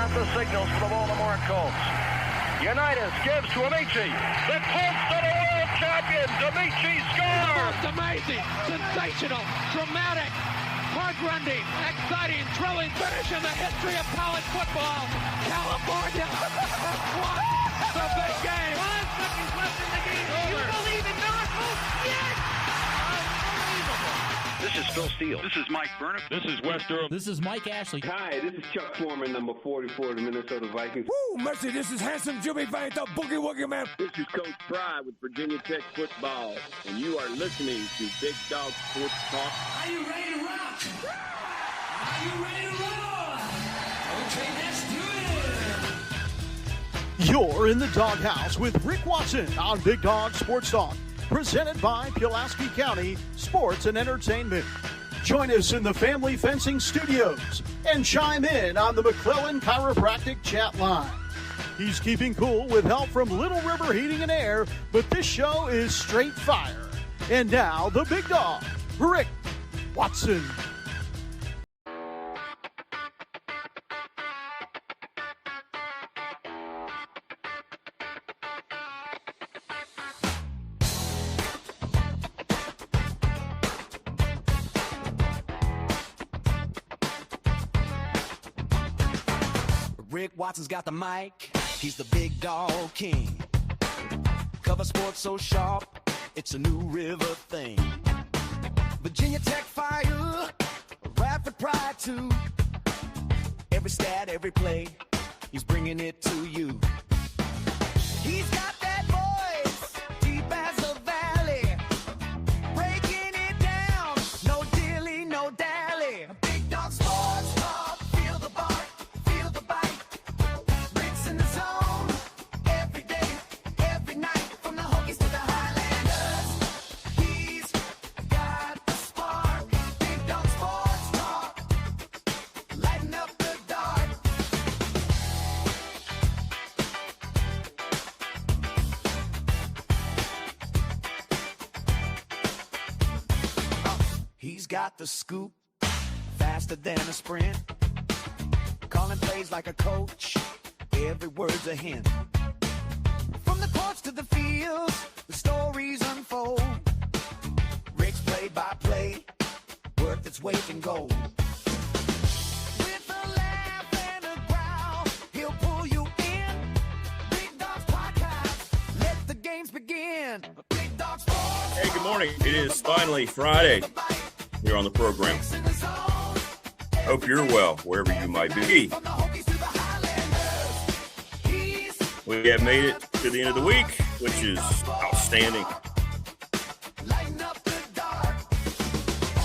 sent the signals for the Baltimore Colts. Unitas gives to Amici. The Colts are the world champions. Amici scores. It's amazing, sensational, dramatic, heart-rending, exciting, thrilling finish in the history of college football. California has won the big game. 5 seconds left in the game. Do you believe in miracles? Yes! Unbelievable. This is Phil Steele. This is Mike Burnham. This is Wes Durham. This is Mike Ashley. Hi, this is Chuck Foreman, number 44 of the Minnesota Vikings. Woo, mercy, this is handsome Jimmy Vane, the Boogie Woogie Man. This is Coach Fry with Virginia Tech Football, and you are listening to Big Dog Sports Talk. Are you ready to rock? Are you ready to roll? Okay, let's do it. You're in the doghouse with Rick Watson on Big Dog Sports Talk, presented by Pulaski County Sports and Entertainment. Join us in the Family Fencing Studios and chime in on the McClellan Chiropractic chat line. He's keeping cool with help from Little River Heating and Air, but this show is straight fire. And now, the big dog, Rick Watson. Rick Watson's got the mic, he's the big dog king. Cover sports so sharp, it's a new river thing. Virginia Tech fire, rapid pride too. Every stat, every play, he's bringing it to you. He's got that voice, deep as the valley, breaking it down, no dilly, no dally. Big dog sports talk, feel the bark. He's got the scoop, faster than a sprint. Calling plays like a coach, every word's a hint. From the courts to the fields, the stories unfold. Rick's play-by-play, worth its weight in gold. With a laugh and a growl, he'll pull you in. Big Dog's podcast, let the games begin. Big Dog Sports. Hey, good morning. It is finally Friday here on the program. Hope you're well, wherever you might be. We have made it to the end of the week, which is outstanding.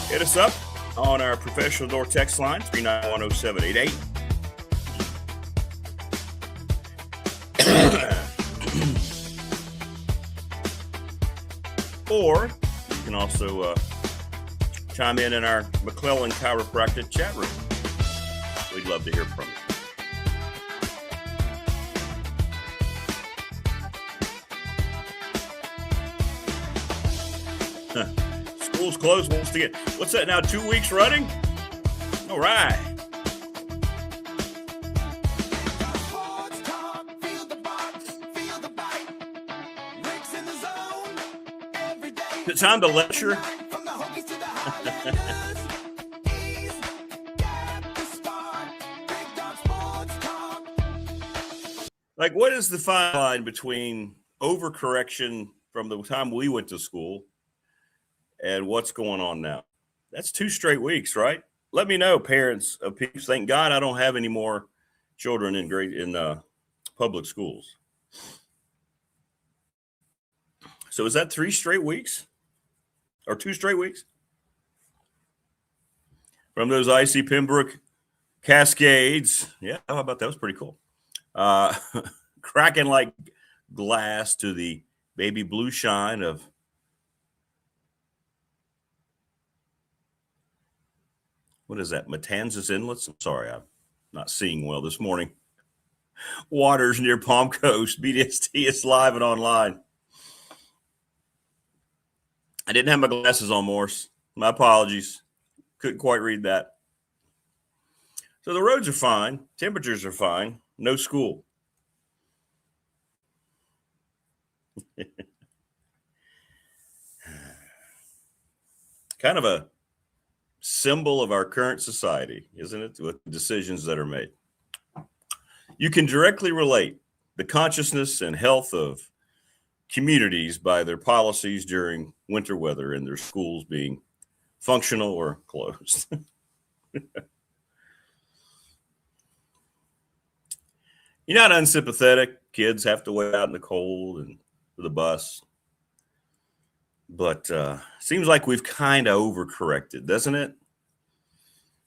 Hit us up on our professional door text line, 3910788. Or you can also chime in our McClellan Chiropractic chat room. We'd love to hear from you. School's closed once again. What's that now, 2 weeks running? All right. Is it time to lecture? Like, what is the fine line between overcorrection from the time we went to school and what's going on now? That's 2 straight weeks, right? Let me know, parents of people. Thank God I don't have any more children in public schools. So is that 3 straight weeks or 2 straight weeks? From those icy Pembroke Cascades. Yeah, how about that? Was pretty cool. Cracking like glass to the baby blue shine of what is that? Matanzas Inlets? I'm sorry, I'm not seeing well this morning. Waters near Palm Coast. BDST is live and online. I didn't have my glasses on, Morse. My apologies. Couldn't quite read that. So the roads are fine. Temperatures are fine. No school. Kind of a symbol of our current society, isn't it? With the decisions that are made. You can directly relate the consciousness and health of communities by their policies during winter weather and their schools being functional or closed. You're not unsympathetic. Kids have to wait out in the cold and for the bus. But seems like we've kind of overcorrected, doesn't it?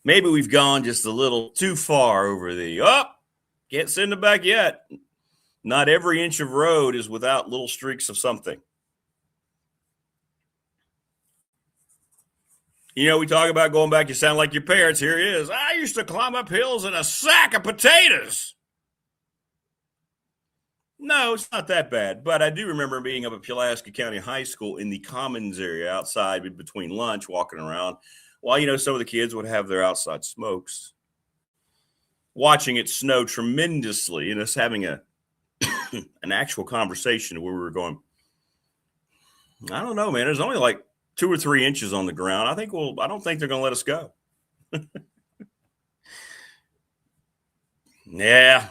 Maybe we've gone just a little too far over can't send it back yet. Not every inch of road is without little streaks of something. You know, we talk about going back. You sound like your parents. Here it is. I used to climb up hills in a sack of potatoes. No, it's not that bad. But I do remember being up at Pulaski County High School in the commons area outside between lunch, walking around while, some of the kids would have their outside smokes, watching it snow tremendously and us having an actual conversation where we were going, I don't know, man. There's only like 2 or 3 inches on the ground. I don't think they're going to let us go. Yeah.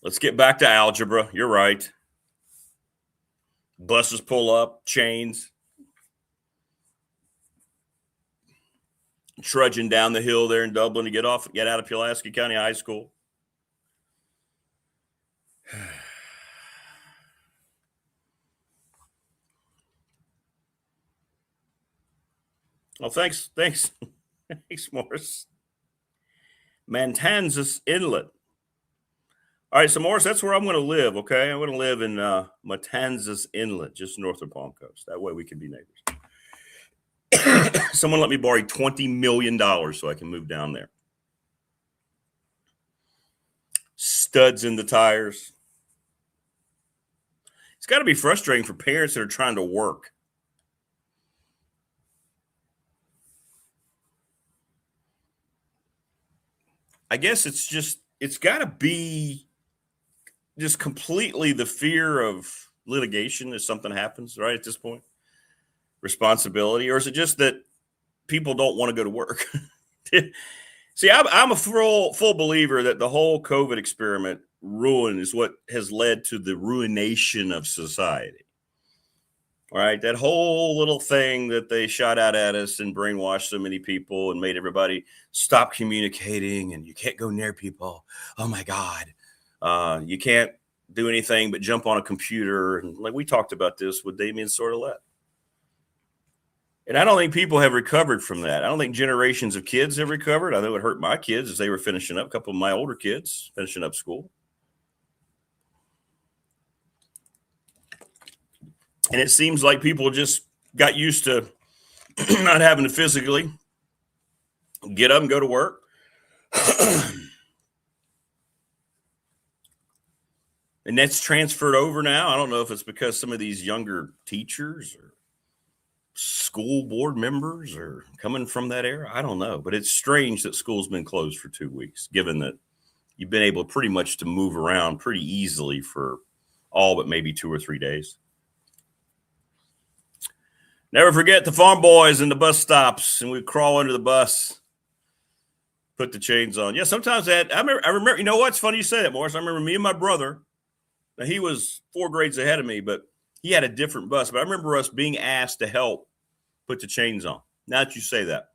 Let's get back to algebra. You're right. Buses pull up, chains. Trudging down the hill there in Dublin to get out of Pulaski County High School. Well, thanks, thanks, Morris. Matanzas Inlet. All right, so Morris, that's where I'm going to live. Okay, I'm going to live in Matanzas Inlet, just north of Palm Coast. That way we can be neighbors. Someone let me borrow $20 million so I can move down there. Studs in the tires. It's got to be frustrating for parents that are trying to work. I guess it's got to be just completely the fear of litigation if something happens, right, at this point? Responsibility, or is it just that people don't want to go to work? See, I'm a full believer that the whole COVID experiment is what has led to the ruination of society. All right, that whole little thing that they shot out at us and brainwashed so many people and made everybody stop communicating, and you can't go near people. Oh my God, you can't do anything but jump on a computer, and like we talked about this with Damien Sordelette. And I don't think people have recovered from that. I don't think generations of kids have recovered. I know it hurt my kids as they were finishing up, a couple of my older kids finishing up school. And it seems like people just got used to not having to physically get up and go to work. And that's transferred over now. I don't know if it's because some of these younger teachers or school board members are coming from that era. I don't know. But it's strange that school's been closed for 2 weeks, given that you've been able pretty much to move around pretty easily for all but maybe 2 or 3 days. Never forget the farm boys and the bus stops, and we'd crawl under the bus, put the chains on. Yeah, sometimes I remember, you know what? It's funny you say that, Morris. I remember me and my brother. Now, he was 4 grades ahead of me, but he had a different bus. But I remember us being asked to help put the chains on. Now that you say that.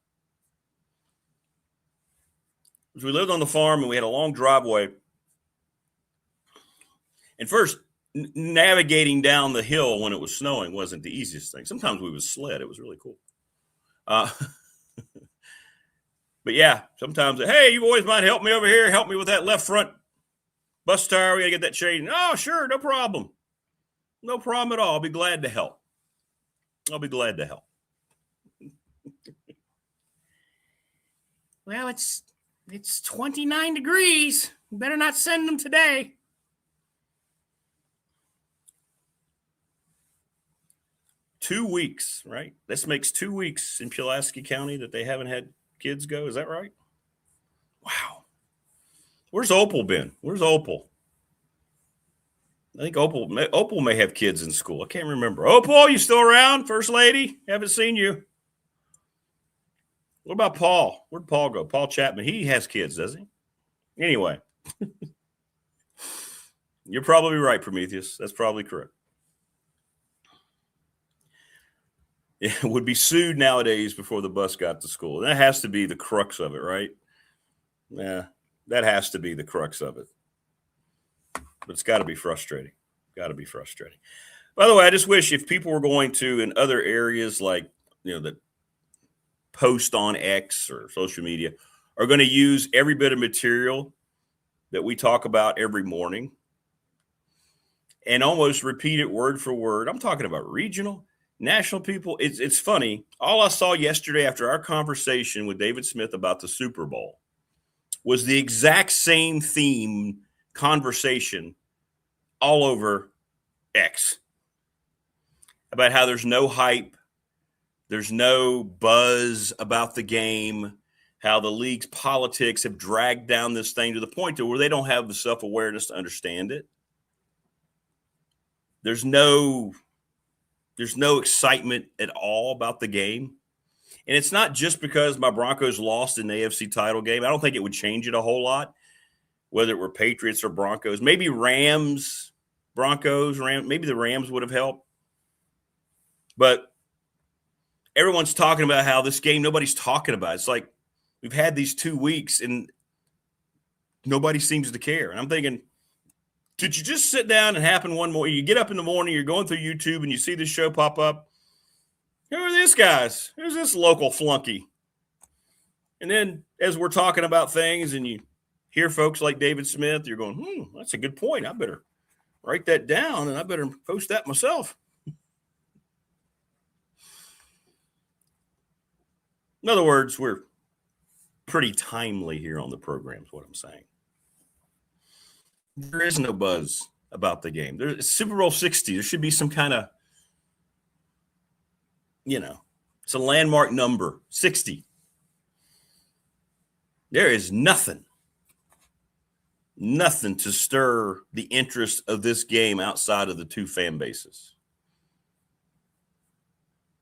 We lived on the farm, and we had a long driveway. And first, navigating down the hill when it was snowing wasn't the easiest thing. Sometimes we would sled. It was really cool. But yeah, sometimes, hey, you boys might help me over here. Help me with that left front bus tire. We got to get that chain. Oh, sure. No problem. No problem at all. I'll be glad to help. Well, it's 29 degrees. You better not send them today. Two weeks, right? This makes 2 weeks in Pulaski County that they haven't had kids go. Is that right? Wow. Where's Opal been? Where's Opal? I think Opal may have kids in school. I can't remember. Opal, you still around? First lady? Haven't seen you. What about Paul? Where'd Paul go? Paul Chapman. He has kids, does he? Anyway. You're probably right, Prometheus. That's probably correct. It would be sued nowadays before the bus got to school. That has to be the crux of it, right? Yeah, that has to be the crux of it. But it's got to be frustrating. Got to be frustrating. By the way, I just wish if people were going to in other areas like, that post on X or social media are going to use every bit of material that we talk about every morning and almost repeat it word for word. I'm talking about regional, national people. It's funny. All I saw yesterday after our conversation with David Smith about the Super Bowl was the exact same theme conversation all over X about how there's no hype, there's no buzz about the game, how the league's politics have dragged down this thing to the point to where they don't have the self-awareness to understand it. There's no excitement at all about the game. And it's not just because my Broncos lost in the AFC title game. I don't think it would change it a whole lot, whether it were Patriots or Broncos. Maybe Rams, Broncos, maybe the Rams would have helped. But everyone's talking about how this game, nobody's talking about it. It's like we've had these 2 weeks and nobody seems to care. And I'm thinking, did you just sit down and happen one more? You get up in the morning, you're going through YouTube and you see this show pop up. Who are these guys? Who's this local flunky? And then as we're talking about things and you hear folks like David Smith, you're going, that's a good point. I better write that down and I better post that myself. In other words, we're pretty timely here on the program is what I'm saying. There is no buzz about the game. There's Super Bowl 60. There should be some kind of, it's a landmark number, 60. There is nothing to stir the interest of this game outside of the two fan bases.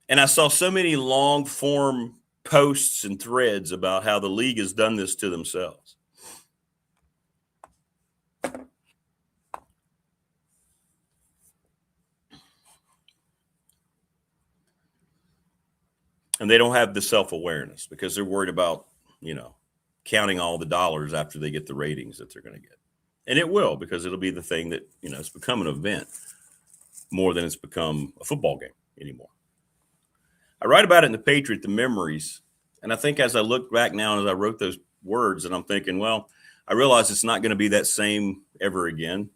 And I saw so many long form posts and threads about how the league has done this to themselves. And they don't have the self-awareness because they're worried about, counting all the dollars after they get the ratings that they're going to get. And it will, because it'll be the thing that, it's become an event more than it's become a football game anymore. I write about it in The Patriot, the memories. And I think as I look back now, as I wrote those words, and I'm thinking, well, I realize it's not going to be that same ever again.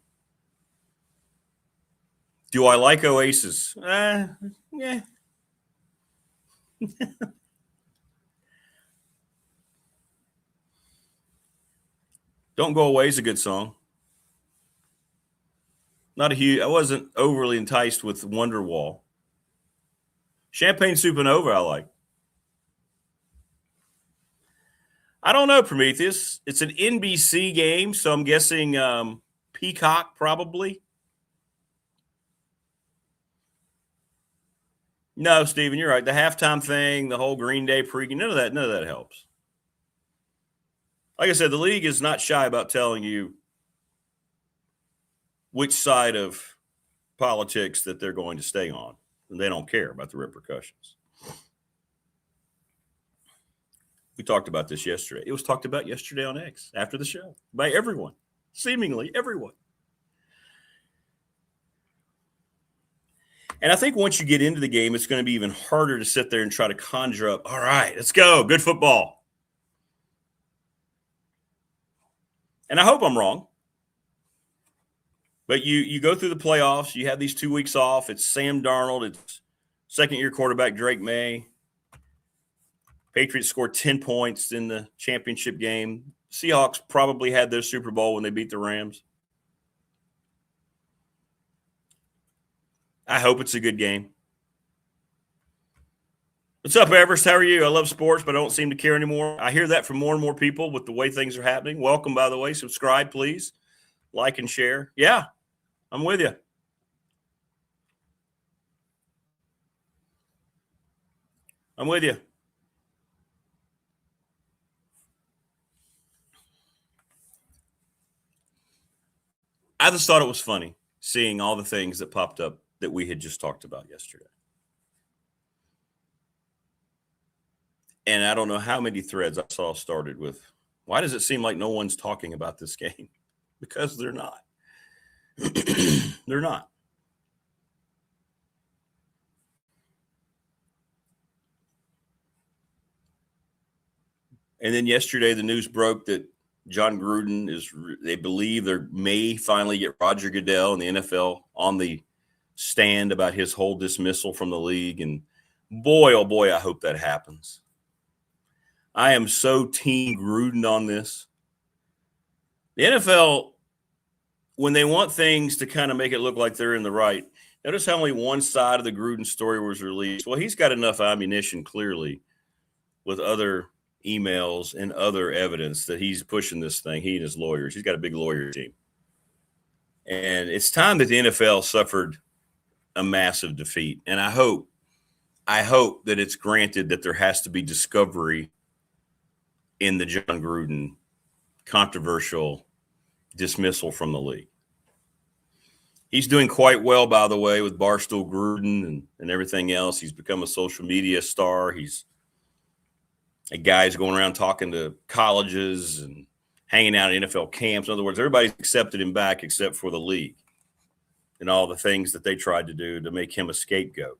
Do I like Oasis? Yeah. Don't Go Away is a good song. I wasn't overly enticed with Wonderwall. Champagne Supernova I like. I don't know, Prometheus. It's an NBC game, so I'm guessing Peacock probably. No, Steven, you're right. The halftime thing, the whole Green Day pregame, none of that helps. Like I said, the league is not shy about telling you which side of politics that they're going to stay on, and they don't care about the repercussions. We talked about this yesterday. It was talked about yesterday on X after the show by everyone, seemingly everyone. And I think once you get into the game, it's going to be even harder to sit there and try to conjure up, all right, let's go, good football. And I hope I'm wrong. But you go through the playoffs, you have these 2 weeks off. It's Sam Darnold, it's second-year quarterback Drake May. Patriots scored 10 points in the championship game. Seahawks probably had their Super Bowl when they beat the Rams. I hope it's a good game. What's up, Everest? How are you? I love sports, but I don't seem to care anymore. I hear that from more and more people with the way things are happening. Welcome, by the way. Subscribe, please. Like and share. Yeah, I'm with you. I'm with you. I just thought it was funny seeing all the things that popped up that we had just talked about yesterday. And I don't know how many threads I saw started with, why does it seem like no one's talking about this game? Because they're not. They're not. And then yesterday, the news broke that John Gruden they believe they may finally get Roger Goodell and the NFL on the stand about his whole dismissal from the league. And boy, oh boy, I hope that happens. I am so team Gruden on this. The NFL, when they want things to kind of make it look like they're in the right, notice how only one side of the Gruden story was released. Well, he's got enough ammunition, clearly, with other emails and other evidence that he's pushing this thing, he and his lawyers. He's got a big lawyer team. And it's time that the NFL suffered a massive defeat. And I hope that it's granted that there has to be discovery in the John Gruden controversial dismissal from the league. He's doing quite well, by the way, with Barstool Gruden and everything else. He's become a social media star. He's a guy's going around talking to colleges and hanging out at NFL camps. In other words, everybody's accepted him back except for the league and all the things that they tried to do to make him a scapegoat.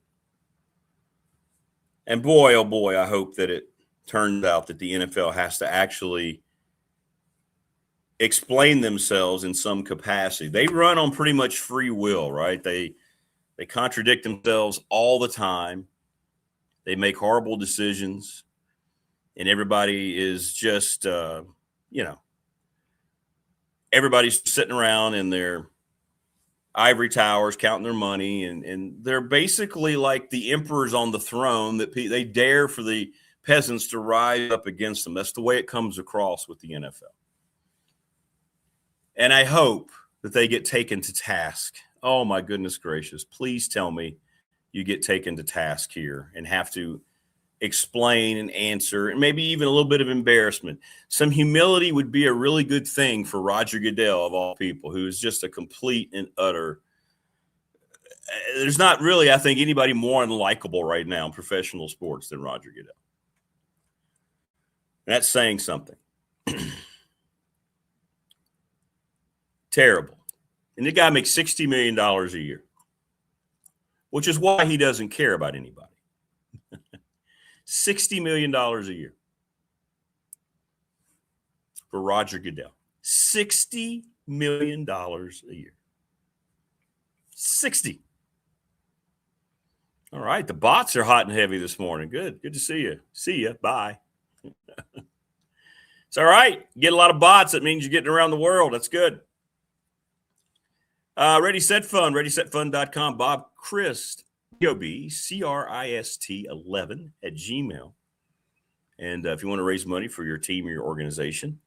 And boy, oh boy, I hope that it turns out that the NFL has to actually explain themselves in some capacity. They run on pretty much free will, right? They contradict themselves all the time. They make horrible decisions. And everybody is just, everybody's sitting around in their ivory towers counting their money. And they're basically like the emperors on the throne that they dare for the peasants to rise up against them. That's the way it comes across with the NFL. And I hope that they get taken to task. Oh, my goodness gracious. Please tell me you get taken to task here and have to explain and answer, and maybe even a little bit of embarrassment. Some humility would be a really good thing for Roger Goodell, of all people, who is just a complete and utter. There's not really, I think, anybody more unlikable right now in professional sports than Roger Goodell. That's saying something. Terrible. And the guy makes $60 million a year, which is why he doesn't care about anybody. $60 million a year for Roger Goodell. $60 million a year. 60. All right. The bots are hot and heavy this morning. Good. Good to see you. See you. Bye. It's all right. You get a lot of bots. That means you're getting around the world. That's good. Ready, Set, Fun. ReadySetFun.com. Bob Christ. CRIST11 at Gmail. And if you want to raise money for your team or your organization,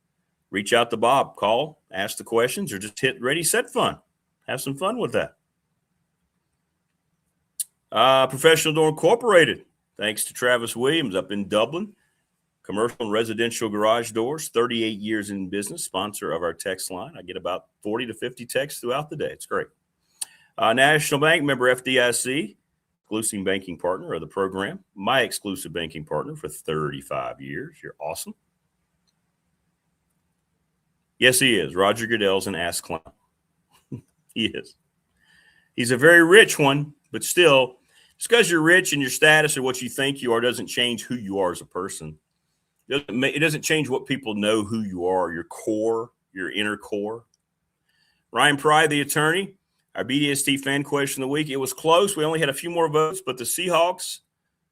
reach out to Bob, call, ask the questions, or just hit Ready, Set, Fun. Have some fun with that. Professional Door Incorporated, thanks to Travis Williams up in Dublin. Commercial and residential garage doors, 38 years in business, sponsor of our text line. I get about 40 to 50 texts throughout the day. It's great. National Bank, member FDIC. Exclusive banking partner of the program, my exclusive banking partner for 35 years. You're awesome. Yes, he is. Roger Goodell's an ass clown. He is. He's a very rich one, but still, just because you're rich and your status or what you think you are doesn't change who you are as a person. It doesn't change what people know who you are, your core, your inner core. Ryan Pry, the attorney. Our BDST fan question of the week. It was close. We only had a few more votes, but the Seahawks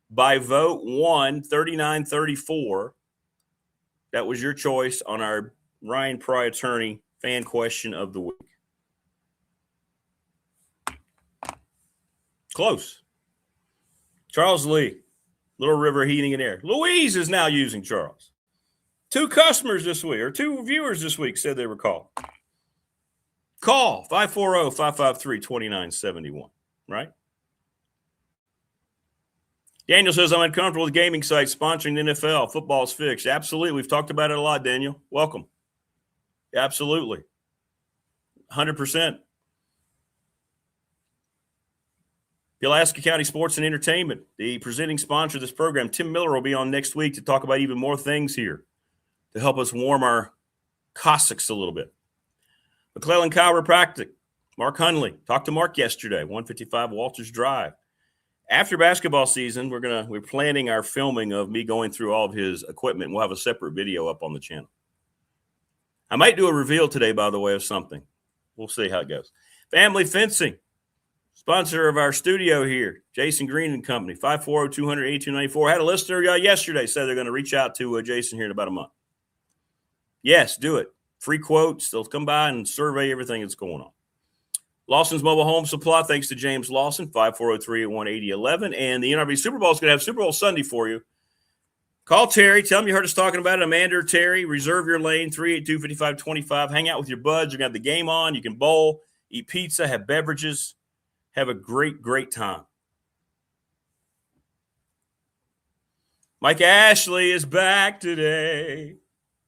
by vote won 39-34. That was your choice on our Ryan Pry attorney fan question of the week. Close. Charles Lee. Little River Heating and Air. Louise is now using Charles. 2 customers this week, or 2 viewers this week said they were called. Call 540-553-2971, right? Daniel says, I'm uncomfortable with gaming sites sponsoring the NFL. Football's fixed. Absolutely. We've talked about it a lot, Daniel. Welcome. Absolutely. 100%. Pulaski County Sports and Entertainment, the presenting sponsor of this program. Tim Miller will be on next week to talk about even more things here to help us warm our Cossacks a little bit. McClellan Chiropractic, Mark Hunley. Talked to Mark yesterday, 155 Walters Drive. After basketball season, we're planning our filming of me going through all of his equipment. We'll have a separate video up on the channel. I might do a reveal today, by the way, of something. We'll see how it goes. Family Fencing, sponsor of our studio here, Jason Green and Company, 540-200-8294. Had a listener yesterday say they're going to reach out to Jason here in about a month. Yes, do it. Free quotes. They'll come by and survey everything that's going on. Lawson's Mobile Home Supply, thanks to James Lawson, 540-381-8011. And the NRB Super Bowl is going to have Super Bowl Sunday for you. Call Terry. Tell him you heard us talking about it. Amanda or Terry. Reserve your lane, 382-5525. Hang out with your buds. You're going to have the game on. You can bowl, eat pizza, have beverages. Have a great, great time. Mike Ashley is back today.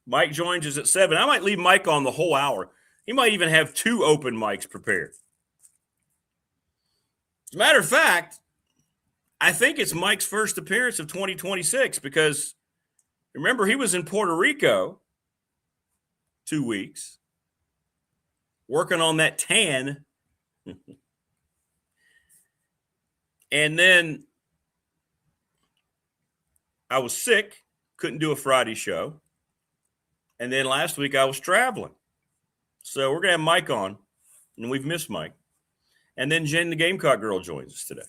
Mike joins us at 7. I might leave Mike on the whole hour. He might even have 2 open mics prepared. As a matter of fact, I think it's Mike's first appearance of 2026 because, remember, he was in Puerto Rico 2 weeks working on that tan. And then I was sick, couldn't do a Friday show. And then last week I was traveling. So we're going to have Mike on, and we've missed Mike. And then Jen the Gamecock Girl joins us today.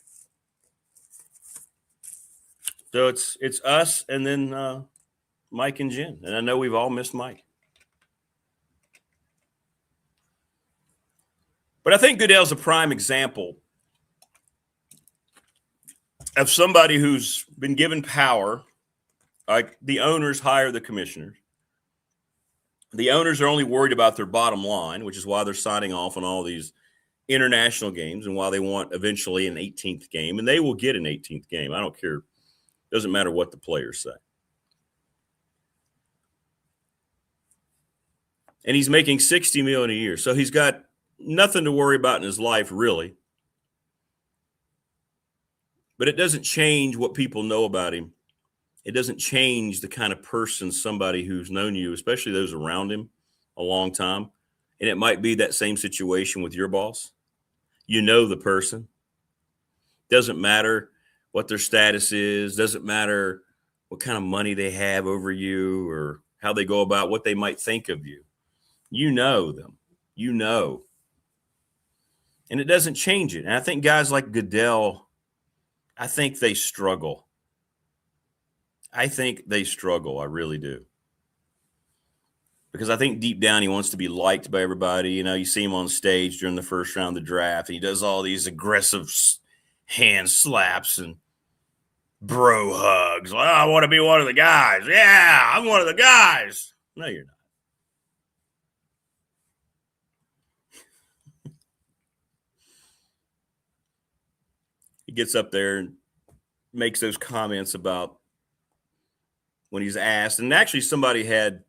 So it's us and then Mike and Jen. And I know we've all missed Mike. But I think Goodell's a prime example of somebody who's been given power. Like the owners hire the commissioners. The owners are only worried about their bottom line, which is why they're signing off on all these international games and why they want eventually an 18th game. And they will get an 18th game. I don't care. Doesn't matter what the players say. And he's making $60 million a year. So he's got nothing to worry about in his life, really. But it doesn't change what people know about him. It doesn't change the kind of person, somebody who's known you, especially those around him, a long time. And it might be that same situation with your boss. You know the person. Doesn't matter what their status is. Doesn't matter what kind of money they have over you or how they go about what they might think of you. You know them. You know. And it doesn't change it. And I think guys like Goodell, I think they struggle. I think they struggle. I really do. Because I think deep down he wants to be liked by everybody. You know, you see him on stage during the first round of the draft. And he does all these aggressive hand slaps and bro hugs. Well, I want to be one of the guys. Yeah, I'm one of the guys. No, you're not. He gets up there and makes those comments about when he's asked, and actually somebody had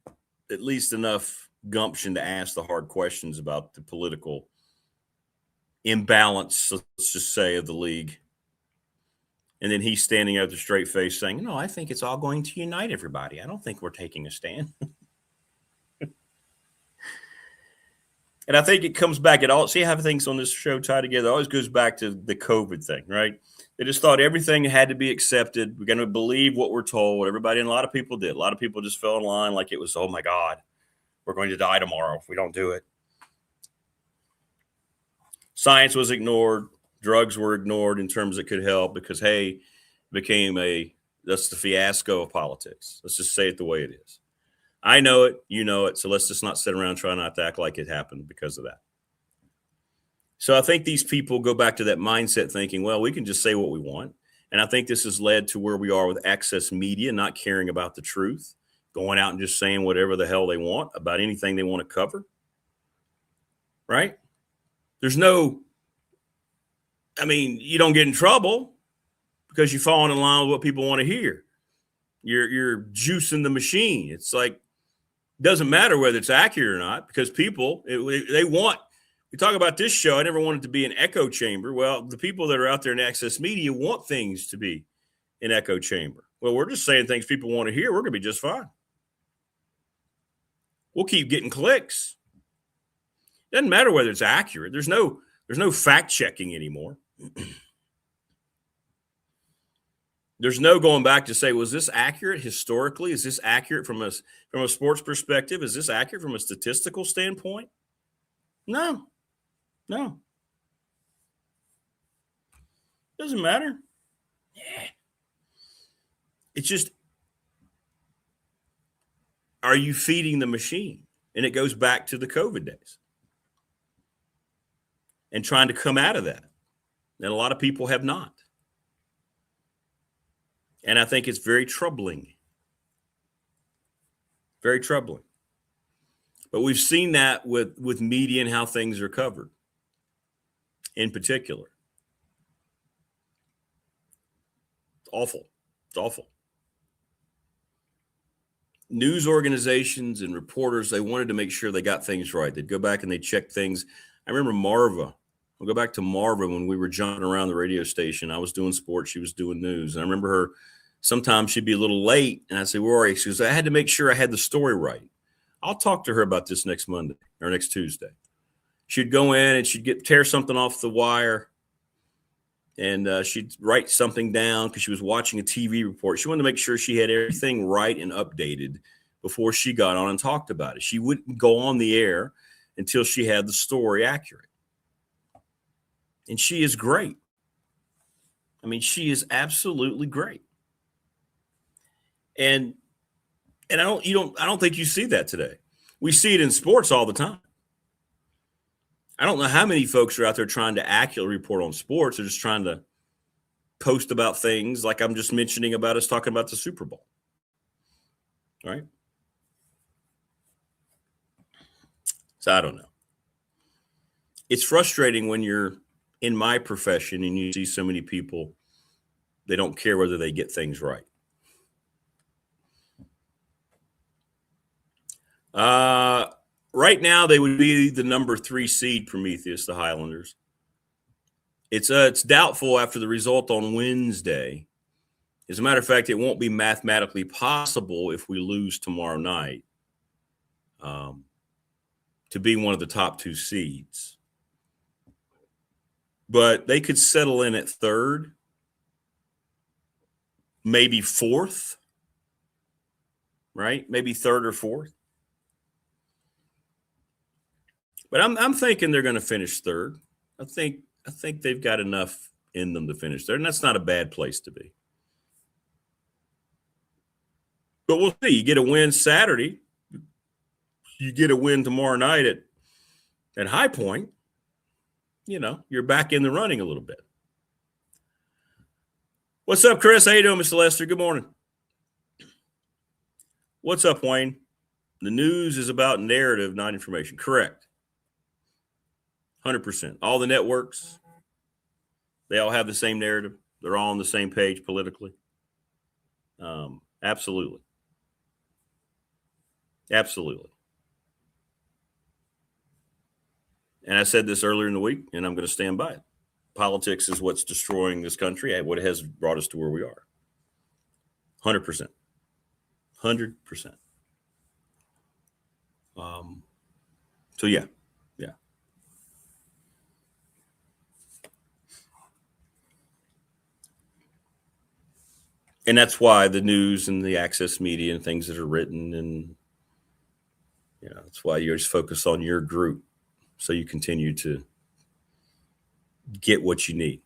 at least enough gumption to ask the hard questions about the political imbalance, let's just say, of the league. And then he's standing there with a straight face saying, no, I think it's all going to unite everybody. I don't think we're taking a stand. And I think it comes back at all. See how things on this show tie together? It always goes back to the COVID thing, right? They just thought everything had to be accepted. We're going to believe what we're told. Everybody, and a lot of people did. A lot of people just fell in line like it was, oh, my God, we're going to die tomorrow if we don't do it. Science was ignored. Drugs were ignored in terms that could help because, hey, it became that's the fiasco of politics. Let's just say it the way it is. I know it. You know it. So let's just not sit around and try not to act like it happened because of that. So I think these people go back to that mindset thinking, well, we can just say what we want. And I think this has led to where we are with access media, not caring about the truth, going out and just saying whatever the hell they want about anything they want to cover. Right? There's no, I mean, you don't get in trouble because you're falling in line with what people want to hear. You're juicing the machine. It's like, it doesn't matter whether it's accurate or not, because people, they want, we talk about this show, I never wanted to be an echo chamber. Well, the people that are out there in access media want things to be an echo chamber. Well, we're just saying things people want to hear. We're going to be just fine. We'll keep getting clicks. Doesn't matter whether it's accurate. There's no fact checking anymore. There's no going back to say, was this accurate historically? Is this accurate from a sports perspective? Is this accurate from a statistical standpoint? No. Doesn't matter. Yeah. It's just, are you feeding the machine? And it goes back to the COVID days and trying to come out of that. And a lot of people have not. And I think it's very troubling. Very troubling. But we've seen that with media and how things are covered in particular. It's awful. It's awful. News organizations and reporters, they wanted to make sure they got things right. They'd go back and they check things. I remember Marva. We'll go back to Marva when we were jumping around the radio station. I was doing sports. She was doing news. And I remember her, sometimes she'd be a little late. And I'd say, where are you? She goes, I had to make sure I had the story right. I'll talk to her about this next Monday or next Tuesday. She'd go in and she'd tear something off the wire. And she'd write something down because she was watching a TV report. She wanted to make sure she had everything right and updated before she got on and talked about it. She wouldn't go on the air until she had the story accurate. And she is great. I mean, she is absolutely great. And I don't think you see that today. We see it in sports all the time. I don't know how many folks are out there trying to accurately report on sports. They're just trying to post about things like I'm just mentioning about us talking about the Super Bowl. Right? So I don't know. It's frustrating when you're in my profession and you see so many people, they don't care whether they get things right. Right now, they would be the number 3 seed, Prometheus, the Highlanders. It's doubtful after the result on Wednesday. As a matter of fact, it won't be mathematically possible if we lose tomorrow night to be one of the top 2 seeds. But they could settle in at 3rd, maybe 4th, right? Maybe 3rd or 4th. But I'm thinking they're going to finish 3rd. I think they've got enough in them to finish 3rd, and that's not a bad place to be. But we'll see. You get a win Saturday. You get a win tomorrow night at High Point. You know, you're back in the running a little bit. What's up, Chris? How you doing, Mr. Lester? Good morning. What's up, Wayne? The news is about narrative, not information. Correct. 100%. All the networks, they all have the same narrative. They're all on the same page politically. Absolutely. Absolutely. And I said this earlier in the week, and I'm going to stand by it. Politics is what's destroying this country, what has brought us to where we are. 100%. 100%. So, yeah. And that's why the news and the access media and things that are written, and that's why you just focus on your group so you continue to get what you need.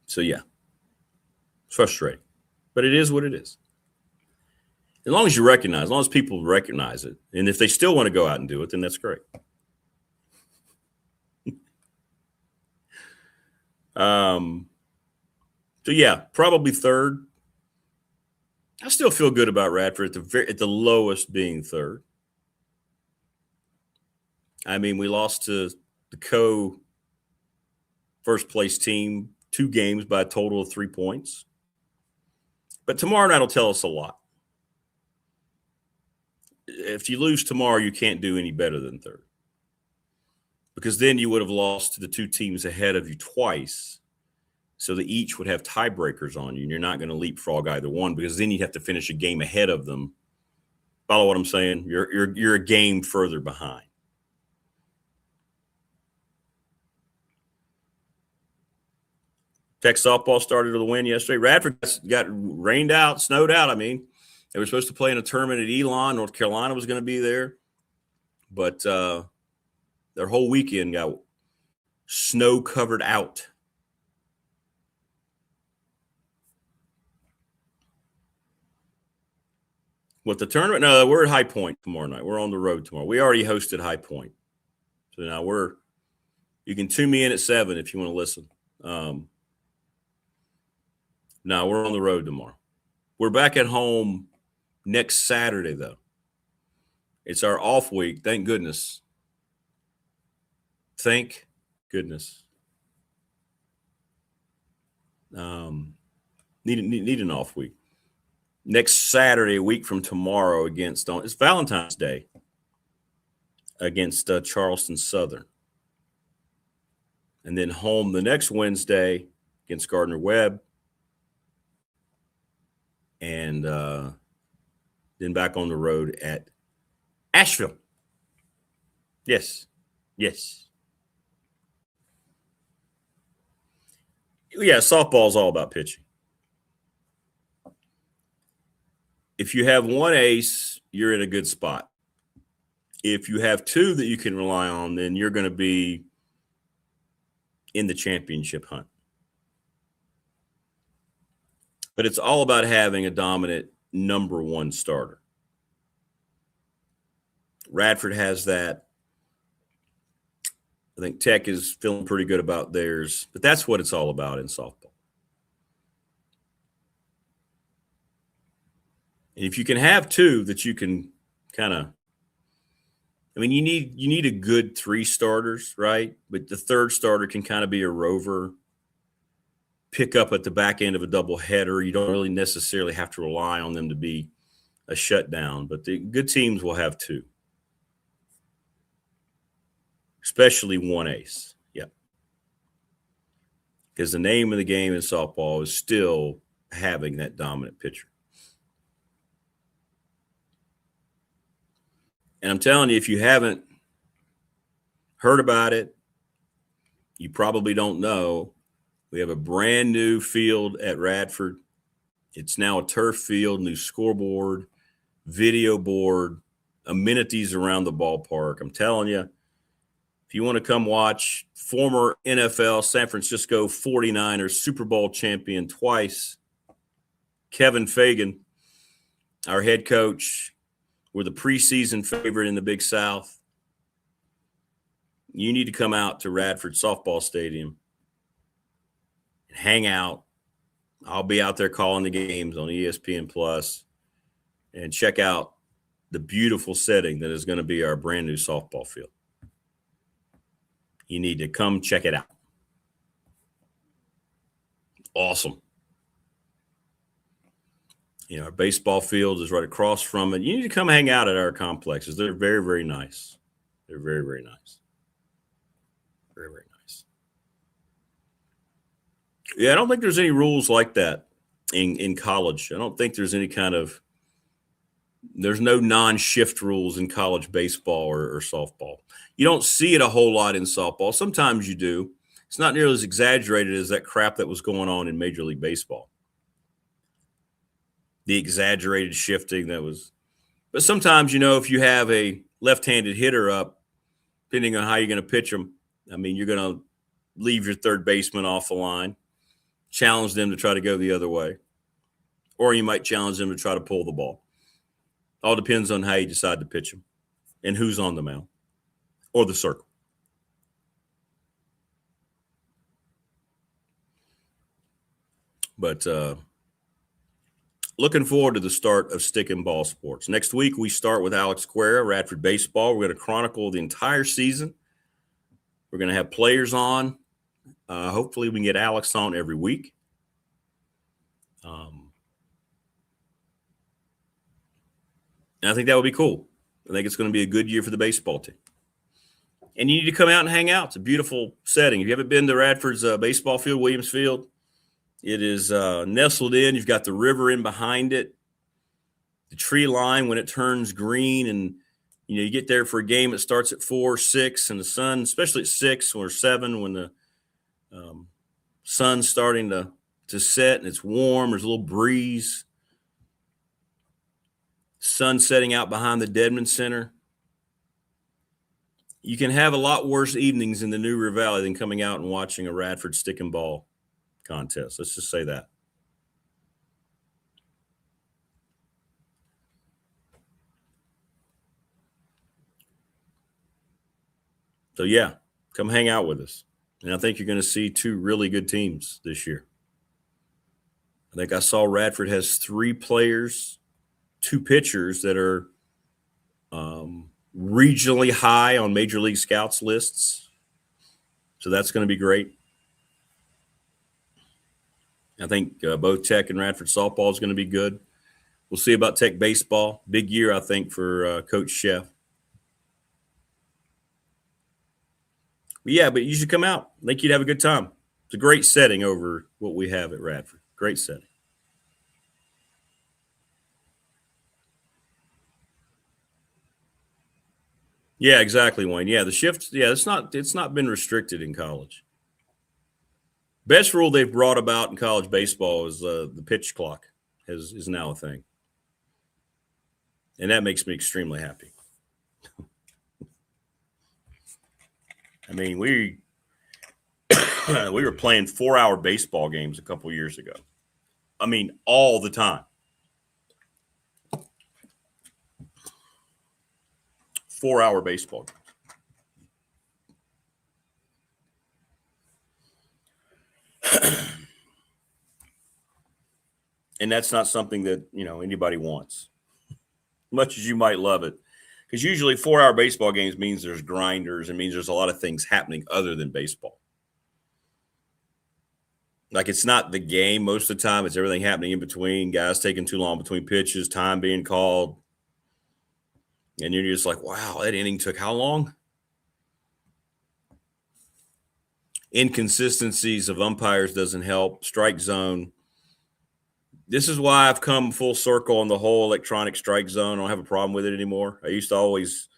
So yeah, it's frustrating, but it is what it is. As long as you recognize, as long as people recognize it, and if they still want to go out and do it, then that's great. So, yeah, probably third. I still feel good about Radford at the lowest being third. I mean, we lost to the first place team 2 games by a total of 3 points. But tomorrow night will tell us a lot. If you lose tomorrow, you can't do any better than third. Because then you would have lost to the 2 teams ahead of you twice. So that each would have tiebreakers on you, and you're not going to leapfrog either one, because then you'd have to finish a game ahead of them. Follow what I'm saying? You're a game further behind. Tech softball started with a win yesterday. Radford got rained out, snowed out. I mean, they were supposed to play in a tournament at Elon. North Carolina was going to be there. But their whole weekend got snow covered out. What, the tournament? No, we're at High Point tomorrow night. We're on the road tomorrow. We already hosted High Point. So now you can tune me in at 7 if you want to listen. No, we're on the road tomorrow. We're back at home next Saturday, though. It's our off week. Thank goodness. Thank goodness. Need an off week. Next Saturday, a week from tomorrow, it's Valentine's Day against Charleston Southern. And then home the next Wednesday against Gardner Webb. And then back on the road at Asheville. Yes. Yeah, softball is all about pitching. If you have 1 ace, you're in a good spot. If you have 2 that you can rely on, then you're going to be in the championship hunt. But it's all about having a dominant number 1 starter. Radford has that. I think Tech is feeling pretty good about theirs. But that's what it's all about in softball. And if you can have 2 that you can kind of, I mean, you need a good 3 starters, right? But the 3rd starter can kind of be a rover, pick up at the back end of a doubleheader. You don't really necessarily have to rely on them to be a shutdown, but the good teams will have 2, especially 1 ace. Yeah, because the name of the game in softball is still having that dominant pitcher. And I'm telling you, if you haven't heard about it, you probably don't know. We have a brand new field at Radford. It's now a turf field, new scoreboard, video board, amenities around the ballpark. I'm telling you, if you want to come watch former NFL San Francisco 49ers Super Bowl champion twice, Kevin Fagan, our head coach, we're the preseason favorite in the Big South. You need to come out to Radford Softball Stadium and hang out. I'll be out there calling the games on ESPN Plus and check out the beautiful setting that is going to be our brand new softball field. You need to come check it out. Awesome. Our baseball field is right across from it. You need to come hang out at our complexes. They're very, very nice. They're very, very nice. Very, very nice. Yeah, I don't think there's any rules like that in college. I don't think there's any there's no non-shift rules in college baseball or softball. You don't see it a whole lot in softball. Sometimes you do. It's not nearly as exaggerated as that crap that was going on in Major League Baseball. The exaggerated shifting but sometimes, if you have a left-handed hitter up, depending on how you're going to pitch them, I mean, you're going to leave your third baseman off the line, challenge them to try to go the other way, or you might challenge them to try to pull the ball. All depends on how you decide to pitch them and who's on the mound or the circle. But looking forward to the start of Stick and Ball Sports. Next week, we start with Alex Quera, Radford Baseball. We're going to chronicle the entire season. We're going to have players on. Hopefully, we can get Alex on every week. And I think that would be cool. I think it's going to be a good year for the baseball team. And you need to come out and hang out. It's a beautiful setting. If you haven't been to Radford's baseball field, Williams Field, it is nestled in. You've got the river in behind it, the tree line when it turns green. And, you get there for a game that starts at 4, 6, and the sun, especially at 6 or 7 when the sun's starting to set and it's warm. There's a little breeze. Sun setting out behind the Dedman Center. You can have a lot worse evenings in the New River Valley than coming out and watching a Radford Stick and Ball contest. Let's just say that. So, yeah, come hang out with us. And I think you're going to see 2 really good teams this year. I think I saw Radford has 3 players, 2 pitchers that are regionally high on Major League Scouts lists. So that's going to be great. I think both Tech and Radford softball is going to be good. We'll see about Tech baseball. Big year, I think, for Coach Sheff. But you should come out. I think you'd have a good time. It's a great setting over what we have at Radford. Great setting. Yeah, exactly, Wayne. Yeah, the shift, it's not been restricted in college. Best rule they've brought about in college baseball is the pitch clock is now a thing. And that makes me extremely happy. I mean, we were playing 4-hour baseball games a couple years ago. I mean, all the time. 4-hour baseball games. And that's not something that, anybody wants. Much as you might love it. Because usually 4-hour baseball games means there's grinders. It means there's a lot of things happening other than baseball. Like, it's not the game most of the time. It's everything happening in between, guys taking too long between pitches, time being called. And you're just like, wow, that inning took how long? Inconsistencies of umpires doesn't help. Strike zone. This is why I've come full circle on the whole electronic strike zone. I don't have a problem with it anymore. I used to always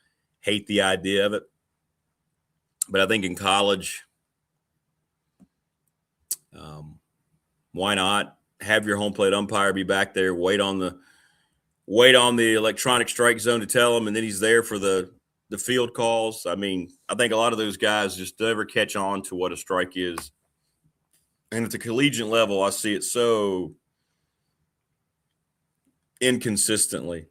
hate the idea of it. But I think in college, why not have your home plate umpire be back there, wait on the electronic strike zone to tell him, and then he's there for the field calls. I mean, I think a lot of those guys just never catch on to what a strike is. And at the collegiate level, I see it so inconsistently.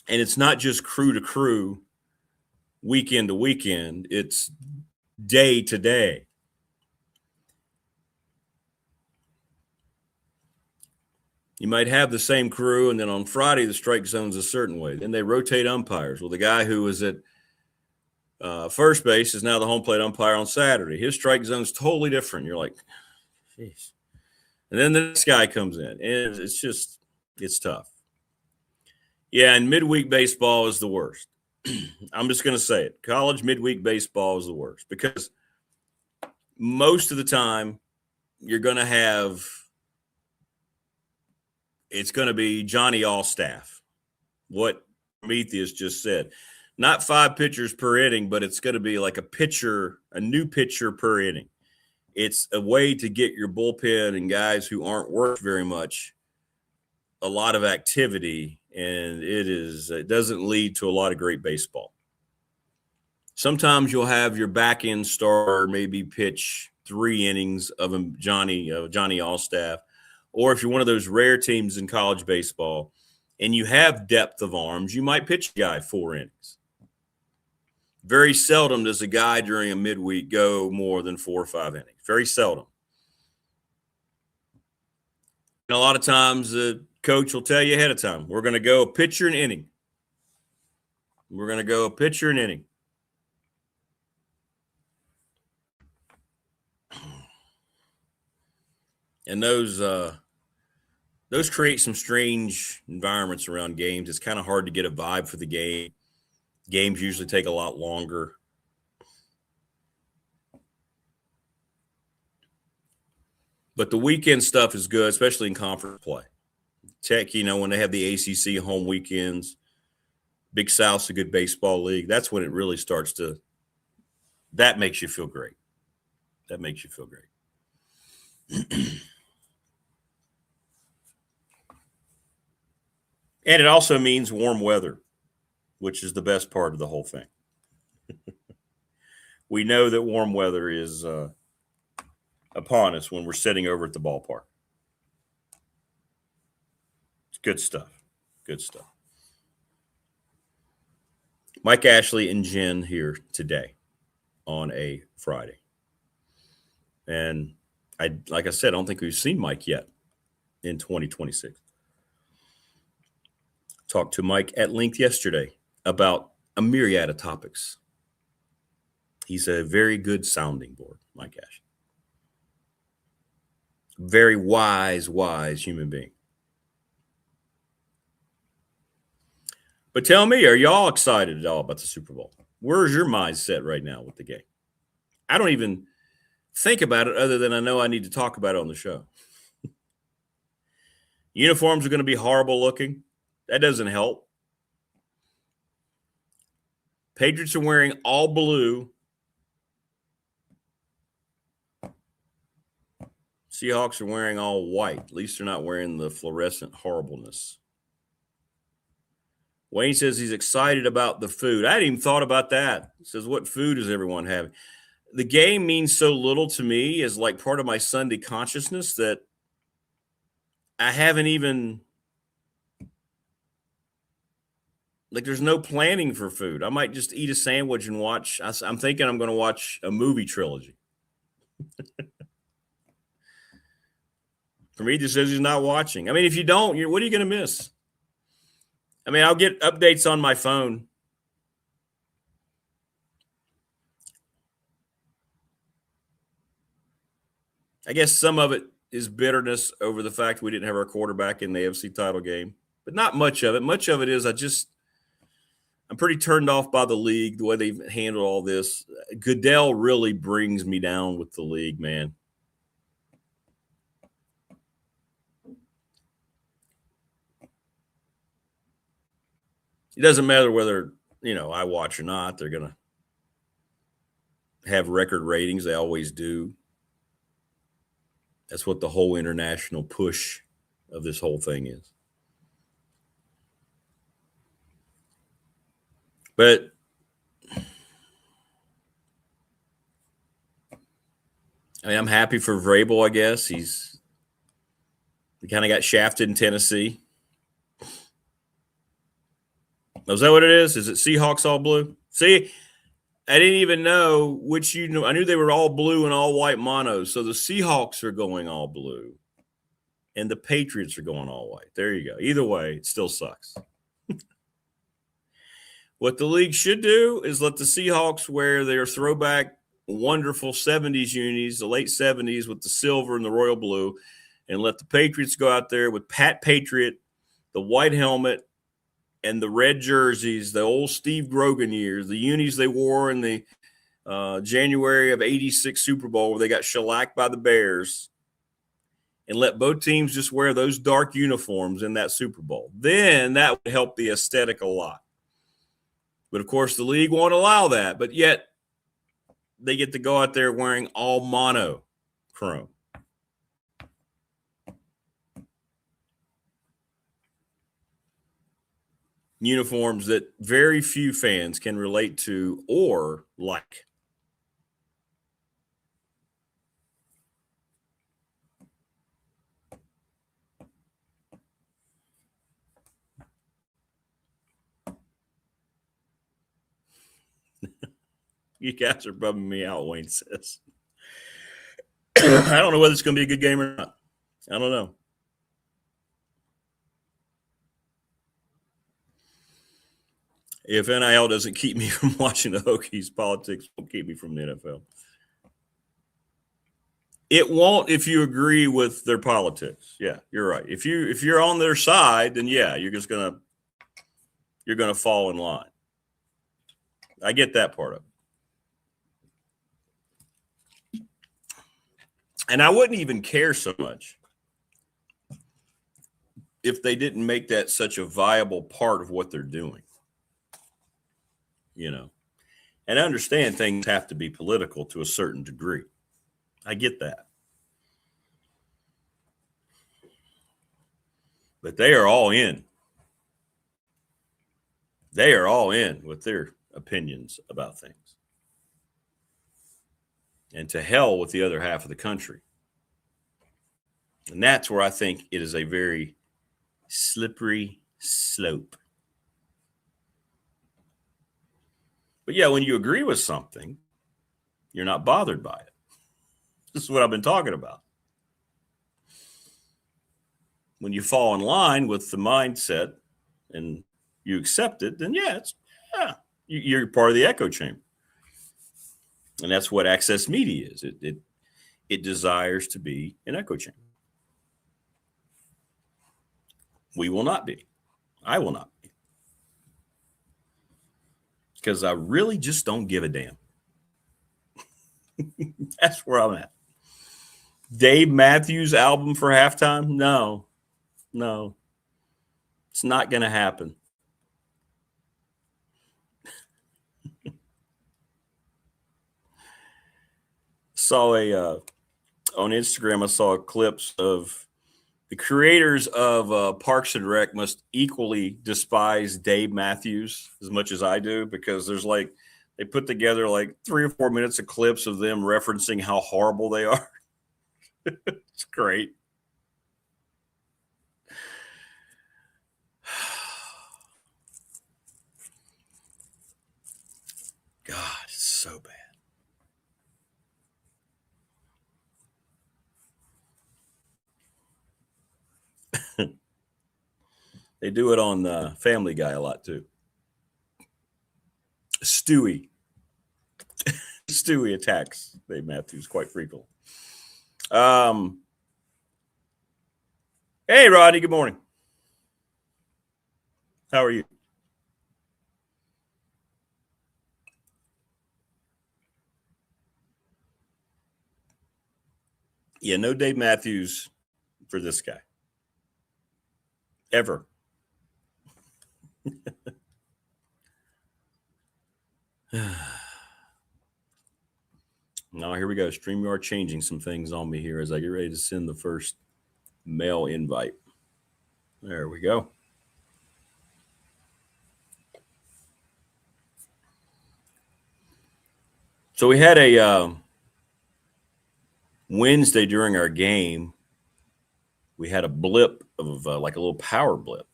And it's not just crew to crew, weekend to weekend. It's day to day. You might have the same crew, and then on Friday, the strike zone's a certain way. Then they rotate umpires. Well, the guy who was at first base is now the home plate umpire on Saturday. His strike zone's totally different. You're like, jeez. And then the next guy comes in, and it's tough. Yeah, and midweek baseball is the worst. I'm just going to say it. College midweek baseball is the worst because most of the time you're going to have – it's going to be Johnny Allstaff, what Prometheus just said. Not 5 pitchers per inning, but it's going to be like a new pitcher per inning. It's a way to get your bullpen and guys who aren't worked very much a lot of activity, and it doesn't lead to a lot of great baseball. Sometimes you'll have your back end starter maybe pitch 3 innings of Johnny Allstaff. Or if you're one of those rare teams in college baseball and you have depth of arms, you might pitch a guy 4 innings. Very seldom does a guy during a midweek go more than 4 or 5 innings. Very seldom. a lot of times the coach will tell you ahead of time, we're going to go pitcher and inning. We're going to go pitcher and inning. And those create some strange environments around games. It's kind of hard to get a vibe for the game. Games usually take a lot longer. But the weekend stuff is good, especially in conference play. Tech, when they have the ACC home weekends, Big South's a good baseball league. That's when it really starts to – that makes you feel great. That makes you feel great. And it also means warm weather, which is the best part of the whole thing. We know that warm weather is upon us when we're sitting over at the ballpark. It's good stuff. Good stuff. Mike Ashley and Jen here today on a Friday. And like I said, I don't think we've seen Mike yet in 2026. Talked to Mike at length yesterday about a myriad of topics. He's a very good sounding board, Mike Ashley. Very wise human being. But tell me, are y'all excited at all about the Super Bowl? Where's your mindset right now with the game? I don't even think about it other than I know I need to talk about it on the show. Uniforms are going to be horrible looking. That doesn't help. Patriots are wearing all blue. Seahawks are wearing all white. At least they're not wearing the fluorescent horribleness. Wayne says he's excited about the food. I hadn't even thought about that. He says, what food is everyone having? The game means so little to me as like part of my Sunday consciousness that I haven't even – like there's no planning for food. I might just eat a sandwich and watch. I'm thinking I'm going to watch a movie trilogy. For me, this says he's not watching. I mean, if you don't, what are you going to miss? I mean, I'll get updates on my phone. I guess some of it is bitterness over the fact we didn't have our quarterback in the AFC title game, but not much of it. Much of it is I'm pretty turned off by the league, the way they've handled all this. Goodell really brings me down with the league, man. It doesn't matter whether, I watch or not. They're going to have record ratings. They always do. That's what the whole international push of this whole thing is. But I'm happy for Vrabel, I guess. He kind of got shafted in Tennessee. Is that what it is? Is it Seahawks all blue? See, I didn't even know which I knew they were all blue and all white monos. So the Seahawks are going all blue and the Patriots are going all white. There you go. Either way, it still sucks. What the league should do is let the Seahawks wear their throwback wonderful 70s unis, the late 70s with the silver and the royal blue, and let the Patriots go out there with Pat Patriot, the white helmet, and the red jerseys, the old Steve Grogan years, the unis they wore in the January of '86 Super Bowl where they got shellacked by the Bears, and let both teams just wear those dark uniforms in that Super Bowl. Then that would help the aesthetic a lot. But, of course, the league won't allow that. But yet they get to go out there wearing all monochrome. Uniforms that very few fans can relate to or like. You guys are bumming me out, Wayne says. I don't know whether it's going to be a good game or not. I don't know. If NIL doesn't keep me from watching the Hokies, politics won't keep me from the NFL. It won't if you agree with their politics. Yeah, you're right. If you're on their side, then yeah, you're gonna fall in line. I get that part of it. And I wouldn't even care so much if they didn't make that such a viable part of what they're doing. You know, and I understand things have to be political to a certain degree. I get that. But they are all in. They are all in with their opinions about things. And to hell with the other half of the country. And that's where I think it is a very slippery slope. But yeah, when you agree with something, you're not bothered by it. This is what I've been talking about. When you fall in line with the mindset and you accept it, then you're part of the echo chamber. And that's what access media is. It desires to be an echo chamber. We will not be. I will not be. Because I really just don't give a damn. That's where I'm at. Dave Matthews album for halftime? No. It's not going to happen. On Instagram, I saw clips of the creators of Parks and Rec must equally despise Dave Matthews as much as I do, because they put together 3 or 4 minutes of clips of them referencing how horrible they are. It's great. God, it's so bad. They do it on Family Guy a lot too. Stewie attacks Dave Matthews quite frequently. Hey, Rodney, good morning. How are you? Yeah, no Dave Matthews for this guy. Ever. Now, here we go. StreamYard changing some things on me here as I get ready to send the first mail invite. There we go. So we had a Wednesday during our game. We had a blip of like a little power blip.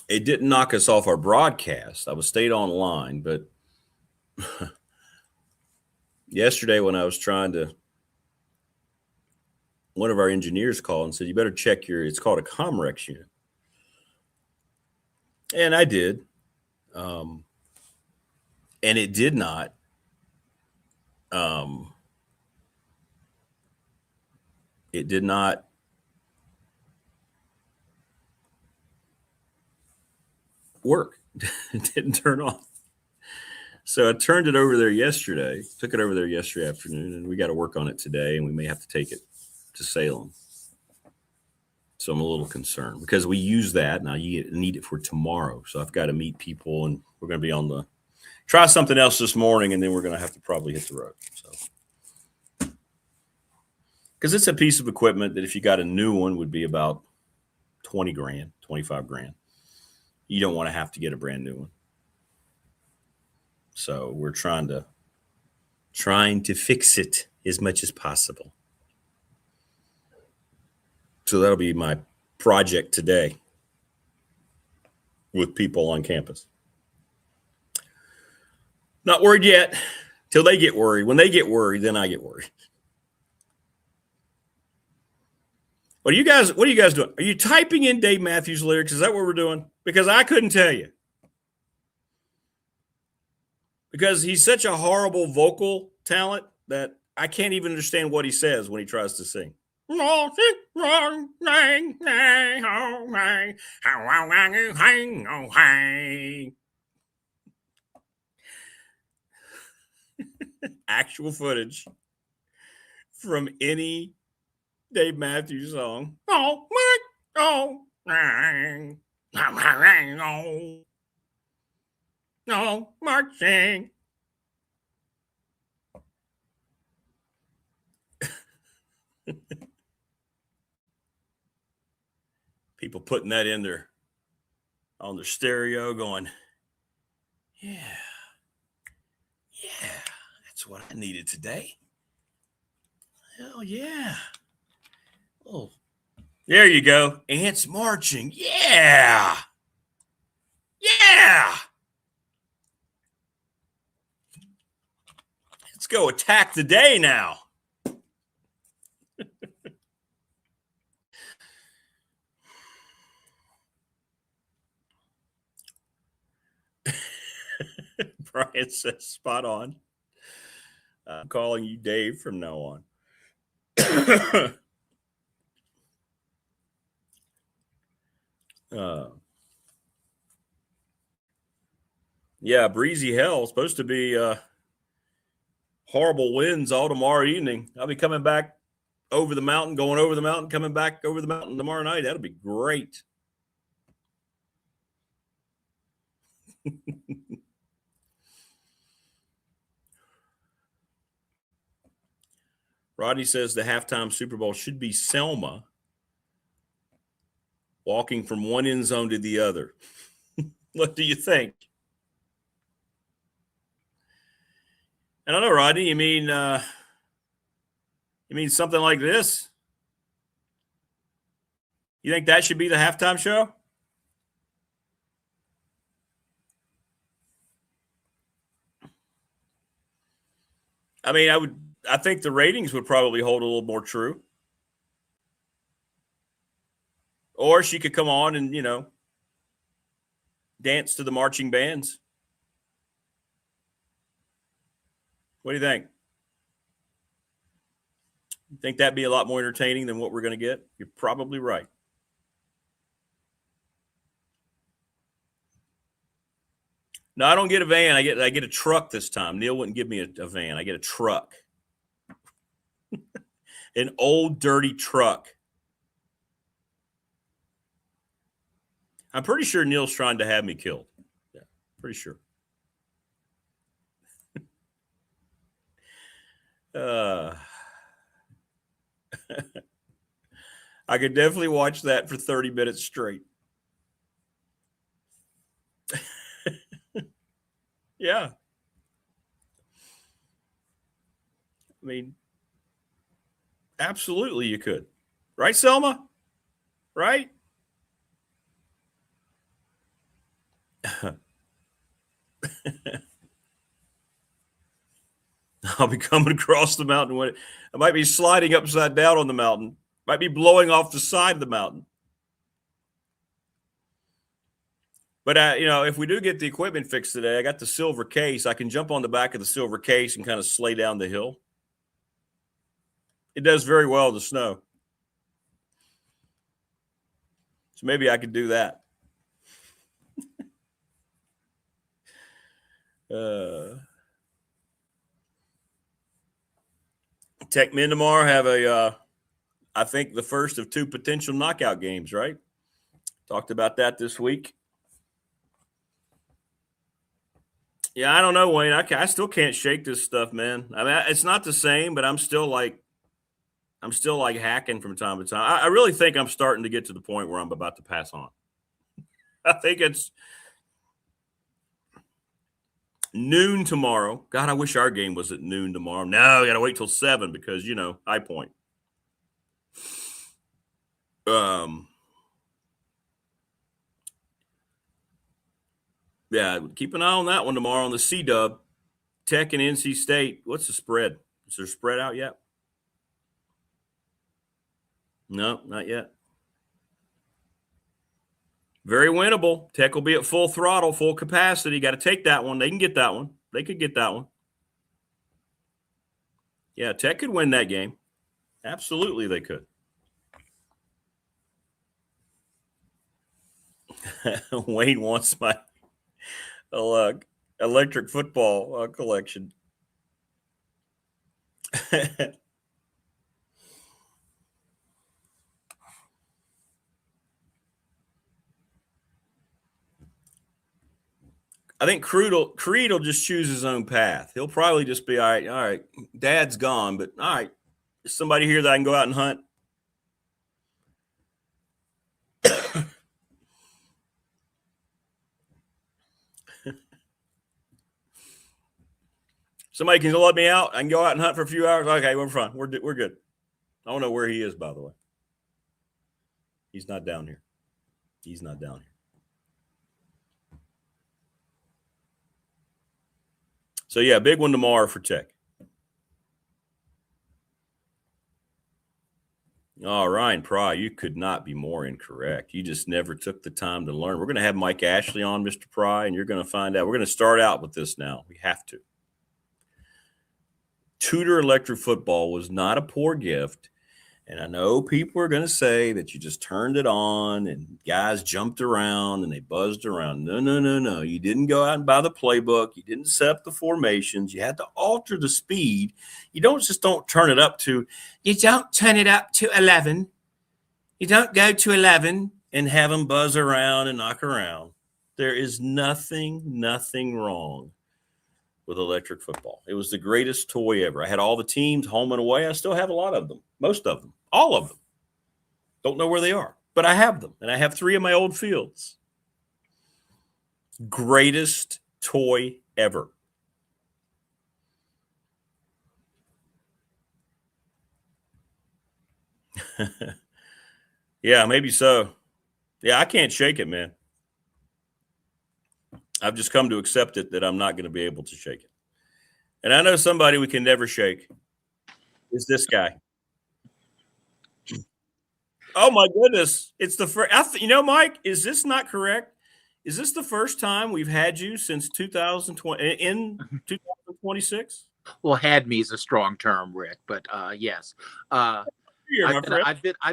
It didn't knock us off our broadcast. I was stayed online, but yesterday when I was trying to, one of our engineers called and said, you better check it's called a Comrex unit. And I did. And it did not. It did not work. It didn't turn on. So I turned it over there yesterday, took it over there yesterday afternoon, and we got to work on it today, and we may have to take it to Salem. So I'm a little concerned because we use that, and I need it for tomorrow. So I've got to meet people, and we're going to be try something else this morning, and then we're going to have to probably hit the road. So, because it's a piece of equipment that if you got a new one would be about 20 grand, 25 grand. You don't want to have to get a brand new one. So we're trying to fix it as much as possible. So that'll be my project today with people on campus. Not worried yet till they get worried. When they get worried, then I get worried. What are you guys doing? Are you typing in Dave Matthews lyrics? Is that what we're doing? Because I couldn't tell you. Because he's such a horrible vocal talent that I can't even understand what he says when he tries to sing. Actual footage from any Dave Matthews song. No marching. People putting that in there on their stereo going, yeah, that's what I needed today. Hell yeah. Oh, there you go. Ants marching. Yeah. Let's go attack the day now. Brian says, spot on. I'm calling you Dave from now on. Yeah, breezy hell. Supposed to be horrible winds all tomorrow evening. I'll be coming back over the mountain, going over the mountain, coming back over the mountain tomorrow night. That'll be great. Rodney says the halftime Super Bowl should be Selma walking from one end zone to the other. What do you think? I don't know, Rodney. You mean something like this? You think that should be the halftime show? I mean, I think the ratings would probably hold a little more true. Or she could come on and, dance to the marching bands. What do you think? You think that'd be a lot more entertaining than what we're going to get? You're probably right. No, I don't get a van. I get a truck this time. Neil wouldn't give me a van. I get a truck. An old, dirty truck. I'm pretty sure Neil's trying to have me killed. Yeah, pretty sure. I could definitely watch that for 30 minutes straight. Yeah. I mean, absolutely you could. Right, Selma? Right? I'll be coming across the mountain. I might be sliding upside down on the mountain. Might be blowing off the side of the mountain. But, if we do get the equipment fixed today, I got the silver case. I can jump on the back of the silver case and kind of sleigh down the hill. It does very well in the snow. So maybe I could do that. Tech Men tomorrow have I think the first of 2 potential knockout games, right? Talked about that this week. Yeah, I don't know, Wayne. I still can't shake this stuff, man. I mean, it's not the same, but I'm still like hacking from time to time. I really think I'm starting to get to the point where I'm about to pass on. I think it's noon tomorrow. God, I wish our game was at noon tomorrow. No, I got to wait till 7 because, High Point. Yeah, keep an eye on that one tomorrow on the C-Dub. Tech and NC State. What's the spread? Is there a spread out yet? No, not yet. Very winnable. Tech will be at full throttle, full capacity. Got to take that one. They can get that one. They could get that one. Yeah, Tech could win that game. Absolutely, they could. Wayne wants my electric football collection. I think Creed will just choose his own path. He'll probably just be, all right, Dad's gone, but all right, there's somebody here that I can go out and hunt. Somebody can let me out. I can go out and hunt for a few hours. Okay, we're fine. We're good. I don't know where he is, by the way. He's not down here. He's not down here. So, yeah, big one tomorrow for Tech. Oh, Ryan Pry, you could not be more incorrect. You just never took the time to learn. We're going to have Mike Ashley on, Mr. Pry, and you're going to find out. We're going to start out with this now. We have to. Tudor electric football was not a poor gift. And I know people are going to say that you just turned it on and guys jumped around and they buzzed around. No. You didn't go out and buy the playbook. You didn't set up the formations. You had to alter the speed. You don't turn it up to – you don't turn it up to 11. You don't go to 11 and have them buzz around and knock around. There is nothing wrong with electric football. It was the greatest toy ever. I had all the teams home and away. I still have a lot of them, most of them, all of them. Don't know where they are, but I have them, and I have 3 of my old fields. Greatest toy ever. Yeah, maybe so. Yeah, I can't shake it, man. I've just come to accept it that I'm not going to be able to shake it. And I know somebody we can never shake is this guy. Oh, my goodness. It's the first. Mike, is this not correct? Is this the first time we've had you since 2020 in 2026? Well, had me is a strong term, Rick, but yes. I've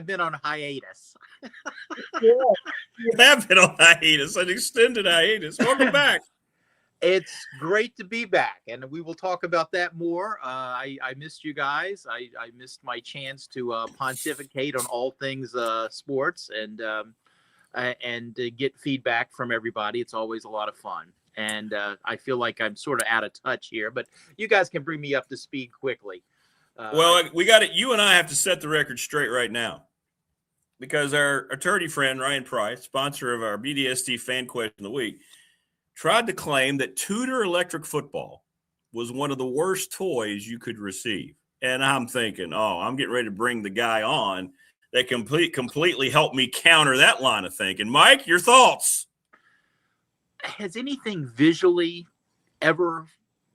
been on hiatus. Yeah, you have been on hiatus, an extended hiatus. Welcome back. It's great to be back, and we will talk about that more. I missed you guys. I missed my chance to pontificate on all things sports and get feedback from everybody. It's always a lot of fun, and I feel like I'm sort of out of touch here, but you guys can bring me up to speed quickly. Well, we got it. You and I have to set the record straight right now, because our attorney friend Ryan Price, sponsor of our BDST Fan Question of the Week, tried to claim that Tudor electric football was one of the worst toys you could receive. And I'm thinking, I'm getting ready to bring the guy on that completely helped me counter that line of thinking. Mike, your thoughts? Has anything visually ever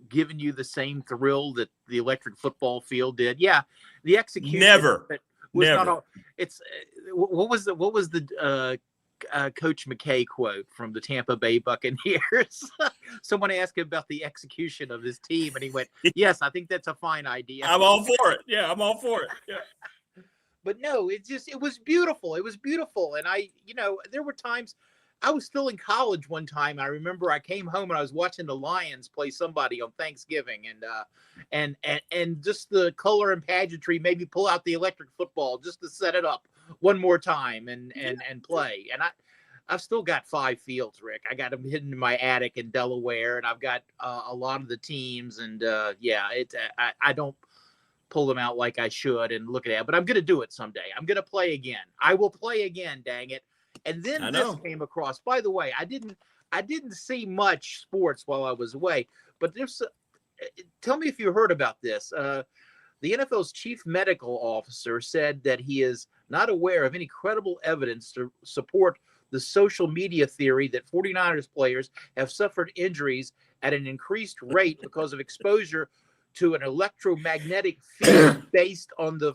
given you the same thrill that the electric football field did? Yeah, the execution. Never. Not all. It's what was the Coach McKay quote from the Tampa Bay Buccaneers? Someone asked him about the execution of his team, and he went, "Yes, I think that's a fine idea." I'm all for it. Yeah, I'm all for it. Yeah. But no, it was beautiful. It was beautiful, and there were times. I was still in college one time. I remember I came home and I was watching the Lions play somebody on Thanksgiving, and just the color and pageantry made me pull out the electric football just to set it up one more time and play. And I've still got 5 fields, Rick. I got them hidden in my attic in Delaware, and I've got a lot of the teams. And I don't pull them out like I should and look at it, but I'm going to do it someday. I'm going to play again. I will play again. Dang it. And then this came across. By the way, I didn't see much sports while I was away, but tell me if you heard about this. The NFL's chief medical officer said that he is not aware of any credible evidence to support the social media theory that 49ers players have suffered injuries at an increased rate because of exposure to an electromagnetic field based on the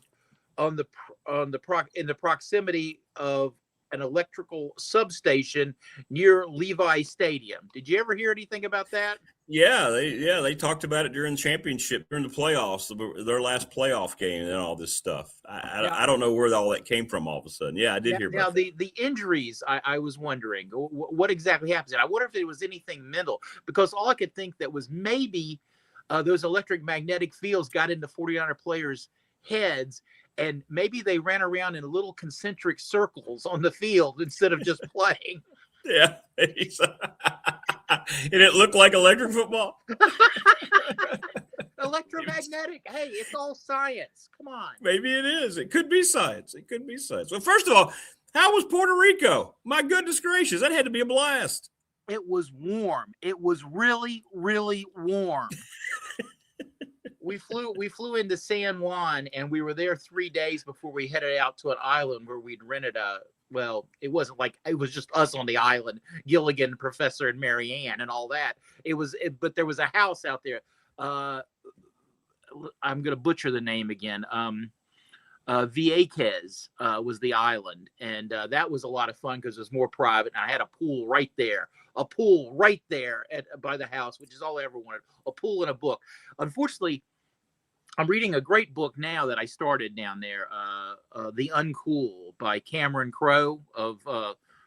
in the proximity of an electrical substation near Levi Stadium. Did you ever hear anything about that? Yeah, they talked about it during the championship, during the playoffs, their last playoff game, and all this stuff. I don't know where all that came from all of a sudden. Yeah, I did hear about that. The injuries, I was wondering what exactly happens. And I wonder if it was anything mental, because all I could think that was maybe those electric magnetic fields got into 49er players' heads, and maybe they ran around in little concentric circles on the field instead of just playing. Yeah. And it looked like electric football. Electromagnetic. Hey, it's all science. Come on. Maybe it is. It could be science. Well, first of all, how was Puerto Rico? My goodness gracious, that had to be a blast. It was warm. It was really, really warm. We flew into San Juan, and we were there 3 days before we headed out to an island where we'd rented it wasn't like it was just us on the island, Gilligan, Professor, and Marianne, and all that. But there was a house out there. I'm going to butcher the name again. Vieques was the island, and that was a lot of fun because it was more private. And I had a pool right there by the house, which is all I ever wanted, a pool and a book. Unfortunately, I'm reading a great book now that I started down there, The Uncool by Cameron Crowe of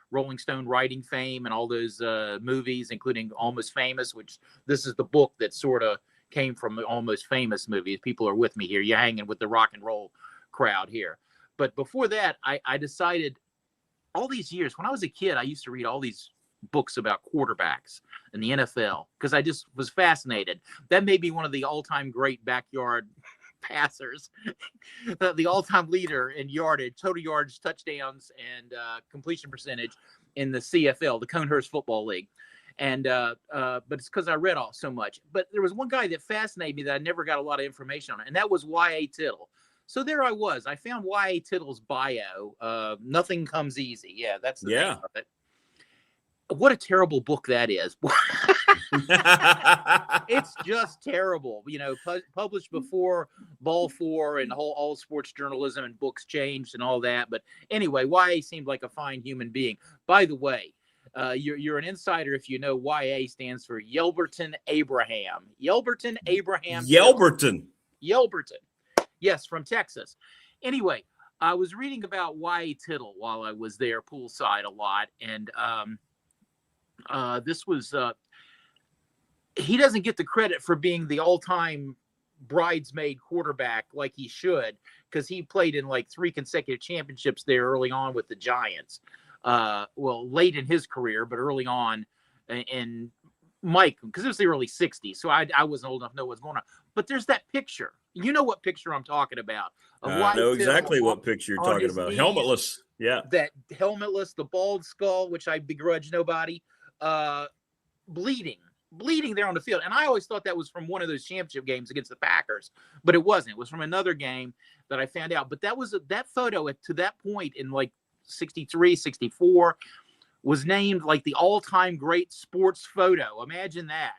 Rolling Stone writing fame and all those movies, including Almost Famous, which this is the book that sort of came from the Almost Famous movies. People are with me here. You're hanging with the rock and roll crowd here. But before that, I decided all these years, when I was a kid, I used to read all these books about quarterbacks in the NFL because I just was fascinated. That may be one of the all-time great backyard passers, the all-time leader in yardage, total yards, touchdowns, and completion percentage in the CFL, the Conehurst Football League. And but it's because I read so much. But there was one guy that fascinated me that I never got a lot of information on, and that was Y.A. Tittle. So there I was. I found Y.A. Tittle's bio. Nothing Comes Easy. Yeah, that's the name of it. What a terrible book that is. It's just terrible. Published before Ball 4 and all sports journalism and books changed and all that. But anyway, YA seemed like a fine human being. By the way, you're an insider if you know YA stands for Yelverton Abraham. Yelverton Abraham. Yelverton. Yes, from Texas. Anyway, I was reading about Y.A. Tittle while I was there poolside a lot. And this was he doesn't get the credit for being the all-time bridesmaid quarterback like he should, because he played in like 3 consecutive championships there early on with the Giants. Late in his career, but early on in Mike, because it was the early 60s, so I wasn't old enough to know what's going on. But there's that picture. You know what picture I'm talking about. I know exactly what picture you're talking about. Helmetless. Yeah. That helmetless, the bald skull, which I begrudge nobody, bleeding there on the field. And I always thought that was from one of those championship games against the Packers, but it wasn't. It was from another game that I found out. But that photo to that point in like 63, 64 was named like the all-time great sports photo. Imagine that.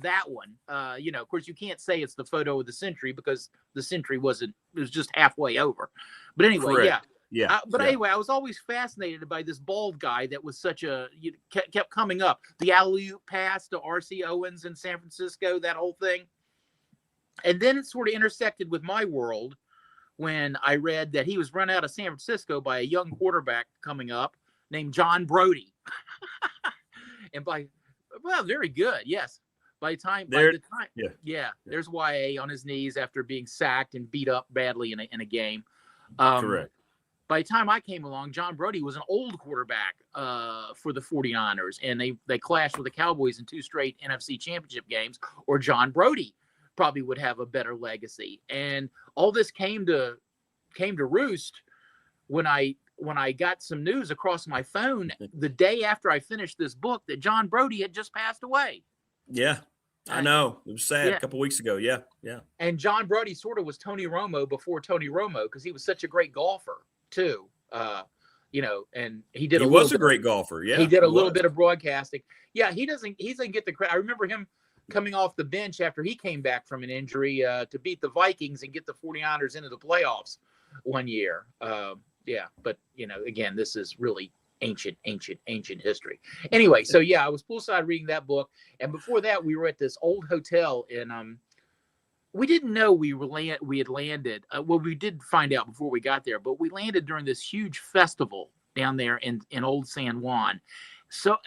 That one, of course, you can't say it's the photo of the century because the century it was just halfway over. But anyway, correct. Anyway, I was always fascinated by this bald guy that was kept coming up. The alley-oop pass to R.C. Owens in San Francisco, that whole thing. And then it sort of intersected with my world when I read that he was run out of San Francisco by a young quarterback coming up named John Brody. And very good, yes. By the time, there's YA on his knees after being sacked and beat up badly in a game. Correct. By the time I came along, John Brody was an old quarterback for the 49ers, and they clashed with the Cowboys in 2 straight NFC championship games, or John Brody probably would have a better legacy. And all this came to roost when I got some news across my phone the day after I finished this book that John Brody had just passed away. Yeah, I know. It was sad a couple weeks ago. Yeah. And John Brody sort of was Tony Romo before Tony Romo because he was such a great golfer too. And he was a great golfer. Yeah, he did a little bit of broadcasting. Yeah, he doesn't get the credit. I remember him coming off the bench after he came back from an injury to beat the Vikings and get the 49ers into the playoffs one year. Yeah, but again, this is really ancient history. Anyway, so yeah, I was poolside reading that book, and before that, we were at this old hotel in we didn't know we had landed. Well, we did find out before we got there, but we landed during this huge festival down there in Old San Juan. So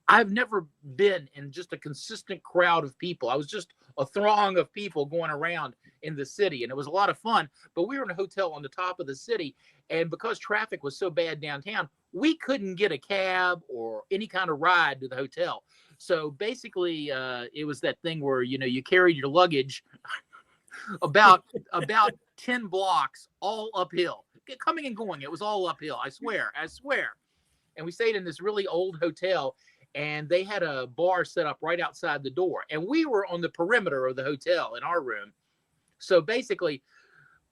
I've never been in just a consistent crowd of people. I was just a throng of people going around in the city, and it was a lot of fun. But we were in a hotel on the top of the city, and because traffic was so bad downtown, we couldn't get a cab or any kind of ride to the hotel. So basically, it was that thing where you carried your luggage about 10 blocks all uphill, coming and going. It was all uphill. I swear. And we stayed in this really old hotel, and they had a bar set up right outside the door. And we were on the perimeter of the hotel in our room. So basically,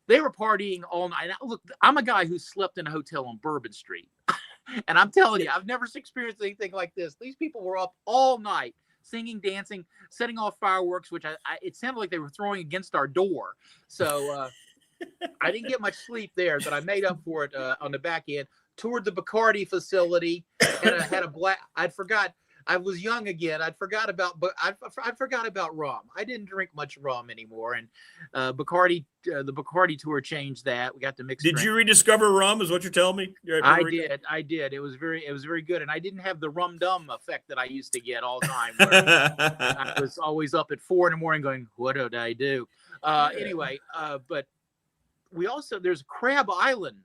they were partying all night. Now, look, I'm a guy who slept in a hotel on Bourbon Street. And I'm telling you, I've never experienced anything like this. These people were up all night, singing, dancing, setting off fireworks, which it sounded like they were throwing against our door. So I didn't get much sleep there, but I made up for it on the back end. Toured the Bacardi facility, and I had a black. I was young again. I forgot about rum. I didn't drink much rum anymore, and the Bacardi tour changed that. We got to mix. Did you rediscover rum? Is what you're telling me? I did. It was very good, and I didn't have the rum dum effect that I used to get all the time. Where I was always up at 4 a.m. going, "What did I do?" Anyway, but there's Crab Island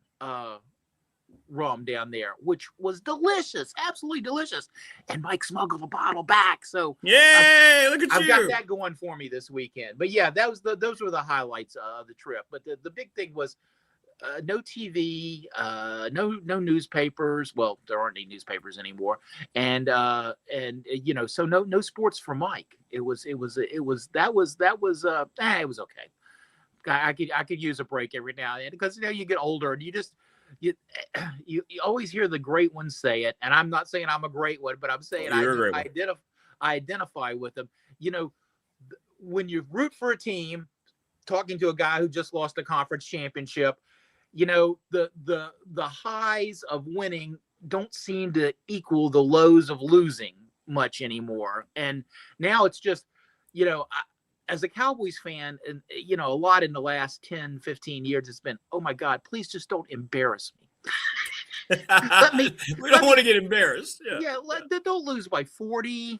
rum down there, which was delicious, absolutely delicious. And Mike smuggled a bottle back, so yay! Look at I've you. got that going for me this weekend. But yeah, those were the highlights of the trip. But the big thing was no TV, no newspapers. Well, there aren't any newspapers anymore, and so no sports for Mike. It was okay. I could use a break every now and then, because you get older and you always hear the great ones say it, and I'm not saying I'm a great one, but I'm saying I identify with them. When you root for a team, talking to a guy who just lost a conference championship, the highs of winning don't seem to equal the lows of losing much anymore. And now it's just, as a Cowboys fan, and a lot in the last 10, 15 years, it's been, oh my God, please just don't embarrass me. We don't want to get embarrassed. Don't lose by 40.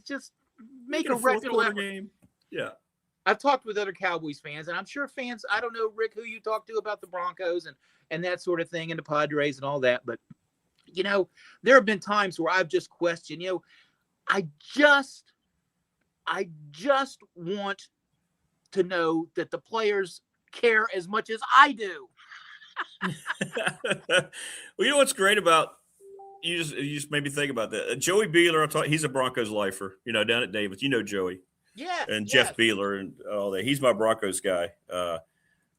Just make a regular game. Yeah. I've talked with other Cowboys fans, and I'm sure fans, I don't know, Rick, who you talk to about the Broncos and that sort of thing, and the Padres and all that, but there have been times where I've just questioned, I just want to know that the players care as much as I do. Well, what's great about you just made me think about that. Joey Beeler, he's a Broncos lifer, down at Davis. Joey. Yeah. And Jeff Beeler and all that. He's my Broncos guy.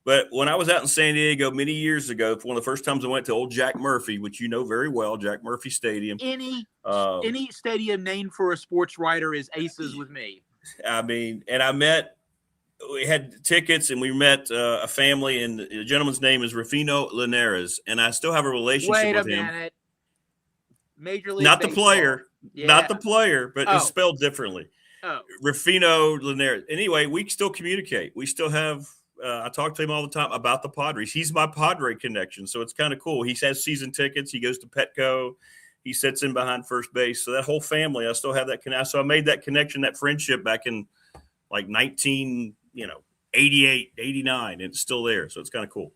But when I was out in San Diego many years ago, one of the first times I went to old Jack Murphy, which you know very well, Jack Murphy Stadium. Any stadium named for a sports writer is aces with me. I mean, and we had tickets, and we met a family, and the gentleman's name is Rufino Linares, and I still have a relationship with him. Wait a minute. Major League Not Baseball. the player. Yeah. Not the player, but it's spelled differently. Oh. Rufino Linares. Anyway, we still communicate. We still have I talk to him all the time about the Padres. He's my Padre connection, so it's kind of cool. He has season tickets. He goes to Petco. He sits in behind first base. So that whole family, I still have that connection. So I made that connection, that friendship back in like 88, 89, and it's still there. So it's kind of cool.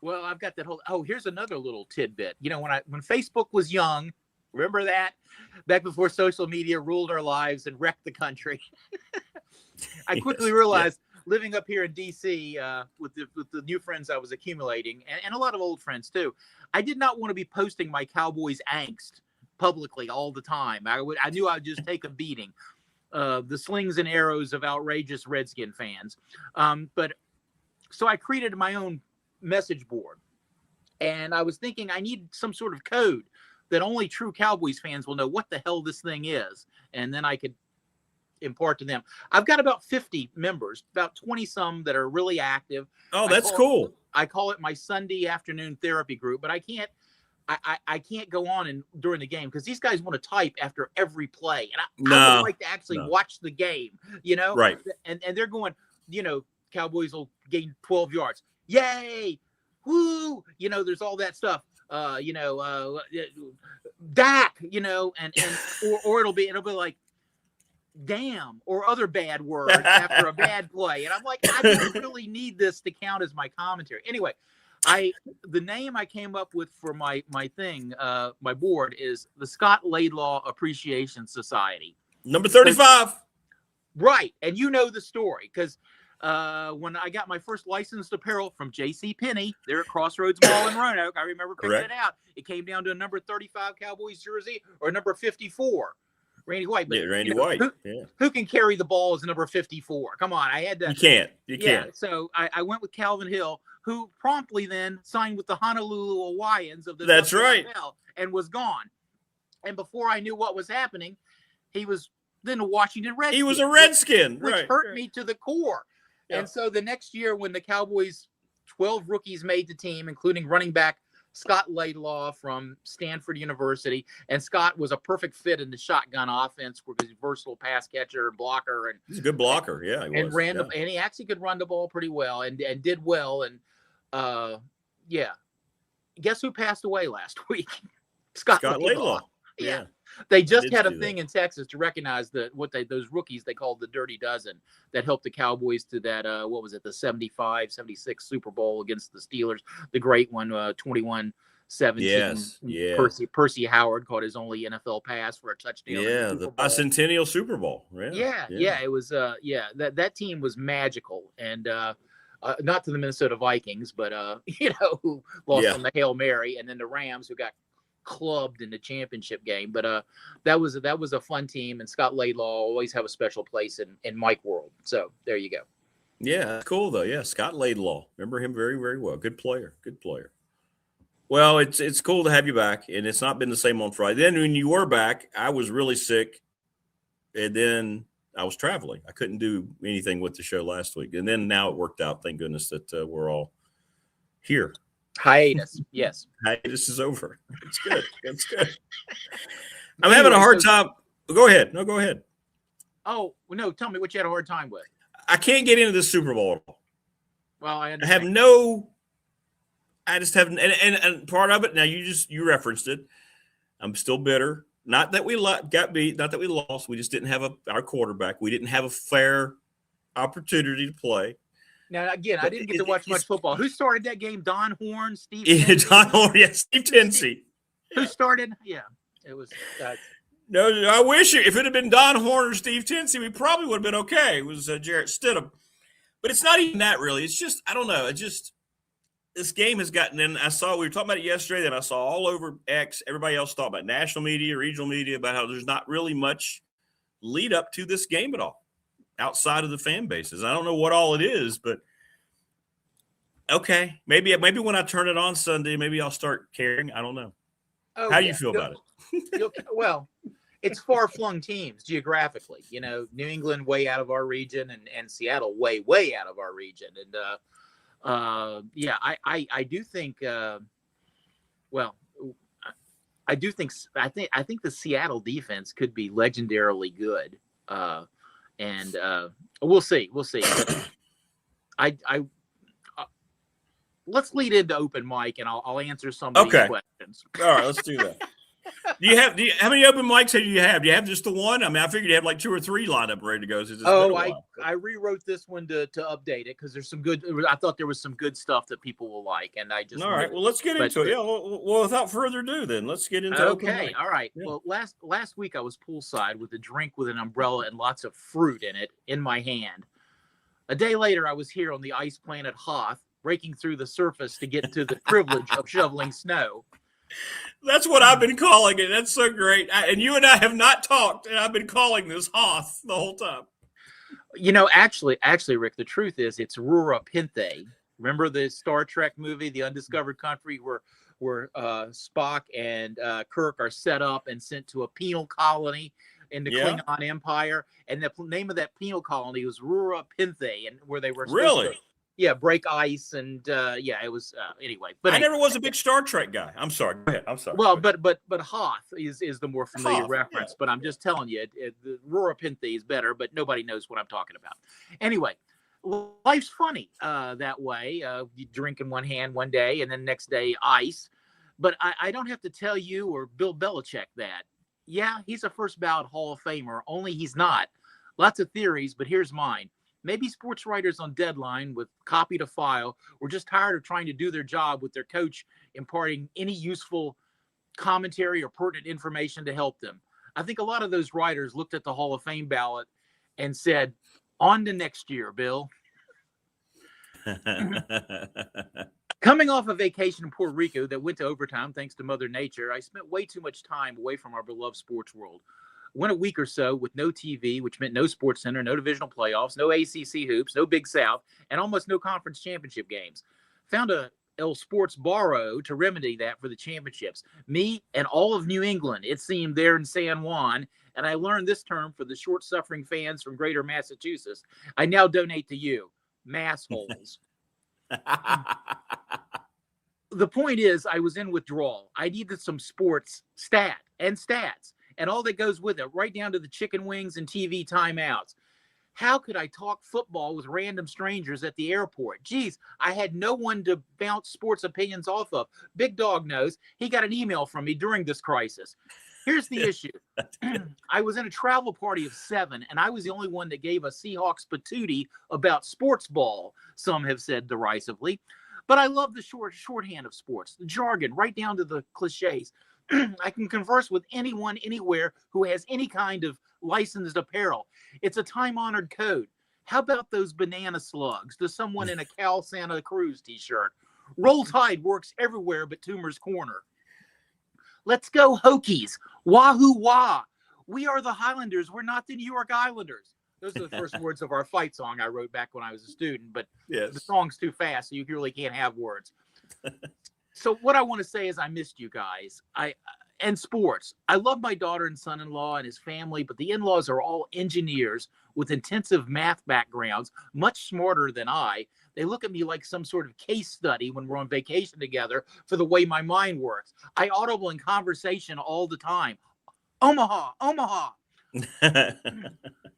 Well, I've got that whole. Here's another little tidbit. When Facebook was young, remember that? Back before social media ruled our lives and wrecked the country. I quickly realized, living up here in D.C. With the new friends I was accumulating, and a lot of old friends too, I did not want to be posting my Cowboys angst publicly all the time. I knew I would just take a beating. The slings and arrows of outrageous Redskin fans. But so I created my own message board, and I was thinking I need some sort of code that only true Cowboys fans will know what the hell this thing is, and then I could impart to them. I've got about 50 members, about 20 some that are really active. Oh, that's cool. I call it my Sunday afternoon therapy group, but I can't go on and during the game because these guys want to type after every play, and I would like to actually watch the game, Right? And they're going, Cowboys will gain 12 yards, yay, woo, there's all that stuff, Dak, or it'll be like, damn, or other bad words after a bad play, and I'm like, I don't really need this to count as my commentary. Anyway, the name I came up with for my thing, my board is the Scott Laidlaw Appreciation Society. Number 35. Right. And you know the story because when I got my first licensed apparel from J.C. Penney there at Crossroads Mall in Roanoke, I remember picking it out. It came down to a number 35 Cowboys jersey or number 54. Randy White. But, Randy White. Who can carry the ball as number 54? Come on. I had to. You can't. So I went with Calvin Hill, who promptly then signed with the Honolulu Hawaiians of the That's right. and was gone. And before I knew what was happening, he was then a Washington Redskin. He was a Redskin, which hurt me to the core. Yeah. And so the next year when the Cowboys 12 rookies made the team, including running back Scott Laidlaw from Stanford University, and Scott was a perfect fit in the shotgun offense because he's a versatile pass catcher and blocker, and he's a good blocker. Yeah, he was. And he actually could run the ball pretty well and did well. And guess who passed away last week? Scott Laidlaw. Yeah. They just had a thing in Texas to recognize those rookies they called the Dirty Dozen that helped the Cowboys to that the 75-76 Super Bowl against the Steelers, the great one, 21-17. Yes, yeah. Percy Howard caught his only NFL pass for a touchdown. Yeah, the bicentennial Super Bowl. Yeah. It was that team was magical, and not to the Minnesota Vikings, but who lost on the Hail Mary, and then the Rams who got clubbed in the championship game. But that was a fun team, and Scott Laidlaw always have a special place in Mike world. So there you go. Yeah, that's cool though. Yeah, Scott Laidlaw. Remember him very, very well. Good player. Well, it's cool to have you back, and it's not been the same on Friday. Then when you were back, I was really sick, and then I was traveling. I couldn't do anything with the show last week, and then now it worked out. Thank goodness that we're all here. Hiatus. Yes. Hiatus is over. It's good. It's good. I'm having a hard time. Go ahead. No, go ahead. Oh, no. Tell me what you had a hard time with. I can't get into the Super Bowl at all. Well, I just haven't. And part of it, now you referenced it. I'm still bitter. Not that we got beat. Not that we lost. We just didn't have our quarterback. We didn't have a fair opportunity to play. Now, again, I didn't get to watch much football. Who started that game? Don Horn, Steve Tensey? Don Horn, Steve Tensey. Who started? Yeah, it was. No, I wish if it had been Don Horn or Steve Tensey, we probably would have been okay. It was Jarrett Stidham. But it's not even that, really. It's just, I don't know. This game has gotten in. We were talking about it yesterday, then I saw all over X, everybody else talking about national media, regional media, about how there's not really much lead up to this game at all outside of the fan bases. I don't know what all it is, but okay. Maybe when I turn it on Sunday, maybe I'll start caring. I don't know. How do you feel about it? Well, it's far-flung teams geographically. New England way out of our region, and Seattle way, way out of our region. And I do think. I think the Seattle defense could be legendarily good. And we'll see. I let's lead into open mic, and I'll answer some of these questions. All right, let's do that. How many open mics do you have? Do you have just the one? I mean, I figured you have like 2 or 3 lined up ready to go. I rewrote this one to update it because there's some good. I thought there was some good stuff that people will like, and I just. All right, well, let's get into it. Yeah, well, without further ado, then let's get into open mic. All right. Yeah. Well, last week I was poolside with a drink with an umbrella and lots of fruit in it in my hand. A day later, I was here on the ice planet Hoth, breaking through the surface to get to the privilege of shoveling snow. That's what I've been calling it. That's so great. And you and I have not talked, and I've been calling this Hoth the whole time. Actually, Rick, the truth is it's Rura Pinthe. Remember the Star Trek movie, The Undiscovered Country, where Spock and Kirk are set up and sent to a penal colony in the Yeah. Klingon Empire, and the name of that penal colony was Rura Pinthe, and where they were supposed Really? to, break ice, and it was anyway. But I anyway, never was a big Star Trek guy. I'm sorry. Go ahead. I'm sorry. well, but Hoth is the more familiar Hoth, reference. yeah. But I'm just telling you, the Rura Pinthe is better, but nobody knows what I'm talking about. Anyway, life's funny that way. You drink in one hand one day, and then next day ice. But I don't have to tell you or Bill Belichick that. Yeah, he's a first ballot Hall of Famer, only he's not. Lots of theories, but here's mine. Maybe sports writers on deadline with copy to file were just tired of trying to do their job with their coach imparting any useful commentary or pertinent information to help them. I think a lot of those writers looked at the Hall of Fame ballot and said, on to next year, Bill. Coming off a vacation in Puerto Rico that went to overtime thanks to Mother Nature, I spent way too much time away from our beloved sports world. Went a week or so with no TV, which meant no Sports Center, no divisional playoffs, no ACC hoops, no Big South, and almost no conference championship games. Found a El Sports Borrow to remedy that for the championships. Me and all of New England, it seemed, there in San Juan, and I learned this term for the short-suffering fans from greater Massachusetts. I now donate to you, massholes. The point is, I was in withdrawal. I needed some sports stats, and all that goes with it, right down to the chicken wings and TV timeouts. How could I talk football with random strangers at the airport? Geez, I had no one to bounce sports opinions off of. Big Dog knows. He got an email from me during this crisis. Here's the issue. I was in a travel party of 7, and I was the only one that gave a Seahawks patootie about sports ball, some have said derisively. But I love the shorthand of sports, the jargon, right down to the cliches. I can converse with anyone, anywhere, who has any kind of licensed apparel. It's a time-honored code. How about those banana slugs to someone in a Cal Santa Cruz t-shirt? Roll Tide works everywhere but Toomer's Corner. Let's go Hokies. Wahoo wah. We are the Highlanders. We're not the New York Islanders. Those are the first words of our fight song I wrote back when I was a student, but the song's too fast, so you really can't have words. So what I want to say is I missed you guys. And sports. I love my daughter and son-in-law and his family, but the in-laws are all engineers with intensive math backgrounds, much smarter than I. They look at me like some sort of case study when we're on vacation together for the way my mind works. I audible in conversation all the time. Omaha, Omaha.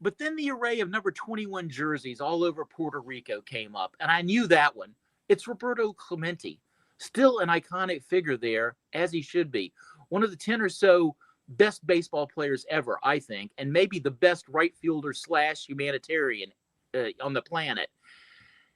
But then the array of number 21 jerseys all over Puerto Rico came up, and I knew that one. It's Roberto Clemente. Still an iconic figure there, as he should be. One of the 10 or so best baseball players ever, I think, and maybe the best right fielder / humanitarian on the planet.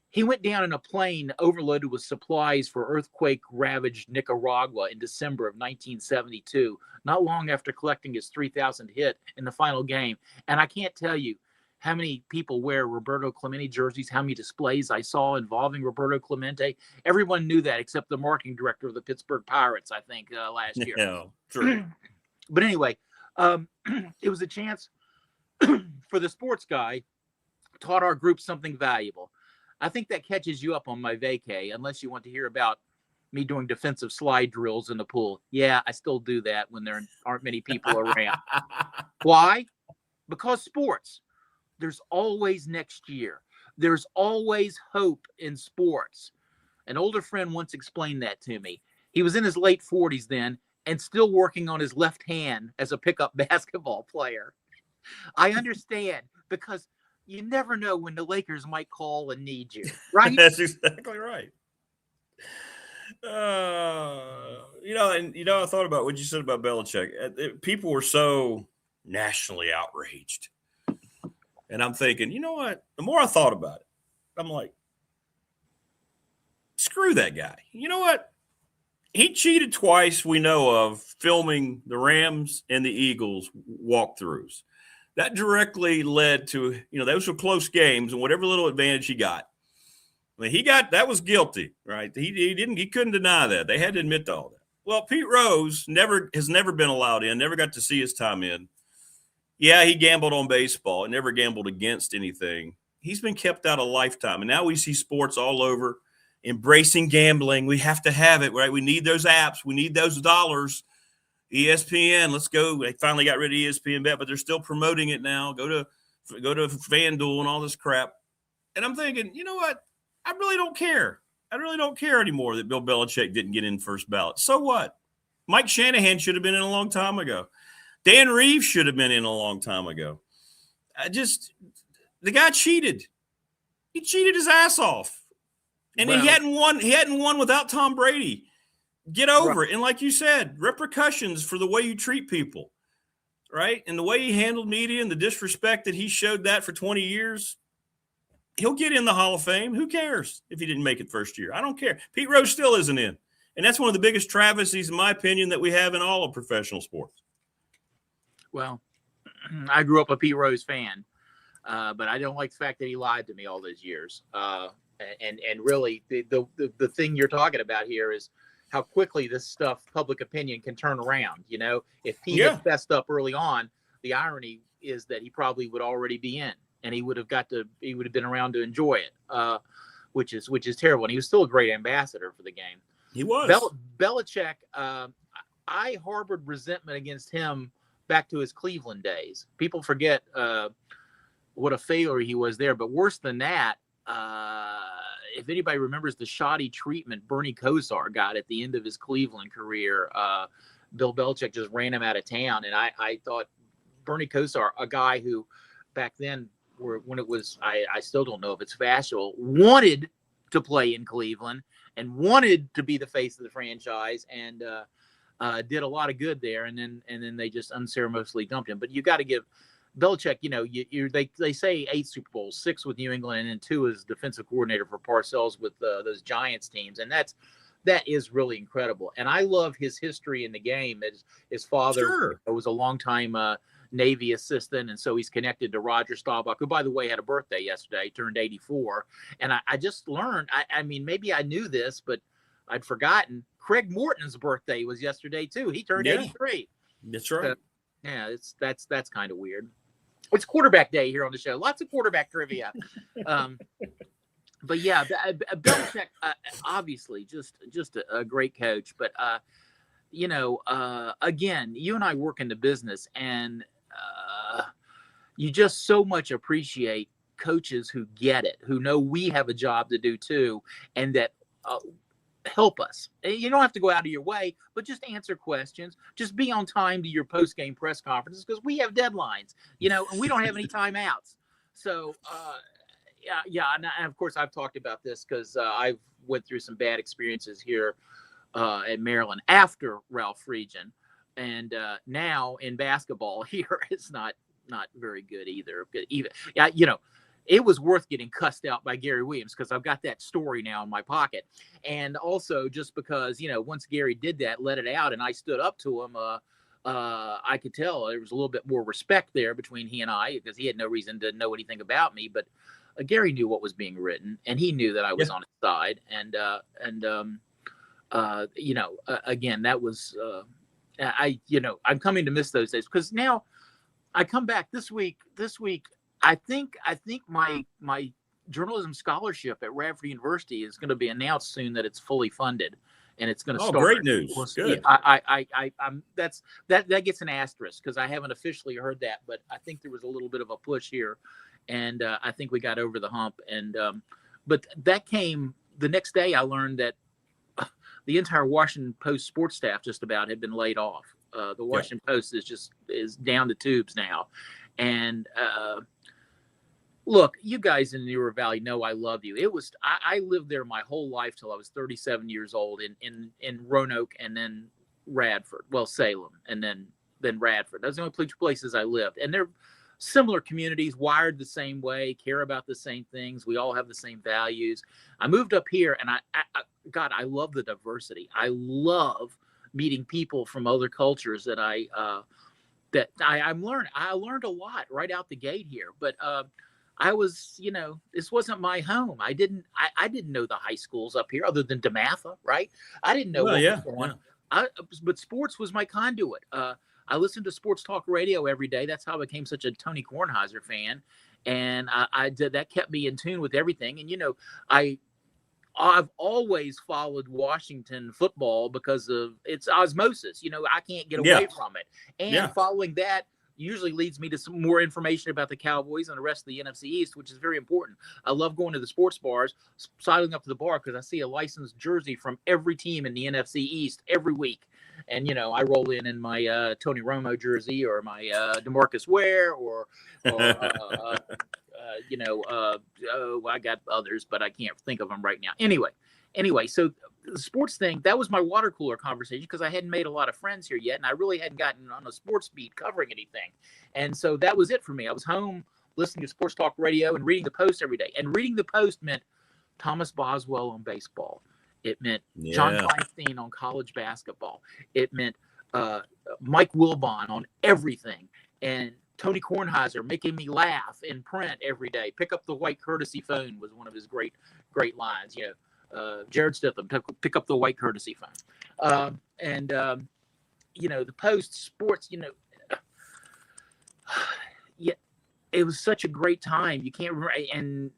He went down in a plane overloaded with supplies for earthquake-ravaged Nicaragua in December of 1972, not long after collecting his 3,000th hit in the final game. And I can't tell you how many people wear Roberto Clemente jerseys, how many displays I saw involving Roberto Clemente. Everyone knew that except the marketing director of the Pittsburgh Pirates, I think, last year. Yeah, true. But anyway, it was a chance for the sports guy, taught our group something valuable. I think that catches you up on my vacay, unless you want to hear about me doing defensive slide drills in the pool. Yeah, I still do that when there aren't many people around. Why? Because sports. There's always next year. There's always hope in sports. An older friend once explained that to me. He was in his late 40s then and still working on his left hand as a pickup basketball player. I understand, because you never know when the Lakers might call and need you, right? That's exactly right. I thought about what you said about Belichick. People were so nationally outraged. And I'm thinking, you know what? The more I thought about it, I'm like, screw that guy. You know what? He cheated twice, we know of, filming the Rams and the Eagles walkthroughs. That directly led to, those were close games, and whatever little advantage he got. I mean, that was guilty, right? He couldn't deny that. They had to admit to all that. Well, Pete Rose has never been allowed in, never got to see his time in. Yeah, he gambled on baseball and never gambled against anything. He's been kept out a lifetime. And now we see sports all over embracing gambling. We have to have it, right? We need those apps. We need those dollars. ESPN, let's go. They finally got rid of ESPN Bet, but they're still promoting it now. Go to FanDuel and all this crap. And I'm thinking, you know what? I really don't care. I really don't care anymore that Bill Belichick didn't get in first ballot. So what? Mike Shanahan should have been in a long time ago. Dan Reeves should have been in a long time ago. The guy cheated. He cheated his ass off. And he hadn't won without Tom Brady. Get over it. And like you said, repercussions for the way you treat people, right? And the way he handled media and the disrespect that he showed that for 20 years, he'll get in the Hall of Fame. Who cares if he didn't make it first year? I don't care. Pete Rose still isn't in. And that's one of the biggest travesties, in my opinion, that we have in all of professional sports. Well, I grew up a Pete Rose fan, but I don't like the fact that he lied to me all those years. And really, the thing you're talking about here is how quickly this stuff, public opinion, can turn around. You know, if he had fessed up early on, the irony is that he probably would already be in, and he would have been around to enjoy it, which is terrible. And he was still a great ambassador for the game. He was. Belichick, I harbored resentment against him back to his Cleveland days. People forget what a failure he was there, but worse than that, if anybody remembers the shoddy treatment Bernie Kosar got at the end of his Cleveland career, Bill Belichick just ran him out of town. And I thought Bernie Kosar, a guy who back then, when it was, I still don't know if it's fashionable, wanted to play in Cleveland and wanted to be the face of the franchise, and did a lot of good there. And then they just unceremoniously dumped him. But you got to give Belichick, you know, they say 8 Super Bowls, 6 with New England, and then 2 as defensive coordinator for Parcells with those Giants teams, and that is really incredible. And I love his history in the game. His father was a longtime Navy assistant, and so he's connected to Roger Staubach, who, by the way, had a birthday yesterday, turned 84. And I just learned, I mean, maybe I knew this, but I'd forgotten. Craig Morton's birthday was yesterday too. He turned 83. That's right. Yeah, that's kind of weird. It's quarterback day here on the show. Lots of quarterback trivia. But yeah, Belichick, obviously just a great coach. But you know, again, you and I work in the business, and you just so much appreciate coaches who get it, who know we have a job to do too, and that help us. You don't have to go out of your way, but just answer questions. Just be on time to your post-game press conferences, because we have deadlines, you know, and we don't have any timeouts. So, yeah. And of course, I've talked about this because I've went through some bad experiences here at Maryland after Ralph Friedgen, and now in basketball here, it's not very good either. Even, you know, it was worth getting cussed out by Gary Williams, because I've got that story now in my pocket. And also just because, you know, once Gary did that, let it out, and I stood up to him, I could tell there was a little bit more respect there between he and I, because he had no reason to know anything about me. But Gary knew what was being written, and he knew that I was on his side. And you know, again, that was, I'm coming to miss those days, because now I come back this week. I think my journalism scholarship at Radford University is going to be announced soon, that it's fully funded, and it's going to start. Great news! Good. I'm that gets an asterisk, because I haven't officially heard that, but I think there was a little bit of a push here, and I think we got over the hump. And but that came the next day. I learned that the entire Washington Post sports staff just about had been laid off. The Washington Post is down the tubes now, and. Look, you guys in the Newer Valley know I love you. I lived there my whole life till I was 37 years old in Roanoke, and then Radford, well, Salem, and then Radford. Those are the only 2 places I lived. And they're similar communities, wired the same way, care about the same things. We all have the same values. I moved up here, and I love the diversity. I love meeting people from other cultures that I'm learning. I learned a lot right out the gate here, but I was, you know, this wasn't my home. I didn't know the high schools up here other than DeMatha, right? I didn't know what was going on. But sports was my conduit. I listened to sports talk radio every day. That's how I became such a Tony Kornheiser fan. And I did that, kept me in tune with everything. And, you know, I've always followed Washington football because of its osmosis. I can't get away from it. And following that usually leads me to some more information about the Cowboys and the rest of the NFC East, which is very important. I love going to the sports bars, sidling up to the bar because I see a licensed jersey from every team in the NFC East every week. And, I roll in my Tony Romo jersey or my DeMarcus Ware or I got others, but I can't think of them right now. Anyway, so the sports thing, that was my water cooler conversation because I hadn't made a lot of friends here yet, and I really hadn't gotten on a sports beat covering anything. And so that was it for me. I was home listening to sports talk radio and reading the Post every day. And reading the Post meant Thomas Boswell on baseball. It meant John Feinstein on college basketball. It meant Mike Wilbon on everything. And Tony Kornheiser making me laugh in print every day. Pick up the white courtesy phone was one of his great lines. Jared Stitham, pick up the white courtesy phone. The Post sports, it was such a great time. You can't remember. And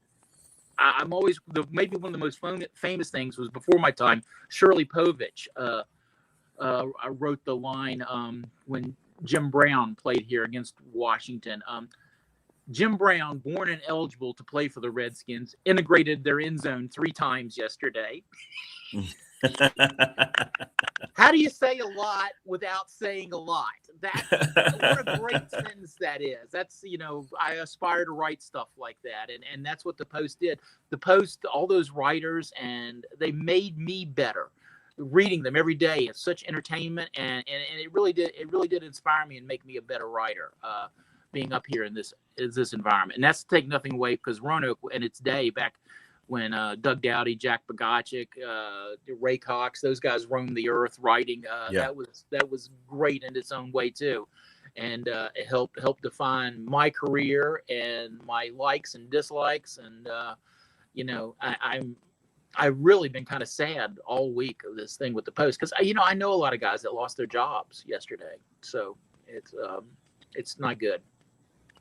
I'm always, maybe one of the most famous things was before my time, Shirley Povich. I wrote the line when Jim Brown played here against Washington. Jim Brown, born and eligible to play for the Redskins, integrated their end zone 3 times yesterday. How do you say a lot without saying a lot? What a great sentence that is. That's, I aspire to write stuff like that. And that's what the Post did. The Post, all those writers, and they made me better. Reading them every day, it's such entertainment, and it really did inspire me and make me a better writer. Being up here in this environment, and that's to take nothing away because Roanoke in its day back when Doug Dowdy, Jack Bogacik, Ray Cox, those guys roamed the earth writing. That was great in its own way too, and it helped define my career and my likes and dislikes. And I've really been kind of sad all week of this thing with the Post because I know a lot of guys that lost their jobs yesterday, so it's not good.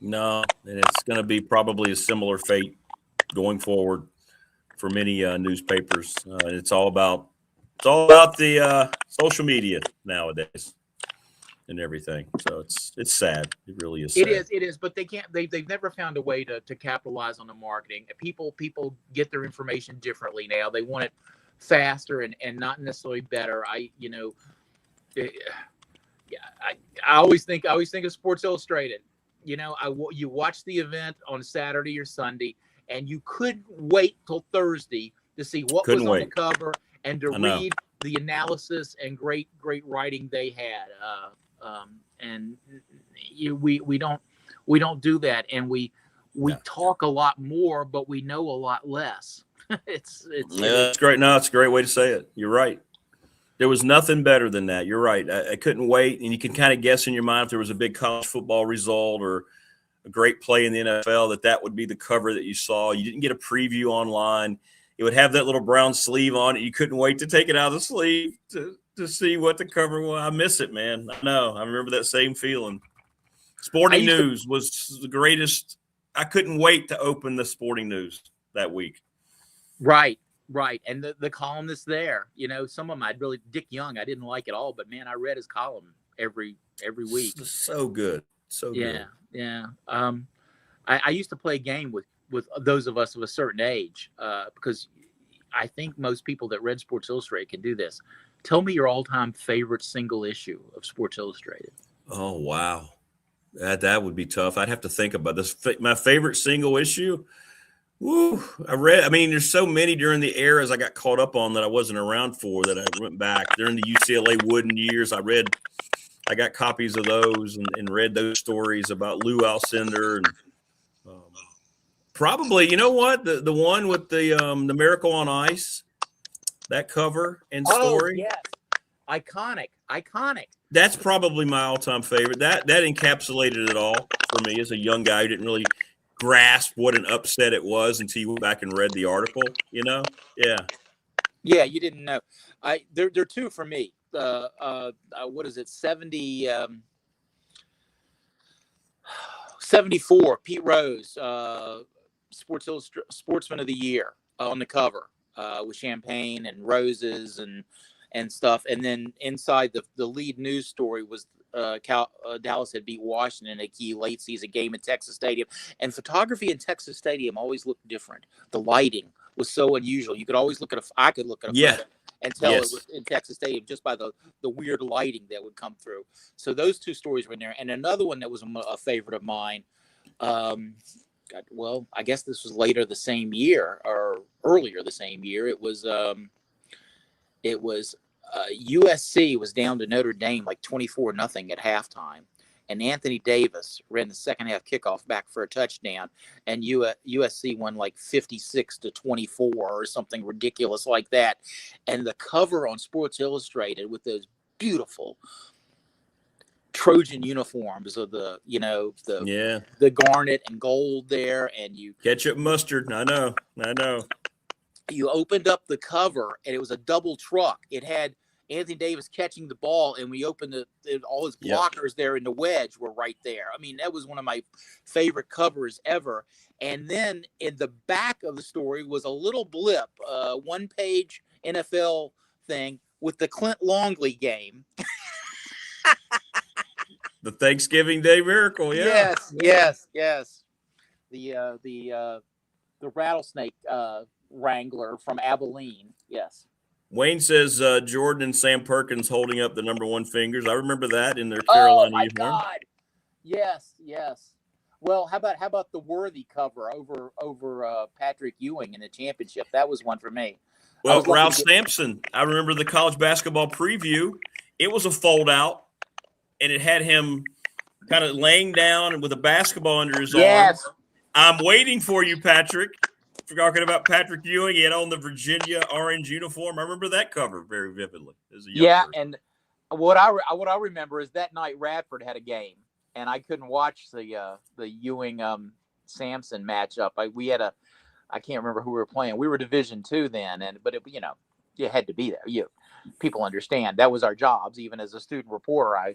No, and it's going to be probably a similar fate going forward for many newspapers. It's all about the social media nowadays and everything. So it's sad. It really is sad. It is, but they can't. They've never found a way to capitalize on the marketing. People get their information differently now. They want it faster and not necessarily better. I always think of Sports Illustrated. You watch the event on Saturday or Sunday, and you couldn't wait till Thursday to see what was on the cover and to read the analysis and great writing they had. We don't do that, and we talk a lot more, but we know a lot less. It's great. No, it's a great way to say it. You're right. There was nothing better than that. You're right. I couldn't wait. And you can kind of guess in your mind if there was a big college football result or a great play in the NFL, that would be the cover that you saw. You didn't get a preview online. It would have that little brown sleeve on it. You couldn't wait to take it out of the sleeve to see what the cover was. I miss it, man. I know. I remember that same feeling. Sporting News was the greatest. I couldn't wait to open the Sporting News that week. Right. And the columnists there, some of them Dick Young, I didn't like at all, but man, I read his column every week. So good. So good. Yeah. I used to play a game with those of us of a certain age because I think most people that read Sports Illustrated can do this. Tell me your all-time favorite single issue of Sports Illustrated. Oh, wow. That would be tough. I'd have to think about this. My favorite single issue. Woo, there's so many during the eras I got caught up on that I wasn't around for that I went back. During the UCLA Wooden years, I got copies of those and read those stories about Lou Alcindor and probably, the one with the Miracle on Ice, that cover and story. Oh, yes. Iconic. That's probably my all-time favorite. That encapsulated it all for me as a young guy who didn't really grasp what an upset it was until you went back and read the article, Yeah, you didn't know. There are two for me. What is it? 74. Pete Rose, Sportsman of the Year on the cover. with champagne and roses and stuff. And then inside the lead news story was Dallas had beat Washington in a key late season game at Texas Stadium. And photography in Texas Stadium always looked different. The lighting was so unusual. You could always I could look at a photo and tell it was in Texas Stadium just by the weird lighting that would come through. So those two stories were in there. And another one that was a favorite of mine, well, I guess this was later the same year or earlier the same year. It was USC was down to Notre Dame like 24-0 at halftime, and Anthony Davis ran the second half kickoff back for a touchdown, and USC won like 56-24 or something ridiculous like that. And the cover on Sports Illustrated with those beautiful Trojan uniforms of the garnet and gold there, and you ketchup mustard. I know. You opened up the cover and it was a double truck. It had Anthony Davis catching the ball, and we opened all his blockers there in the wedge were right there. I mean, that was one of my favorite covers ever. And then in the back of the story was a little blip, one-page NFL thing with the Clint Longley game. The Thanksgiving Day Miracle, yeah. Yes. The rattlesnake wrangler from Abilene, yes. Wayne says Jordan and Sam Perkins holding up the number one fingers. I remember that in their Carolina uniform. God. Yes. Well, how about the Worthy cover over Patrick Ewing in the championship? That was one for me. Well, Ralph Sampson. I remember the college basketball preview. It was a fold out, and it had him kind of laying down with a basketball under his arm. I'm waiting for you, Patrick. Talking about Patrick Ewing, he had on the Virginia orange uniform. I remember that cover very vividly as a young person. And what I remember is that night Radford had a game, and I couldn't watch the Ewing Sampson matchup. I can't remember who we were playing. We were Division II then, but you had to be there. People understand that was our jobs, even as a student reporter.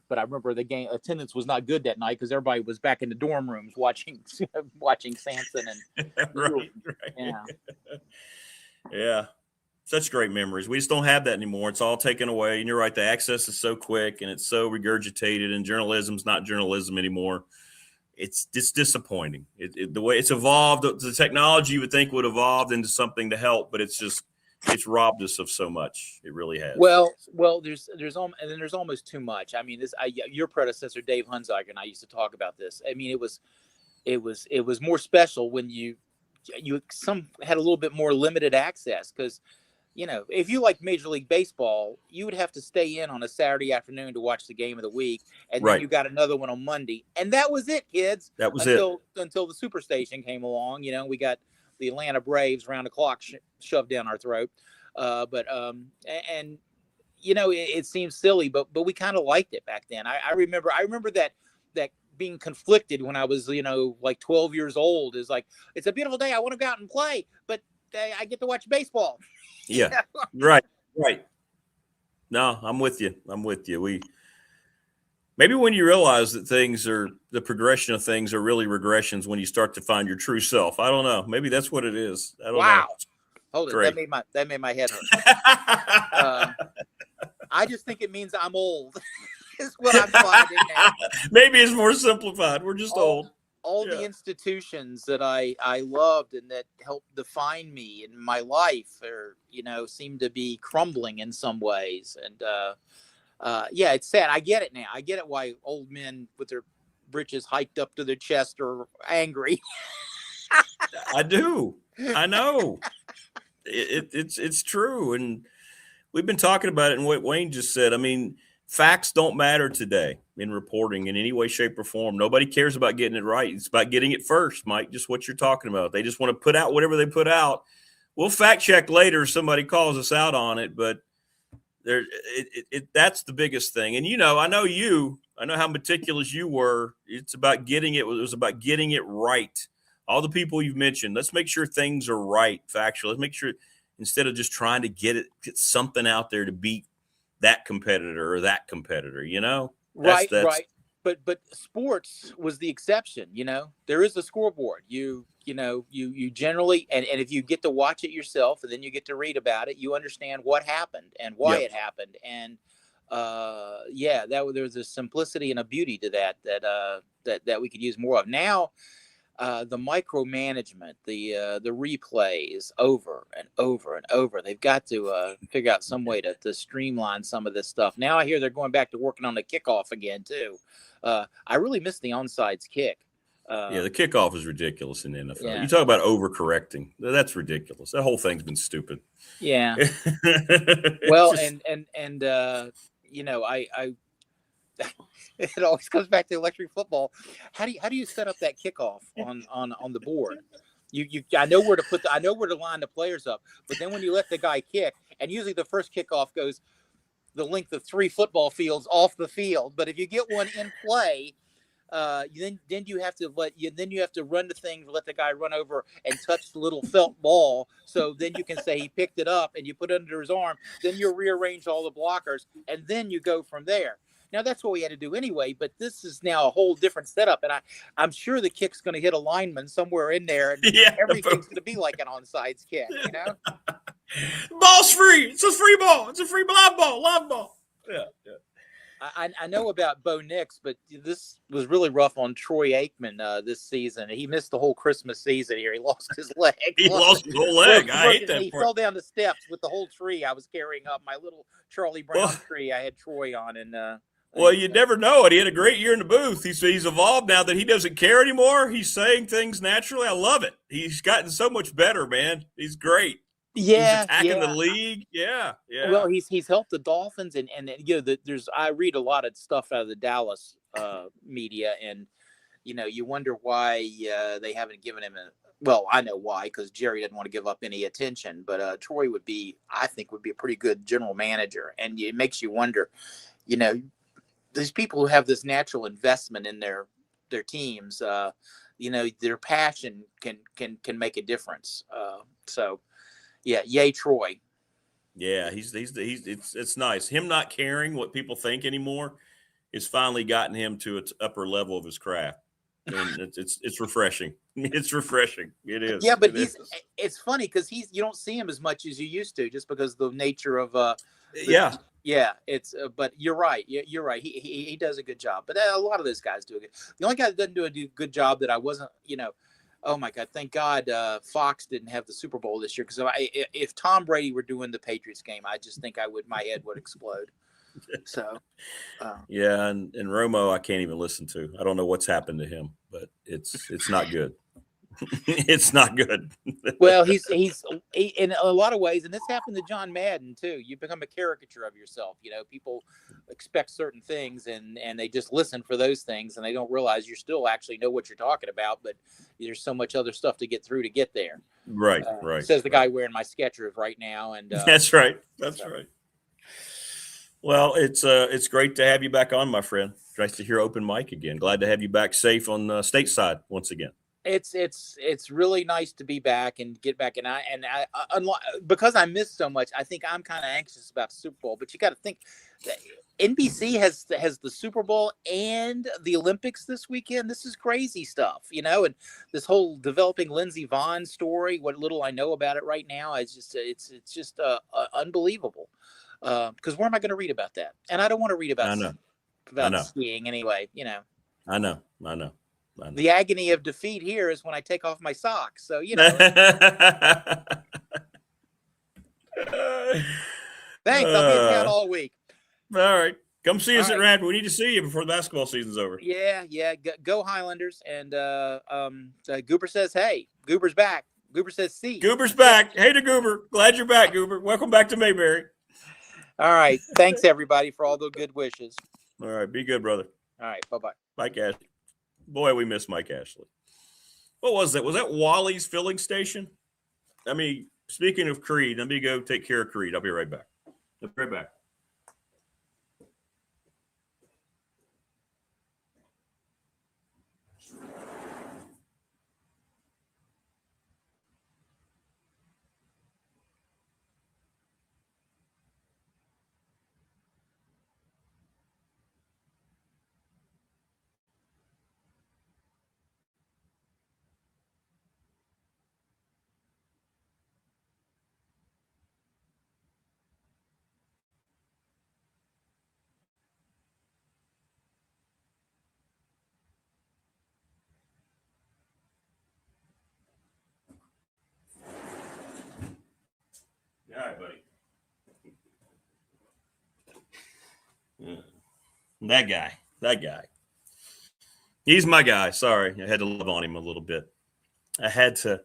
But I remember the game attendance was not good that night because everybody was back in the dorm rooms watching Sampson and right. Yeah, such great memories. We just don't have that anymore. It's all taken away, and you're right. The access is so quick and it's so regurgitated, and journalism's not journalism anymore. It's just disappointing. The way it's evolved, the technology you would think would evolve into something to help, but it's robbed us of so much. It really has. Well, there's almost too much. I mean, your predecessor Dave Hunziker and I used to talk about this. I mean, it was more special when you had a little bit more limited access because, if you like Major League Baseball, you would have to stay in on a Saturday afternoon to watch the game of the week, and then you got another one on Monday, and that was it, kids. That was until the Superstation came along. We got the Atlanta Braves round the clock shoved down our throat. It seems silly, but we kind of liked it back then. I remember that being conflicted when I was, like 12 years old is like, it's a beautiful day. I want to go out and play, but I get to watch baseball. Yeah. Right. No, I'm with you. Maybe when you realize that the progression of things are really regressions when you start to find your true self. I don't know. Maybe that's what it is. I don't know. Hold it. That made my head hurt. I just think it means I'm old. Is what I'm finding now. Maybe it's more simplified. We're just old. All the institutions that I loved and that helped define me in my life seem to be crumbling in some ways. And it's sad. I get it now. I get it why old men with their britches hiked up to their chest are angry. I do. I know. It's true. And we've been talking about it and what Wayne just said. I mean, facts don't matter today in reporting in any way, shape, or form. Nobody cares about getting it right. It's about getting it first, Mike, just what you're talking about. They just want to put out whatever they put out. We'll fact check later if somebody calls us out on it, but that's the biggest thing. And, I know how meticulous you were. It's about getting it. It was about getting it right. All the people you've mentioned, let's make sure things are right, factual. Let's make sure instead of just trying to get something out there to beat that competitor or that competitor, Right. But sports was the exception. There is a scoreboard. You you generally, and if you get to watch it yourself and then you get to read about it, you understand what happened and why it happened. And there's a simplicity and a beauty to that we could use more of now. The micromanagement, the replays over and over and over. They've got to figure out some way to streamline some of this stuff. Now I hear they're going back to working on the kickoff again too. I really miss the onside kick. The kickoff is ridiculous in the NFL. Yeah. You talk about overcorrecting. That's ridiculous. That whole thing's been stupid. Yeah. Well, Just, I it always comes back to electric football. How do you set up that kickoff on the board? I know where to line the players up, but then when you let the guy kick, and usually the first kickoff goes the length of 3 football fields off the field, but if you get one in play, then you have to run the thing, let the guy run over and touch the little felt ball. So then you can say he picked it up and you put it under his arm. Then you rearrange all the blockers and then you go from there. Now that's what we had to do anyway, but this is now a whole different setup. And I'm sure the kick's going to hit a lineman somewhere in there, and everything's going to be like an onside kick, Ball's free. It's a free ball. It's a free live ball. Yeah. I know about Bo Nix, but this was really rough on Troy Aikman this season. He missed the whole Christmas season here. He lost his leg. He lost his whole leg. I hate that. He fell down the steps with the whole tree I was carrying up. My little Charlie Brown tree I had Troy on. And you never know it. He had a great year in the booth. He's evolved now that he doesn't care anymore. He's saying things naturally. I love it. He's gotten so much better, man. He's great. Yeah, he's attacking the league. Yeah. Well, he's helped the Dolphins, and I read a lot of stuff out of the Dallas media, and you wonder why they haven't given him well, I know why, because Jerry didn't want to give up any attention, but Troy I think would be a pretty good general manager, and it makes you wonder, these people who have this natural investment in their teams, their passion can make a difference. Yeah, yay, Troy. Yeah, it's nice. Him not caring what people think anymore has finally gotten him to its upper level of his craft. And it's refreshing. It's refreshing. It is. Yeah, but it's funny because you don't see him as much as you used to, just because of the nature of it's but you're right. You're right. He does a good job, but a lot of those guys do it. The only guy that doesn't do a good job that I wasn't, oh my God! Thank God Fox didn't have the Super Bowl this year, because if Tom Brady were doing the Patriots game, I just think my head would explode. So, and Romo, I can't even listen to. I don't know what's happened to him, but it's not good. It's not good. Well, he's in a lot of ways, and this happened to John Madden too. You become a caricature of yourself. People expect certain things, and they just listen for those things, and they don't realize you still actually know what you're talking about, but there's so much other stuff to get through to get there. Right. Says the guy wearing my Skechers right now, and that's right. Right. Well, it's great to have you back on, my friend. Nice to hear open mic again. Glad to have you back safe on stateside once again. It's really nice to be back and get back, and I because I missed so much. I think I'm kind of anxious about the Super Bowl, but you got to think that NBC has the Super Bowl and the Olympics this weekend. This is crazy stuff, and this whole developing Lindsey Vonn story. What little I know about it right now is just unbelievable. Because where am I going to read about that? And I don't want to read about skiing anyway. I know. The agony of defeat here is when I take off my socks. So, Thanks. I'll be in town all week. All right. Come see us at Radford. We need to see you before the basketball season's over. Yeah. Go Highlanders. And Goober says, hey. Goober's back. Goober says, see. Goober's back. Hey to Goober. Glad you're back, Goober. Welcome back to Mayberry. All right. Thanks, everybody, for all the good wishes. All right. Be good, brother. All right. Bye-bye. Mike Ashley. Boy, we miss Mike Ashley. What was that? Was that Wally's filling station? Speaking of Creed, let me go take care of Creed. I'll be right back. That guy. He's my guy. Sorry, I had to love on him a little bit. I had to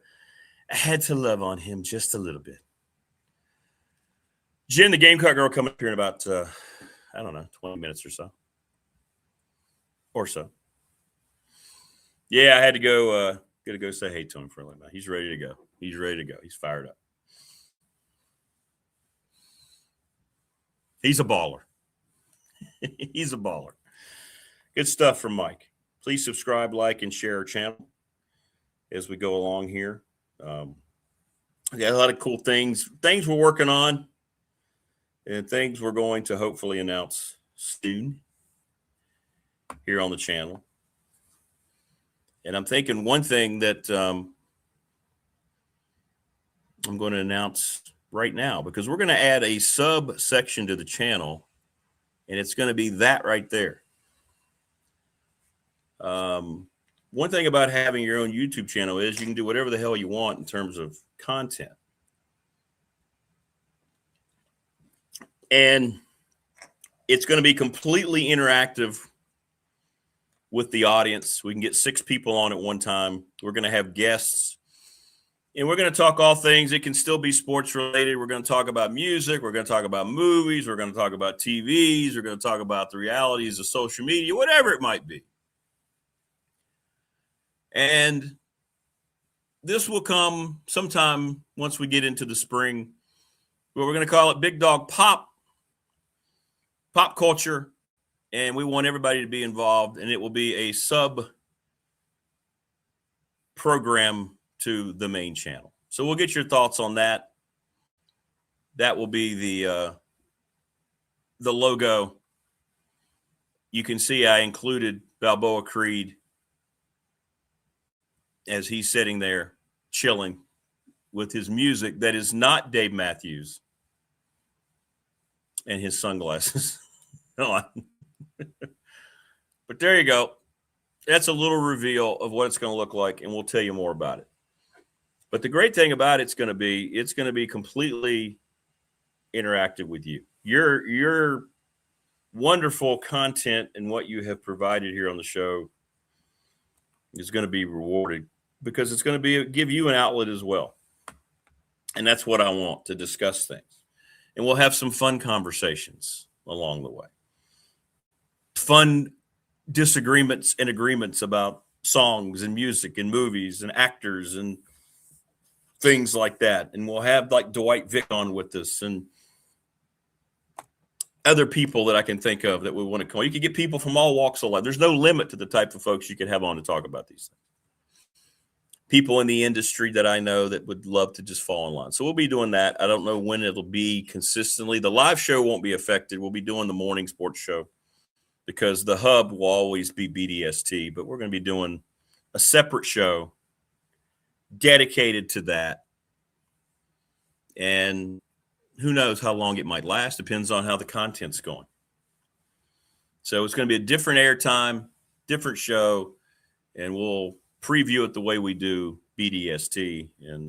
love on him just a little bit. Jen, the Gamecock Girl, coming up here in about, 20 minutes or so. Yeah, I had to go, go say hey to him for a little bit. He's ready to go. He's fired up. He's a baller. He's a baller. Good stuff from Mike. Please subscribe, like, and share our channel as we go along here. Got a lot of cool things we're working on, and things we're going to hopefully announce soon here on the channel. And I'm thinking one thing that I'm going to announce right now, because we're going to add a subsection to the channel, and it's going to be that right there. One thing about having your own YouTube channel is you can do whatever the hell you want in terms of content. And it's going to be completely interactive with the audience. We can get 6 people on at one time. We're going to have guests, and we're going to talk all things. It can still be sports related. We're going to talk about music. We're going to talk about movies. We're going to talk about TVs. We're going to talk about the realities of social media, whatever it might be. And this will come sometime once we get into the spring, where we're going to call it Big Dog Pop Culture. And we want everybody to be involved, and it will be a sub program to the main channel. So we'll get your thoughts on that. That will be the logo. You can see I included Balboa Creed as he's sitting there chilling with his music that is not Dave Matthews and his sunglasses on. But there you go. That's a little reveal of what it's going to look like, and we'll tell you more about it. But the great thing about it's going to be completely interactive with you. Your wonderful content and what you have provided here on the show is going to be rewarded, because it's going to give you an outlet as well. And that's what I want, to discuss things. And we'll have some fun conversations along the way. Fun disagreements and agreements about songs and music and movies and actors and things like that. And we'll have like Dwight Vick on with us and other people that I can think of that we want to call. You can get people from all walks of life. There's no limit to the type of folks you can have on to talk about these things. People in the industry that I know that would love to just fall in line. So we'll be doing that. I don't know when it'll be consistently. The live show won't be affected. We'll be doing the morning sports show, because the hub will always be BDST, but we're going to be doing a separate show dedicated to that. And who knows how long it might last. Depends on how the content's going. So it's going to be a different airtime, different show, and we'll preview it the way we do BDST, and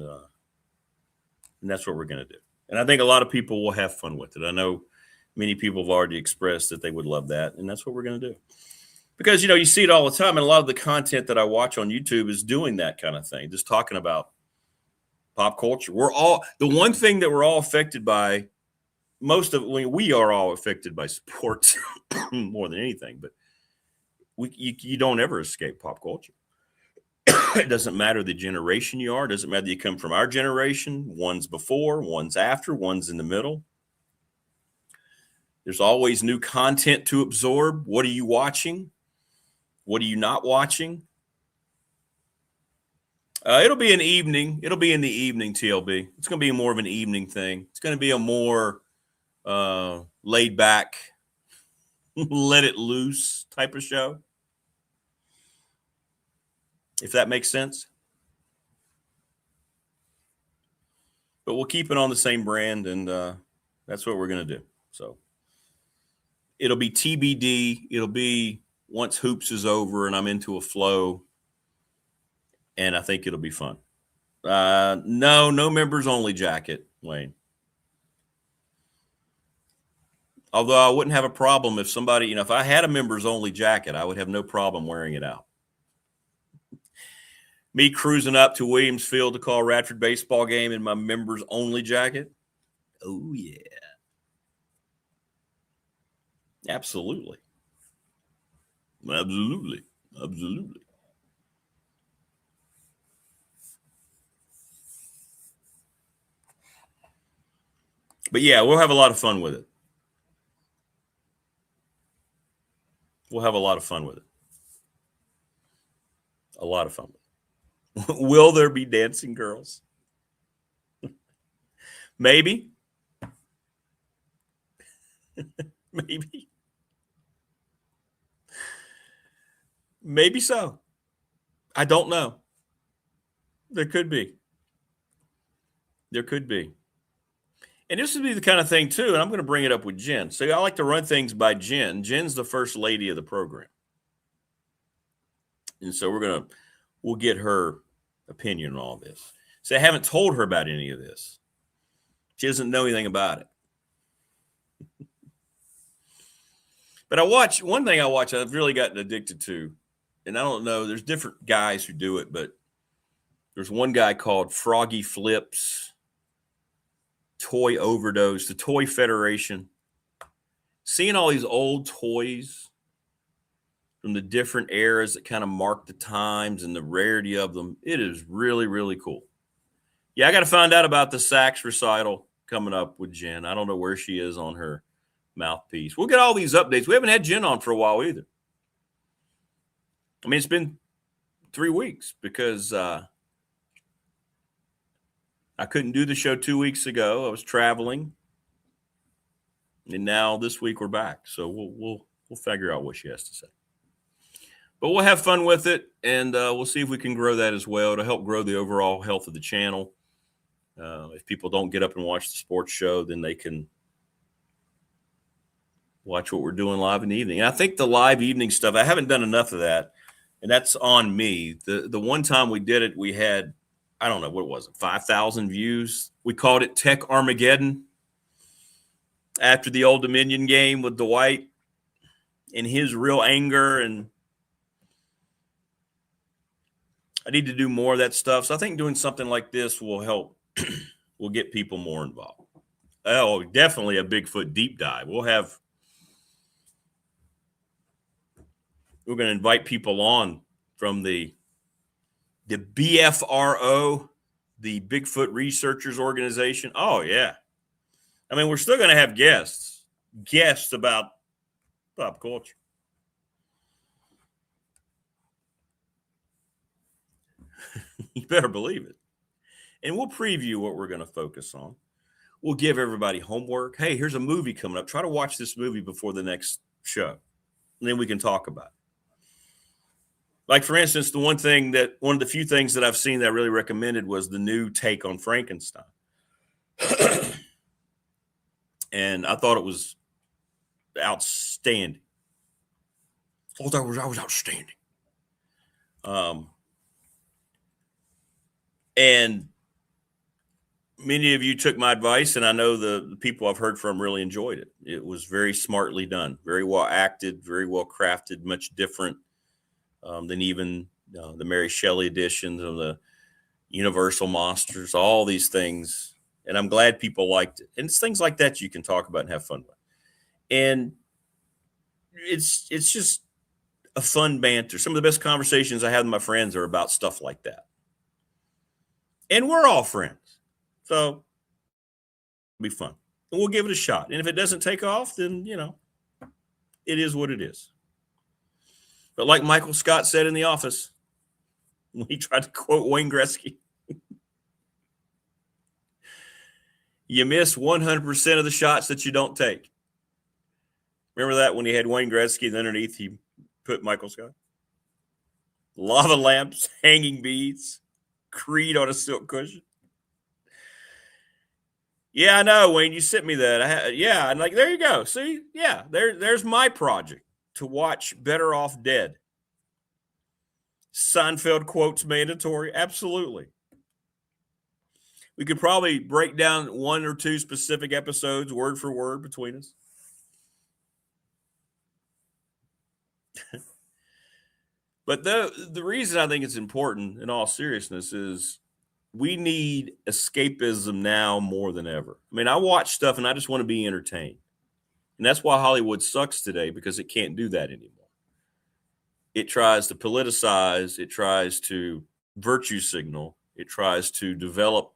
that's what we're going to do. And I think a lot of people will have fun with it. I know many people have already expressed that they would love that, and that's what we're going to do. Because, you see it all the time, and a lot of the content that I watch on YouTube is doing that kind of thing, just talking about pop culture. The one thing that we're all affected by, we are all affected by sports more than anything, but you don't ever escape pop culture. It doesn't matter the generation you are. It doesn't matter you come from our generation. One's before, one's after, one's in the middle. There's always new content to absorb. What are you watching? What are you not watching? It'll be an evening. It'll be in the evening, TLB. It's going to be more of an evening thing. It's going to be a more laid back, let it loose type of show, if that makes sense. But we'll keep it on the same brand, and that's what we're going to do. So it'll be TBD. It'll be once hoops is over and I'm into a flow, and I think it'll be fun. No members only jacket, Wayne. Although I wouldn't have a problem if somebody, if I had a members only jacket, I would have no problem wearing it out. Me cruising up to Williams Field to call Radford baseball game in my members only jacket. Oh, yeah. Absolutely. Absolutely. Absolutely. But yeah, we'll have a lot of fun with it. We'll have a lot of fun with it. A lot of fun with it. Will there be dancing girls? Maybe. Maybe. Maybe so. I don't know. There could be. There could be. And this would be the kind of thing, too, and I'm going to bring it up with Jen. So I like to run things by Jen. Jen's the first lady of the program. And so we'll get her opinion on all this. So I haven't told her about any of this. She doesn't know anything about it. But one thing I've really gotten addicted to, and I don't know, there's different guys who do it, but there's one guy called Froggy Flips, Toy Overdose, the Toy Federation. Seeing all these old toys from the different eras that kind of mark the times and the rarity of them, it is really, really cool. Yeah, I got to find out about the sax recital coming up with Jen. I don't know where she is on her mouthpiece. We'll get all these updates. We haven't had Jen on for a while either. I mean, it's been 3 weeks because I couldn't do the show 2 weeks ago. I was traveling, and now this week we're back. So we'll figure out what she has to say. But we'll have fun with it, and we'll see if we can grow that as well to help grow the overall health of the channel. If people don't get up and watch the sports show, then they can watch what we're doing live in the evening. And I think the live evening stuff, I haven't done enough of that, and that's on me. The one time we did it, we had, I don't know, what was it, 5,000 views. We called it Tech Armageddon after the Old Dominion game with Dwight and his real anger. And I need to do more of that stuff. So I think doing something like this will help. We'll get people more involved. Oh, definitely a Bigfoot deep dive. We're going to invite people on from the BFRO, the Bigfoot Researchers Organization. Oh, yeah. I mean, we're still going to have guests about pop culture. You better believe it. And we'll preview what we're going to focus on. We'll give everybody homework. Hey, here's a movie coming up. Try to watch this movie before the next show. And then we can talk about it. Like, for instance, one of the few things that I've seen that I really recommended was the new take on Frankenstein. And I thought it was outstanding. I thought it was outstanding. And many of you took my advice, and I know the people I've heard from really enjoyed it. It was very smartly done, very well acted, very well crafted, much different than even the Mary Shelley editions of the Universal Monsters, all these things. And I'm glad people liked it. And it's things like that you can talk about and have fun with. And it's just a fun banter. Some of the best conversations I have with my friends are about stuff like that. And we're all friends. So it'll be fun. And we'll give it a shot. And if it doesn't take off, then, it is what it is. But like Michael Scott said in The Office, when he tried to quote Wayne Gretzky, you miss 100% of the shots that you don't take. Remember that when he had Wayne Gretzky, and underneath he put Michael Scott? Lava lamps, hanging beads, Creed on a silk cushion. Yeah, I know, Wayne. You sent me that. And like, there you go. See, yeah, there's my project to watch Better Off Dead. Seinfeld quotes mandatory. Absolutely. We could probably break down 1 or 2 specific episodes word for word between us. But the reason I think it's important in all seriousness is we need escapism now more than ever. I mean, I watch stuff and I just want to be entertained. And that's why Hollywood sucks today, because it can't do that anymore. It tries to politicize, it tries to virtue signal, it tries to develop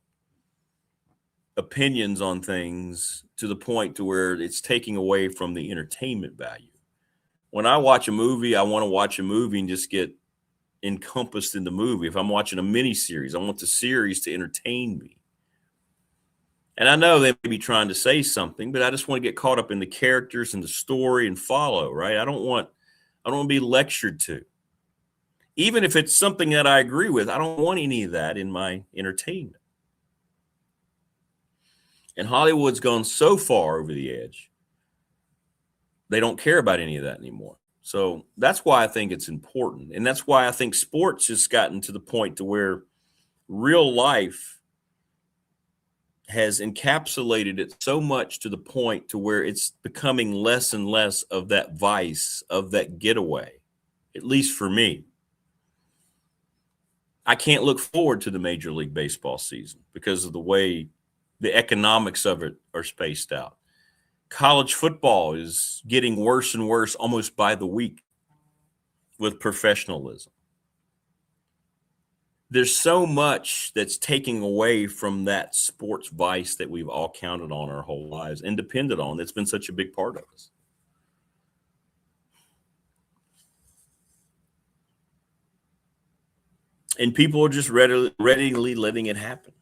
opinions on things to the point to where it's taking away from the entertainment value. When I watch a movie, I want to watch a movie and just get encompassed in the movie. If I'm watching a mini series, I want the series to entertain me. And I know they may be trying to say something, but I just want to get caught up in the characters and the story and follow, right? I don't want to be lectured to. Even if it's something that I agree with, I don't want any of that in my entertainment. And Hollywood's gone so far over the edge, they don't care about any of that anymore. So that's why I think it's important. And that's why I think sports has gotten to the point to where real life has encapsulated it so much to the point to where it's becoming less and less of that vice, of that getaway, at least for me. I can't look forward to the Major League Baseball season because of the way the economics of it are spaced out. College football is getting worse and worse almost by the week with professionalism. There's so much that's taking away from that sports vice that we've all counted on our whole lives and depended on. That's been such a big part of us. And people are just readily letting it happen.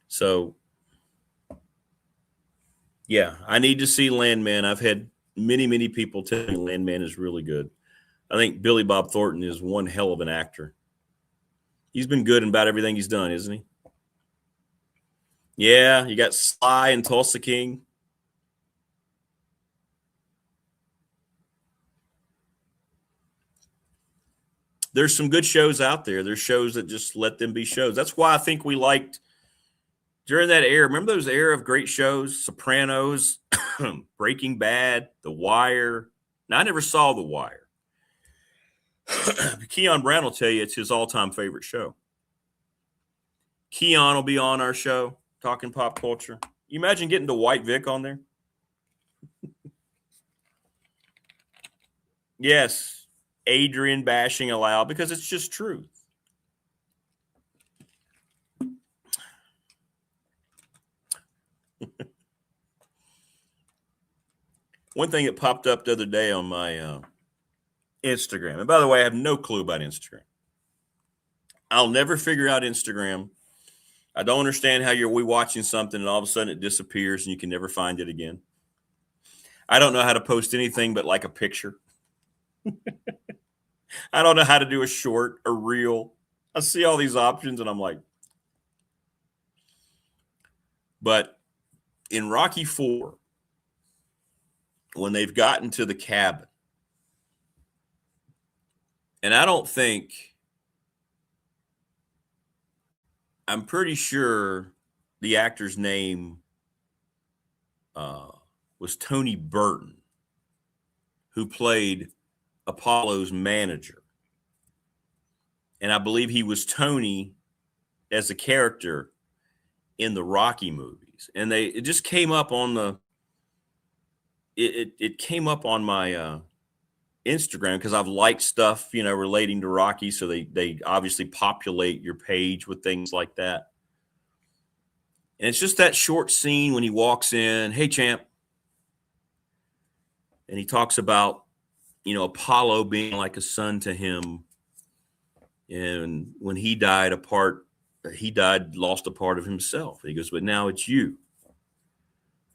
So, yeah, I need to see Landman. I've had many people tell me Landman is really good. I think Billy Bob Thornton is one hell of an actor. He's been good in about everything he's done, isn't he? Yeah, you got Sly and Tulsa King. There's some good shows out there. There's shows that just let them be shows. That's why I think we liked during that era. Remember those era of great shows? Sopranos, Breaking Bad, The Wire. Now, I never saw The Wire. Keon Brown will tell you it's his all-time favorite show. Keon will be on our show talking pop culture. You imagine getting to White Vic on there? Yes, Adrian bashing allowed because it's just truth. One thing that popped up the other day on my Instagram, and by the way, I have no clue about Instagram. I'll never figure out Instagram. I don't understand how we watching something and all of a sudden it disappears and you can never find it again. I don't know how to post anything but like a picture. I don't know how to do a short, a reel. I see all these options and I'm like, but in Rocky IV, when they've gotten to the cabin, and I'm pretty sure the actor's name was Tony Burton, who played Apollo's manager. And I believe he was Tony as a character in the Rocky movies. And it just came up on it came up on my Instagram because I've liked stuff, relating to Rocky. So they obviously populate your page with things like that. And it's just that short scene when he walks in, "Hey, champ." And he talks about, Apollo being like a son to him. And when he died, lost a part of himself. He goes, "But now it's you.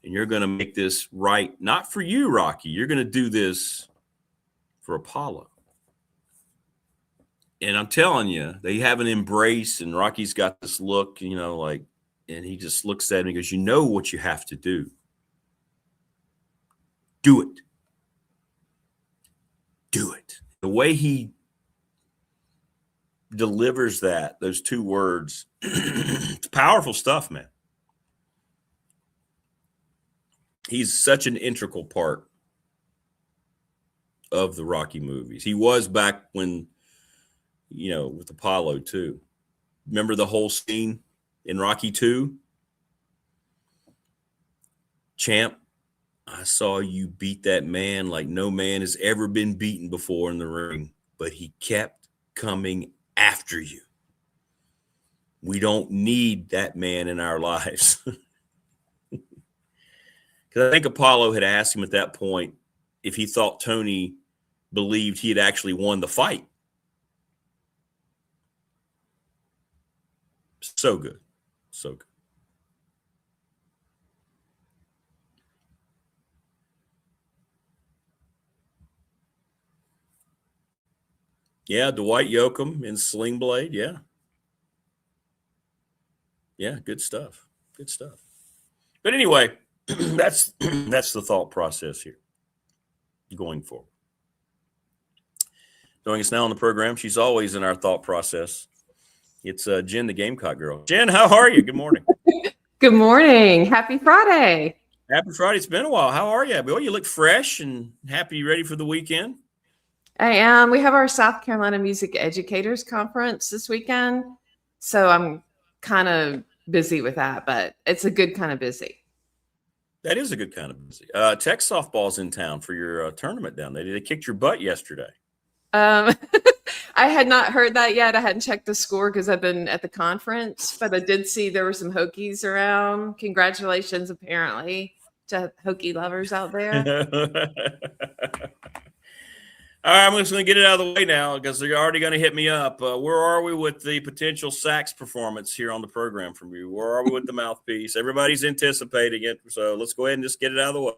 And you're going to make this right, not for you, Rocky. You're going to do this for Apollo." And I'm telling you, they have an embrace, and Rocky's got this look, and he just looks at him and goes, "You know what you have to do. Do it. Do it." The way he delivers those two words, it's powerful stuff, man. He's such an integral part of the Rocky movies. He was back when, with Apollo too. Remember the whole scene in Rocky 2? Champ, I saw you beat that man like no man has ever been beaten before in the ring, but he kept coming after you. We don't need that man in our lives. Because I think Apollo had asked him at that point if he thought Tony believed he had actually won the fight. So good. So good. Yeah, Dwight Yoakam in Sling Blade. Yeah. Yeah, good stuff. Good stuff. But anyway, that's the thought process here going forward. Joining us now on the program, she's always in our thought process. It's Jen the Gamecock Girl. Jen, how are you? Good morning. Good morning. Happy Friday. Happy Friday. It's been a while. How are you? Boy, you look fresh and happy, ready for the weekend. I am. We have our South Carolina Music Educators Conference this weekend. So I'm kind of busy with that, but it's a good kind of busy. That is a good kind of busy. Tech softball's in town for your tournament down there. They kicked your butt yesterday. I had not heard that yet. I hadn't checked the score because I've been at the conference, but I did see there were some Hokies around. Congratulations, apparently, to Hokie lovers out there. All right, I'm just going to get it out of the way now because they're already going to hit me up. Where are we with the potential sax performance here on the program from you? Where are we with the mouthpiece? Everybody's anticipating it, so let's go ahead and just get it out of the way.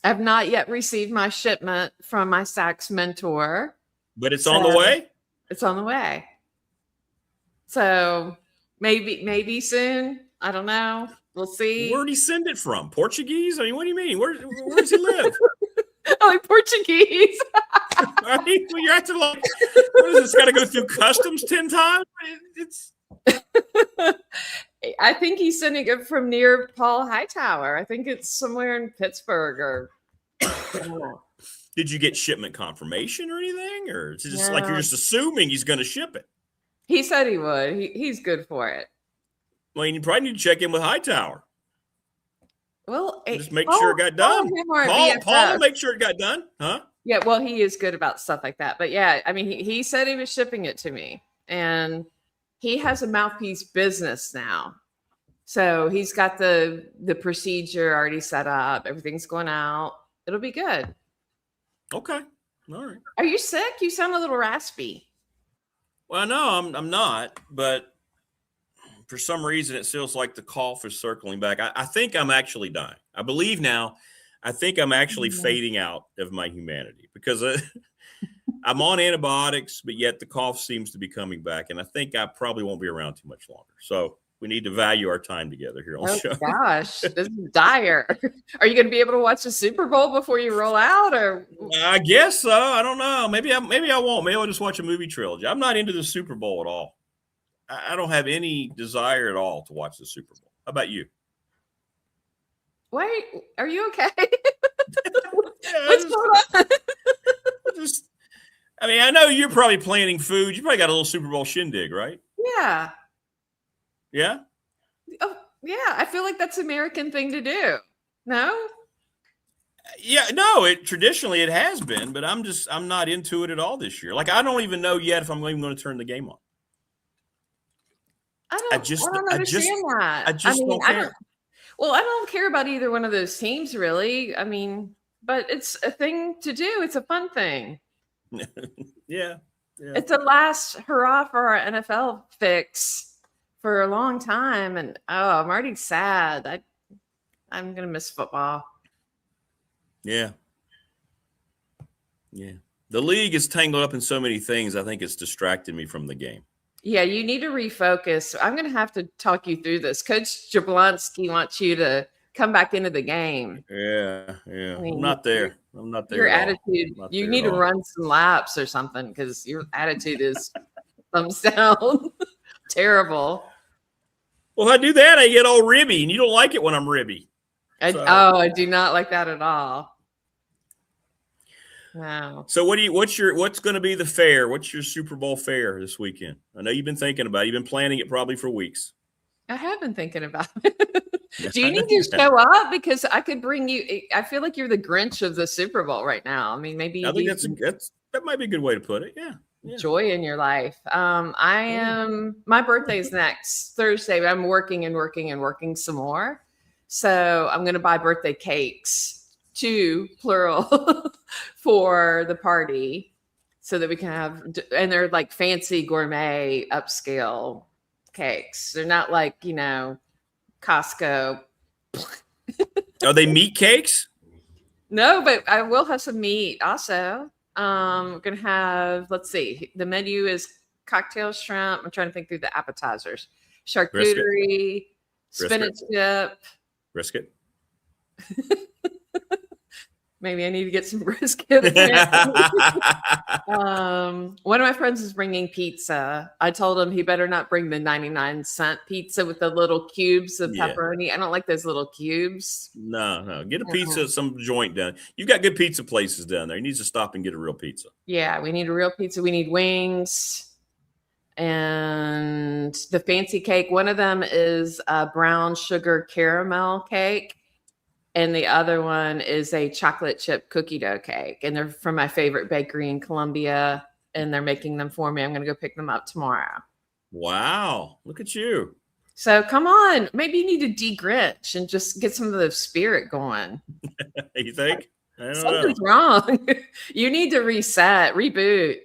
I've not yet received my shipment from my sax mentor. But it's on the way? It's on the way. So maybe soon. I don't know. We'll see. Where did he send it from? Portuguese? I mean, what do you mean? Where does he live? Portuguese. I mean, well, you're acting like, what is this? Got to go through customs 10 times? It's. I think he's sending it from near Paul Hightower. I think it's somewhere in Pittsburgh or. Did you get shipment confirmation or anything? Or is it just like you're just assuming he's going to ship it? He said he would. He's good for it. Well, you probably need to check in with Hightower. Well, just make sure it got done. Paul will make sure it got done, huh? Yeah, well, he is good about stuff like that. But yeah, I mean, he said he was shipping it to me, and he has a mouthpiece business now. So he's got the procedure already set up. Everything's going out. It'll be good. Okay. All right. Are you sick? You sound a little raspy. Well, no, I'm not, but for some reason it feels like the cough is circling back. I think I'm actually dying. I believe now. I think I'm actually fading out of my humanity because I'm on antibiotics, but yet the cough seems to be coming back. And I think I probably won't be around too much longer. So we need to value our time together here on the show. Gosh, this is dire. Are you going to be able to watch the Super Bowl before you roll out? Or I guess so. I don't know. Maybe I won't. Maybe I'll just watch a movie trilogy. I'm not into the Super Bowl at all. I don't have any desire at all to watch the Super Bowl. How about you? Wait, are you okay? What's going on? I mean, I know you're probably planning food. You probably got a little Super Bowl shindig, right? Yeah. Yeah? Oh, yeah. I feel like that's an American thing to do. No? Yeah, no, traditionally it has been, but I'm not into it at all this year. Like, I don't even know yet if I'm even going to turn the game on. I don't understand that. I don't care. I don't care about either one of those teams, really. I mean, but it's a thing to do. It's a fun thing. Yeah. It's a last hurrah for our NFL fix for a long time. And, I'm already sad. I'm going to miss football. Yeah. Yeah. The league is tangled up in so many things. I think it's distracted me from the game. Yeah, you need to refocus. I'm going to have to talk you through this. Coach Jablonski wants you to come back into the game. Yeah. I mean, I'm not there. Your attitude, you need to run some laps or something because your attitude is thumbs down. Terrible. Well, if I do that, I get all ribby, and you don't like it when I'm ribby. I do not like that at all. Wow. So what's going to be the fare? What's your Super Bowl fare this weekend? I know you've been thinking about it. You've been planning it probably for weeks. I have been thinking about it. Do you need to show up? Because I could bring you. I feel like you're the Grinch of the Super Bowl right now. I mean, maybe I think that might be a good way to put it. Yeah. Joy in your life. My birthday is next Thursday, but I'm working and working and working some more. So I'm going to buy birthday cakes, 2 plural, for the party so that we can have, and they're like fancy gourmet upscale cakes. They're not like, Costco. Are they meat cakes? No, but I will have some meat also. We're going to have, let's see, the menu is cocktail shrimp. I'm trying to think through the appetizers. Charcuterie, spinach dip. Brisket. Maybe I need to get some brisket. One of my friends is bringing pizza. I told him he better not bring the 99-cent pizza with the little cubes of pepperoni. I don't like those little cubes. No. Get a pizza at some joint down. You've got good pizza places down there. He needs to stop and get a real pizza. Yeah, we need a real pizza. We need wings and the fancy cake. One of them is a brown sugar caramel cake. And the other one is a chocolate chip cookie dough cake. And they're from my favorite bakery in Columbia. And they're making them for me. I'm going to go pick them up tomorrow. Wow. Look at you. So come on. Maybe you need to de-Grinch and just get some of the spirit going. You think? I don't Something's wrong. You need to reset, reboot.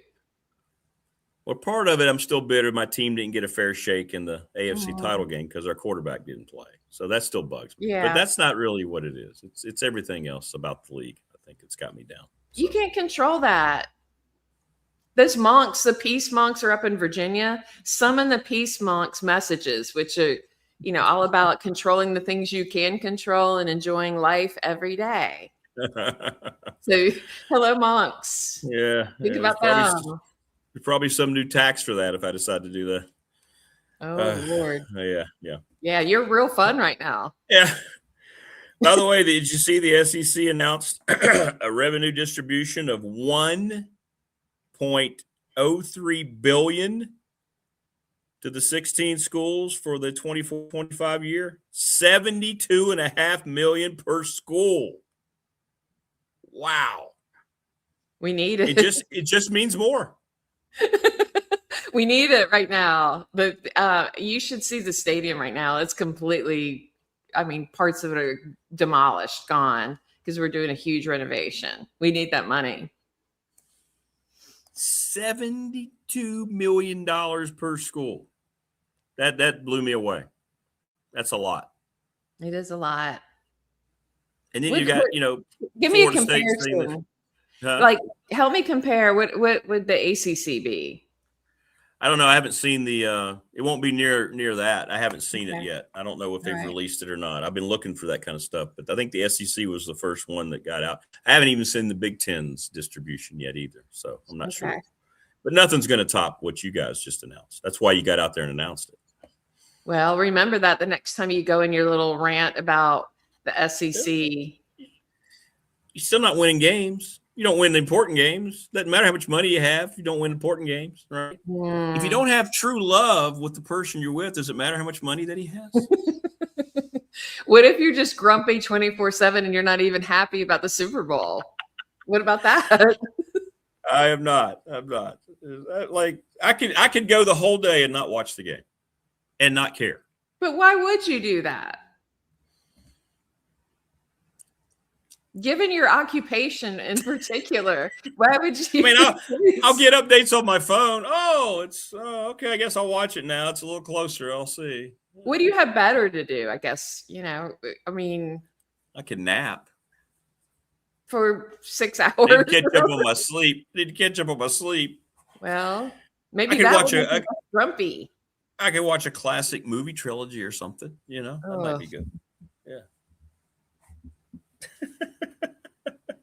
Well, part of it, I'm still bitter. My team didn't get a fair shake in the AFC title game because our quarterback didn't play. So that still bugs me. Yeah. But that's not really what it is. It's everything else about the league. I think it's got me down. So. You can't control that. Those monks, the peace monks are up in Virginia. Summon the peace monks messages, which are, all about controlling the things you can control and enjoying life every day. So, hello, monks. Yeah. Think about that. There's probably some new tax for that if I decide to do that. Oh, Lord. Yeah. Yeah, you're real fun right now. Yeah. By the way, did you see the SEC announced a revenue distribution of $1.03 billion to the 16 schools for the 24-25 year? $72.5 million per school. Wow. We need it. It just means more. We need it right now. But you should see the stadium right now. It's completely, parts of it are demolished, gone, because we're doing a huge renovation. We need that money. $72 million per school. That blew me away. That's a lot. It is a lot. And then you got, give me a Florida State comparison. Like, help me compare. What would the ACC be? I don't know. I haven't seen the. It won't be near that. I haven't seen it yet. I don't know if they've released it or not. I've been looking for that kind of stuff, but I think the SEC was the first one that got out. I haven't even seen the Big Ten's distribution yet either, so I'm not sure. But nothing's going to top what you guys just announced. That's why you got out there and announced it. Well, remember that the next time you go in your little rant about the SEC. You're still not winning games. You don't win important games. Doesn't matter how much money you have. You don't win important games, right? If you don't have true love with the person you're with, does it matter how much money that he has? What if you're just grumpy 24/7 and you're not even happy about the Super Bowl? What about that? I am not. I'm not. Like I could go the whole day and not watch the game and not care. But why would you do that? Given your occupation in particular, why would you? I'll get updates on my phone. Oh, it's okay. I guess I'll watch it now. It's a little closer. I'll see. What do you have better to do? I guess, I can nap for 6 hours. Need to catch up on my sleep. Well, maybe that would make you grumpy. I could watch a classic movie trilogy or something. That might be good. Yeah.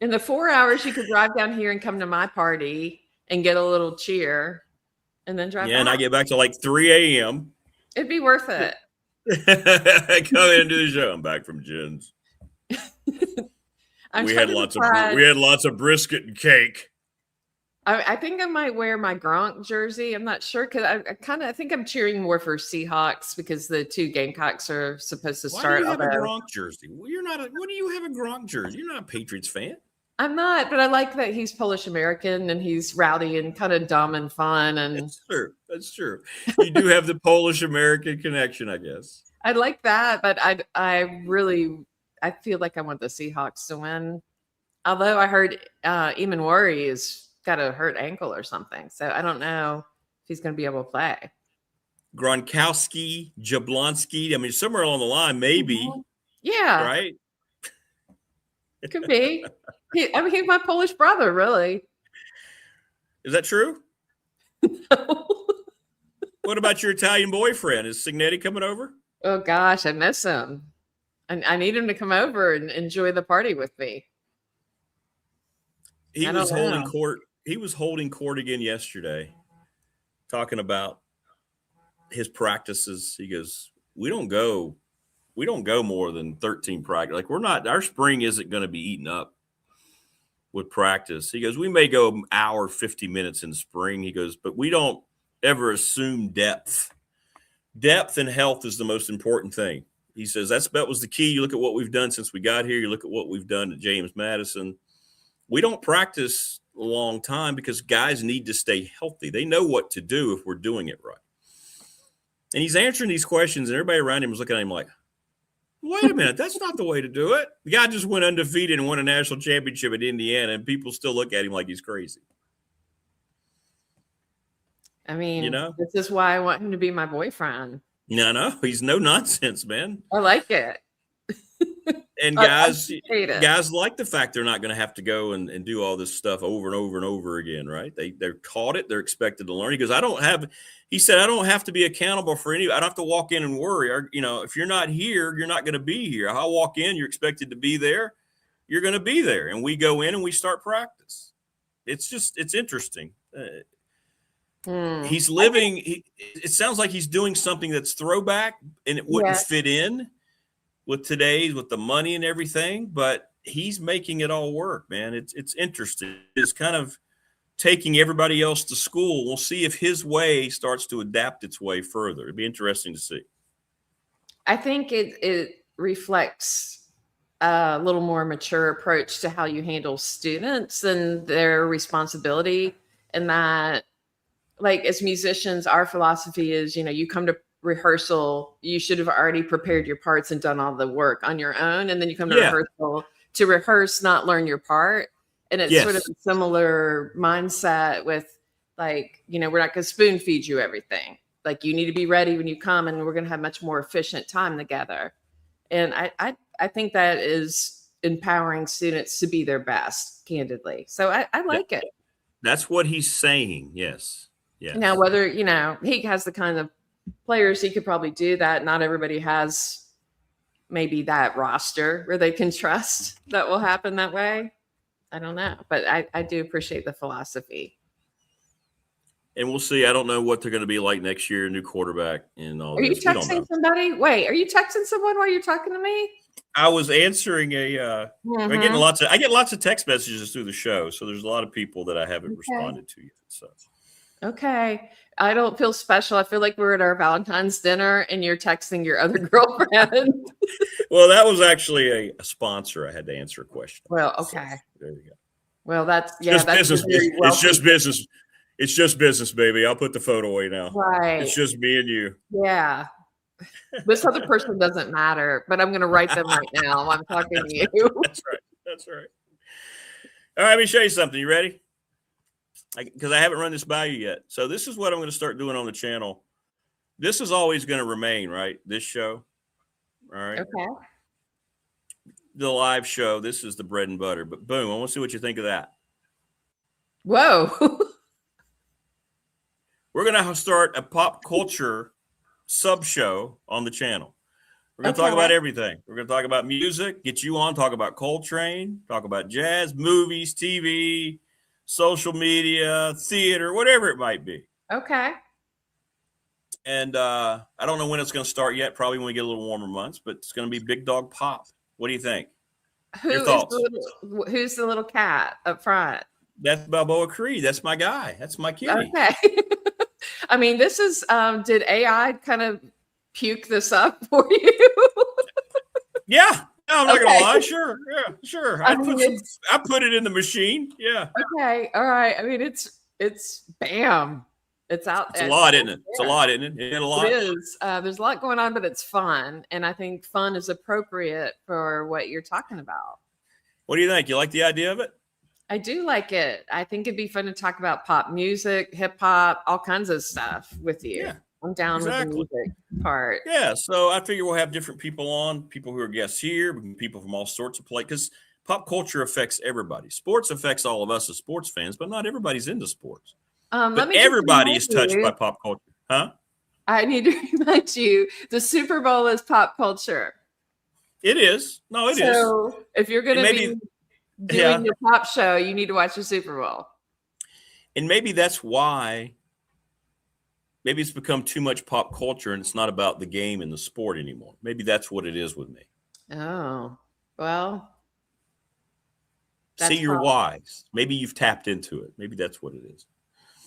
In the 4 hours, you could drive down here and come to my party and get a little cheer and then drive back. And I get back to like 3 a.m. It'd be worth it. Come in and do the show. I'm back from Jen's. I'm we trying had to lots decide. of we had lots of brisket and cake. I think I might wear my Gronk jersey. I'm not sure because I think I'm cheering more for Seahawks because the two Gamecocks are supposed to Why start. do you have a although Gronk jersey? Well, you're not. What do you have a Gronk jersey? You're not a Patriots fan. I'm not, but I like that he's Polish American and he's rowdy and kind of dumb and fun. And That's true. That's true. You do have the Polish American connection, I guess. I like that, but I feel like I want the Seahawks to win. Although I heard Eamon Worry has got a hurt ankle or something, so I don't know if he's going to be able to play. Gronkowski, Jablonski. I mean, somewhere along the line, maybe. Mm-hmm. Yeah, right. It could be. He's my Polish brother, really. Is that true? What about your Italian boyfriend? Is Signetti coming over? Oh gosh, I miss him. I need him to come over and enjoy the party with me. He was holding court. He was holding court again yesterday, talking about his practices. He goes, we don't go more than 13 practice. Like our spring isn't going to be eaten up with practice. He goes, we may go an hour, 50 minutes in the spring. He goes, but we don't ever assume depth. Depth and health is the most important thing. He says that was the key. You look at what we've done since we got here. You look at what we've done at James Madison. We don't practice a long time because guys need to stay healthy. They know what to do if we're doing it right. And he's answering these questions, and everybody around him was looking at him like, wait a minute, that's not the way to do it. The guy just went undefeated and won a national championship at Indiana, and people still look at him like he's crazy. I mean, this is why I want him to be my boyfriend. No, he's no nonsense, man. I like it. And guys like the fact they're not going to have to go and do all this stuff over and over and over again, right? They're taught it. They're expected to learn. He goes, he said, I don't have to be accountable for any. I don't have to walk in and worry. If you're not here, you're not going to be here. I walk in, you're expected to be there. You're going to be there. And we go in and we start practice. It's interesting. He's living. It sounds like he's doing something that's throwback and it wouldn't fit in with the money and everything, but he's making it all work, man. It's interesting. It's kind of taking everybody else to school. We'll see if his way starts to adapt its way further. It'd be interesting to see. I think it reflects a little more mature approach to how you handle students and their responsibility. And that, like, as musicians, our philosophy is, you come to rehearsal, you should have already prepared your parts and done all the work on your own, and then you come to rehearsal to rehearse, not learn your part. And it's sort of a similar mindset with, like, we're not going to spoon feed you everything. Like, you need to be ready when you come, and we're going to have much more efficient time together. And I think that is empowering students to be their best, candidly. So I like it. That's what he's saying. Yes. Yeah. Now, whether, he has the kind of players, he could probably do that. Not everybody has maybe that roster where they can trust that will happen that way. I don't know, but I do appreciate the philosophy. And we'll see. I don't know what they're going to be like next year, new quarterback and all. Are you texting somebody? Wait, are you texting someone while you're talking to me? I was answering I get lots of text messages through the show, so there's a lot of people that I haven't responded to yet. So. Okay. I don't feel special. I feel like we're at our Valentine's dinner and you're texting your other girlfriend. Well, that was actually a sponsor. I had to answer a question. Well, okay. So, there you go. Well, that's business. It's just business. It's just business, baby. I'll put the photo away now. Right. It's just me and you. Yeah. This other person doesn't matter, but I'm going to write them right now. I'm talking to you. That's right. All right. Let me show you something. You ready? Because I haven't run this by you yet. So this is what I'm going to start doing on the channel. This is always going to remain, right? This show. All right. Okay. The live show. This is the bread and butter. But boom, I want to see what you think of that. Whoa. We're going to start a pop culture sub show on the channel. We're going to talk about everything. We're going to talk about music, get you on, talk about Coltrane, talk about jazz, movies, TV, social media, theater, whatever it might be. Okay. And I don't know when it's going to start yet, probably when we get a little warmer months, but it's going to be Big Dog Pop. What do you think? Your thoughts? Who's the little cat up front? That's Balboa Creed. That's my guy. That's my kitty. Okay. I mean, this is, did AI kind of puke this up for you? Yeah. No, I'm not gonna lie. Sure. Yeah, sure. I put it in the machine. Yeah. Okay. All right. I mean, it's bam. It's out. It's a lot, isn't it? It's a lot, isn't it? It is. There's a lot going on, but it's fun. And I think fun is appropriate for what you're talking about. What do you think? You like the idea of it? I do like it. I think it'd be fun to talk about pop music, hip hop, all kinds of stuff with you. Yeah, I'm down with the music part. Yeah. So I figure we'll have different people on, people who are guests here, people from all sorts of places, because pop culture affects everybody. Sports affects all of us as sports fans, but not everybody's into sports. But everybody is touched by pop culture. Huh? I need to remind you, the Super Bowl is pop culture. It is. No, it is. So if you're going to be doing your pop show, you need to watch the Super Bowl. And maybe that's why maybe it's become too much pop culture and it's not about the game and the sport anymore. Maybe that's what it is with me. Oh, well. See, you're wise. Maybe you've tapped into it. Maybe that's what it is.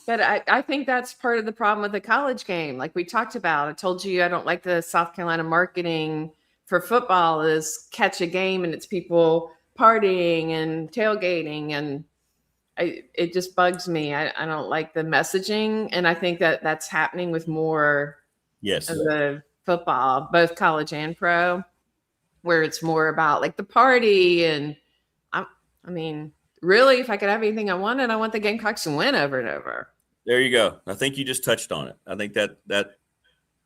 But I think that's part of the problem with the college game. Like we talked about, I told you I don't like the South Carolina marketing for football is catch a game and it's people partying and tailgating. And it just bugs me. I don't like the messaging. And I think that that's happening with more of the football, both college and pro, where it's more about like the party. And I mean, really, if I could have anything I wanted, I want the Gamecocks to win over and over. There you go. I think you just touched on it. I think that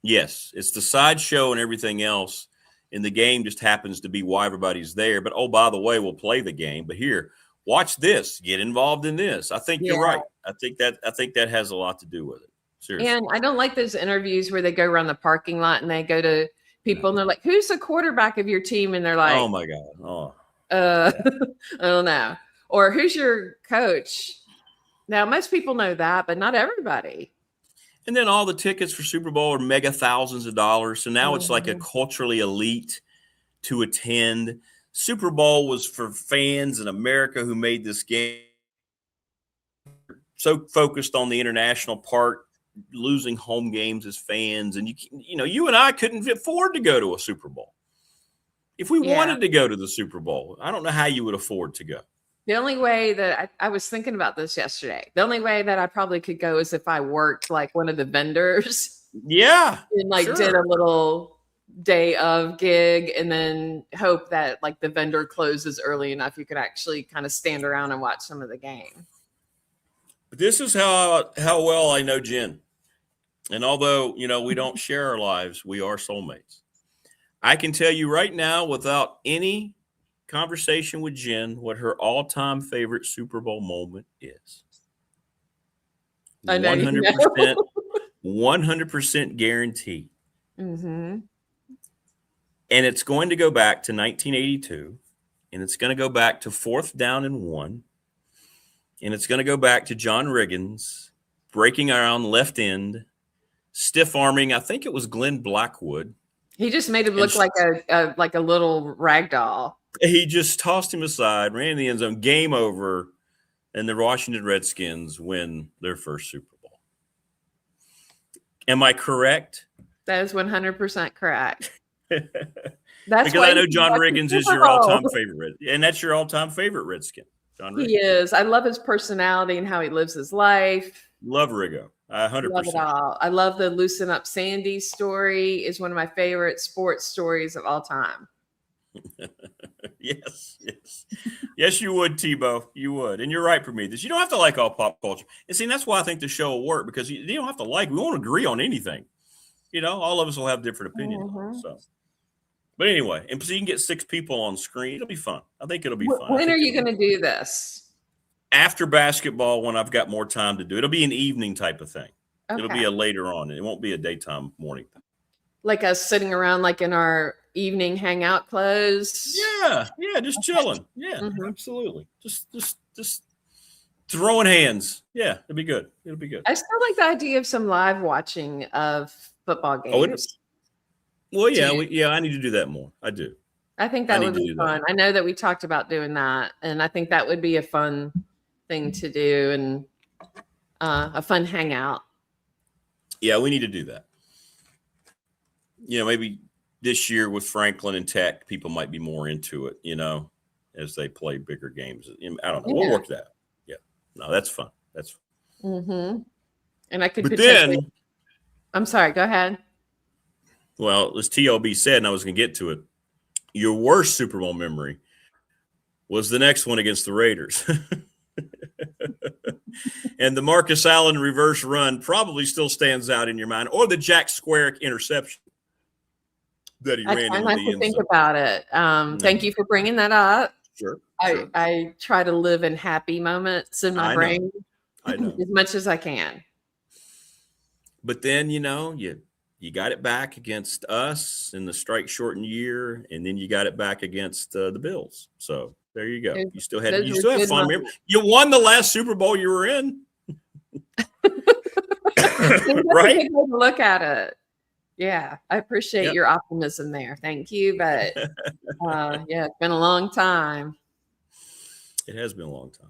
yes, it's the sideshow and everything else. And the game just happens to be why everybody's there. But, oh, by the way, we'll play the game. But here, watch this. Get involved in this. I think you're right. I think that has a lot to do with it. Seriously. And I don't like those interviews where they go around the parking lot and they go to people and they're like, who's the quarterback of your team? And they're like, oh, my God. Oh, I don't know. Or who's your coach? Now, most people know that, but not everybody. And then all the tickets for Super Bowl are mega thousands of dollars. So now it's like a culturally elite to attend. Super Bowl was for fans in America who made this game so focused on the international part, losing home games as fans. And, you and I couldn't afford to go to a Super Bowl. If we wanted to go to the Super Bowl, I don't know how you would afford to go. The only way that I was thinking about this yesterday, the only way that I probably could go is if I worked like one of the vendors. Yeah. And did a little day of gig and then hope that like the vendor closes early enough you could actually kind of stand around and watch some of the game. This is how well I know Jen. And although, we don't share our lives, we are soulmates. I can tell you right now without any conversation with Jen what her all-time favorite Super Bowl moment is. 100%, 100% guaranteed. Mm-hmm. And it's going to go back to 1982, and it's going to go back to 4th down and 1, and it's going to go back to John Riggins breaking around left end, stiff arming. I think it was Glenn Blackwood. He just made him look like a little rag doll. He just tossed him aside, ran in the end zone, game over, and the Washington Redskins win their first Super Bowl. Am I correct? That is 100% correct. That's because I know John Riggins is your all-time favorite, and that's your all-time favorite Redskin. John Riggins. He is. I love his personality and how he lives his life. Love Riggo. 100%. Love it all. I love the Loosen Up Sandy story. Is one of my favorite sports stories of all time. Yes, you would, Tebow. You would. And you're right, Prometheus. You don't have to like all pop culture. And see, that's why I think the show will work, because you don't have to like. We won't agree on anything. All of us will have different opinions. So, but anyway, and so you can get 6 people on screen. It'll be fun. I think it'll be fun. When are you going to do this? After basketball, when I've got more time to do it. It'll be an evening type of thing. Okay. It'll be a later on. It won't be a daytime morning thing. Like us sitting around like in our evening hangout clothes. Yeah, just chilling. Yeah, absolutely. Just throwing hands. Yeah, it'll be good. It'll be good. I still like the idea of some live watching of football games. Oh, it is. Well, yeah, I need to do that more. I do. I think that would be fun. I know that we talked about doing that, and I think that would be a fun thing to do and a fun hangout. Yeah, we need to do that. Maybe this year with Franklin and Tech, people might be more into it, as they play bigger games. I don't know. We'll work that. Yeah. No, that's fun. That's fun. Mm-hmm. And I could But then, I'm sorry, go ahead. Well, as TLB said, and I was going to get to it, your worst Super Bowl memory was the next one against the Raiders. And the Marcus Allen reverse run probably still stands out in your mind, or the Jack Square interception that he ran into the end zone. Think about it. Thank you for bringing that up. Sure. I try to live in happy moments in my brain I know. as much as I can. But then, you got it back against us in the strike shortened year, and then you got it back against the Bills. So there you go. You still have fun. You won the last Super Bowl you were in. Right? Look at it. Yeah, I appreciate your optimism there. Thank you. But it's been a long time. It has been a long time.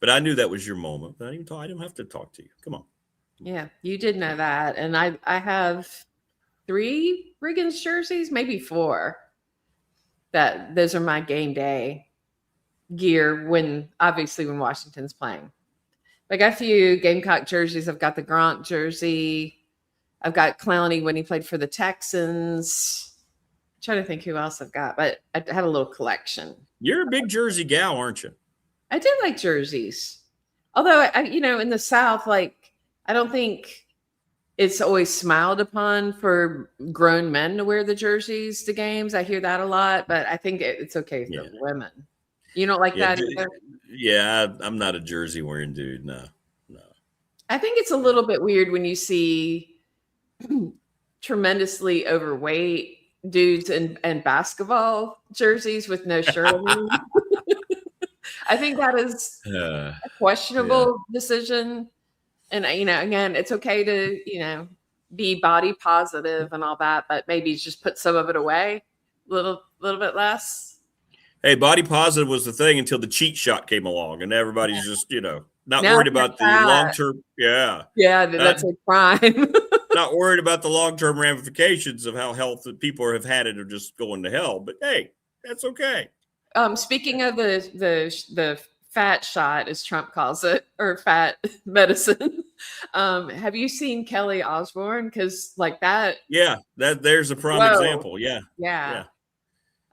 But I knew that was your moment. But I didn't have to talk to you. Come on. Yeah, you did know that. And I have 3 Riggins jerseys, maybe 4. Those are my game day gear when Washington's playing. I got a few Gamecock jerseys. I've got the Gronk jersey. I've got Clowney when he played for the Texans. I'm trying to think who else I've got, but I have a little collection. You're a big jersey gal, aren't you? I do like jerseys. Although, in the South, I don't think it's always smiled upon for grown men to wear the jerseys to games. I hear that a lot, but I think it's okay for women. You don't like that either? Yeah, I'm not a jersey wearing dude. No. I think it's a little bit weird when you see tremendously overweight dudes in basketball jerseys with no shirt on. I think that is a questionable decision. And, again, it's okay to, be body positive and all that, but maybe just put some of it away a little bit less. Hey, body positive was the thing until the cheat shot came along, and everybody's just, not worried about the long-term. Yeah. Yeah, that's a crime. Not worried about the long-term ramifications of how healthy people have had it or just going to hell. But, hey, that's okay. Speaking of the fat shot, as Trump calls it, or fat medicine, have you seen Kelly Osbourne? Because that. Yeah, there's a prime example. Yeah.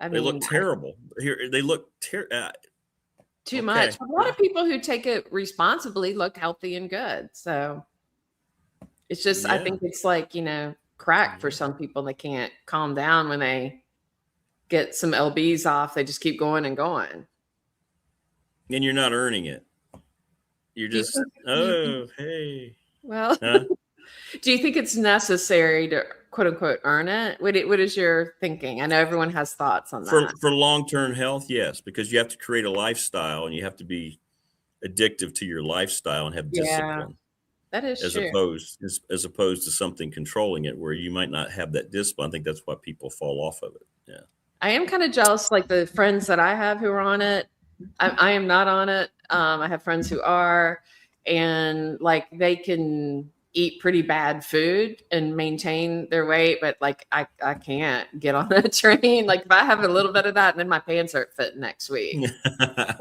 They look terrible. They look too much. A lot of people who take it responsibly look healthy and good. So it's just, I think it's crack for some people. They can't calm down when they get some LBs off. They just keep going and going. And you're not earning it. You're just, hey. Well, do you think it's necessary to quote unquote earn it? What is your thinking? I know everyone has thoughts on that. For long-term health, yes, because you have to create a lifestyle and you have to be addictive to your lifestyle and have discipline. That is true. As opposed to something controlling it where you might not have that discipline. I think that's why people fall off of it. Yeah. I am kind of jealous, the friends that I have who are on it. I am not on it. I have friends who are, and they can eat pretty bad food and maintain their weight, but I can't get on that train. If I have a little bit of that, and then my pants aren't fit next week.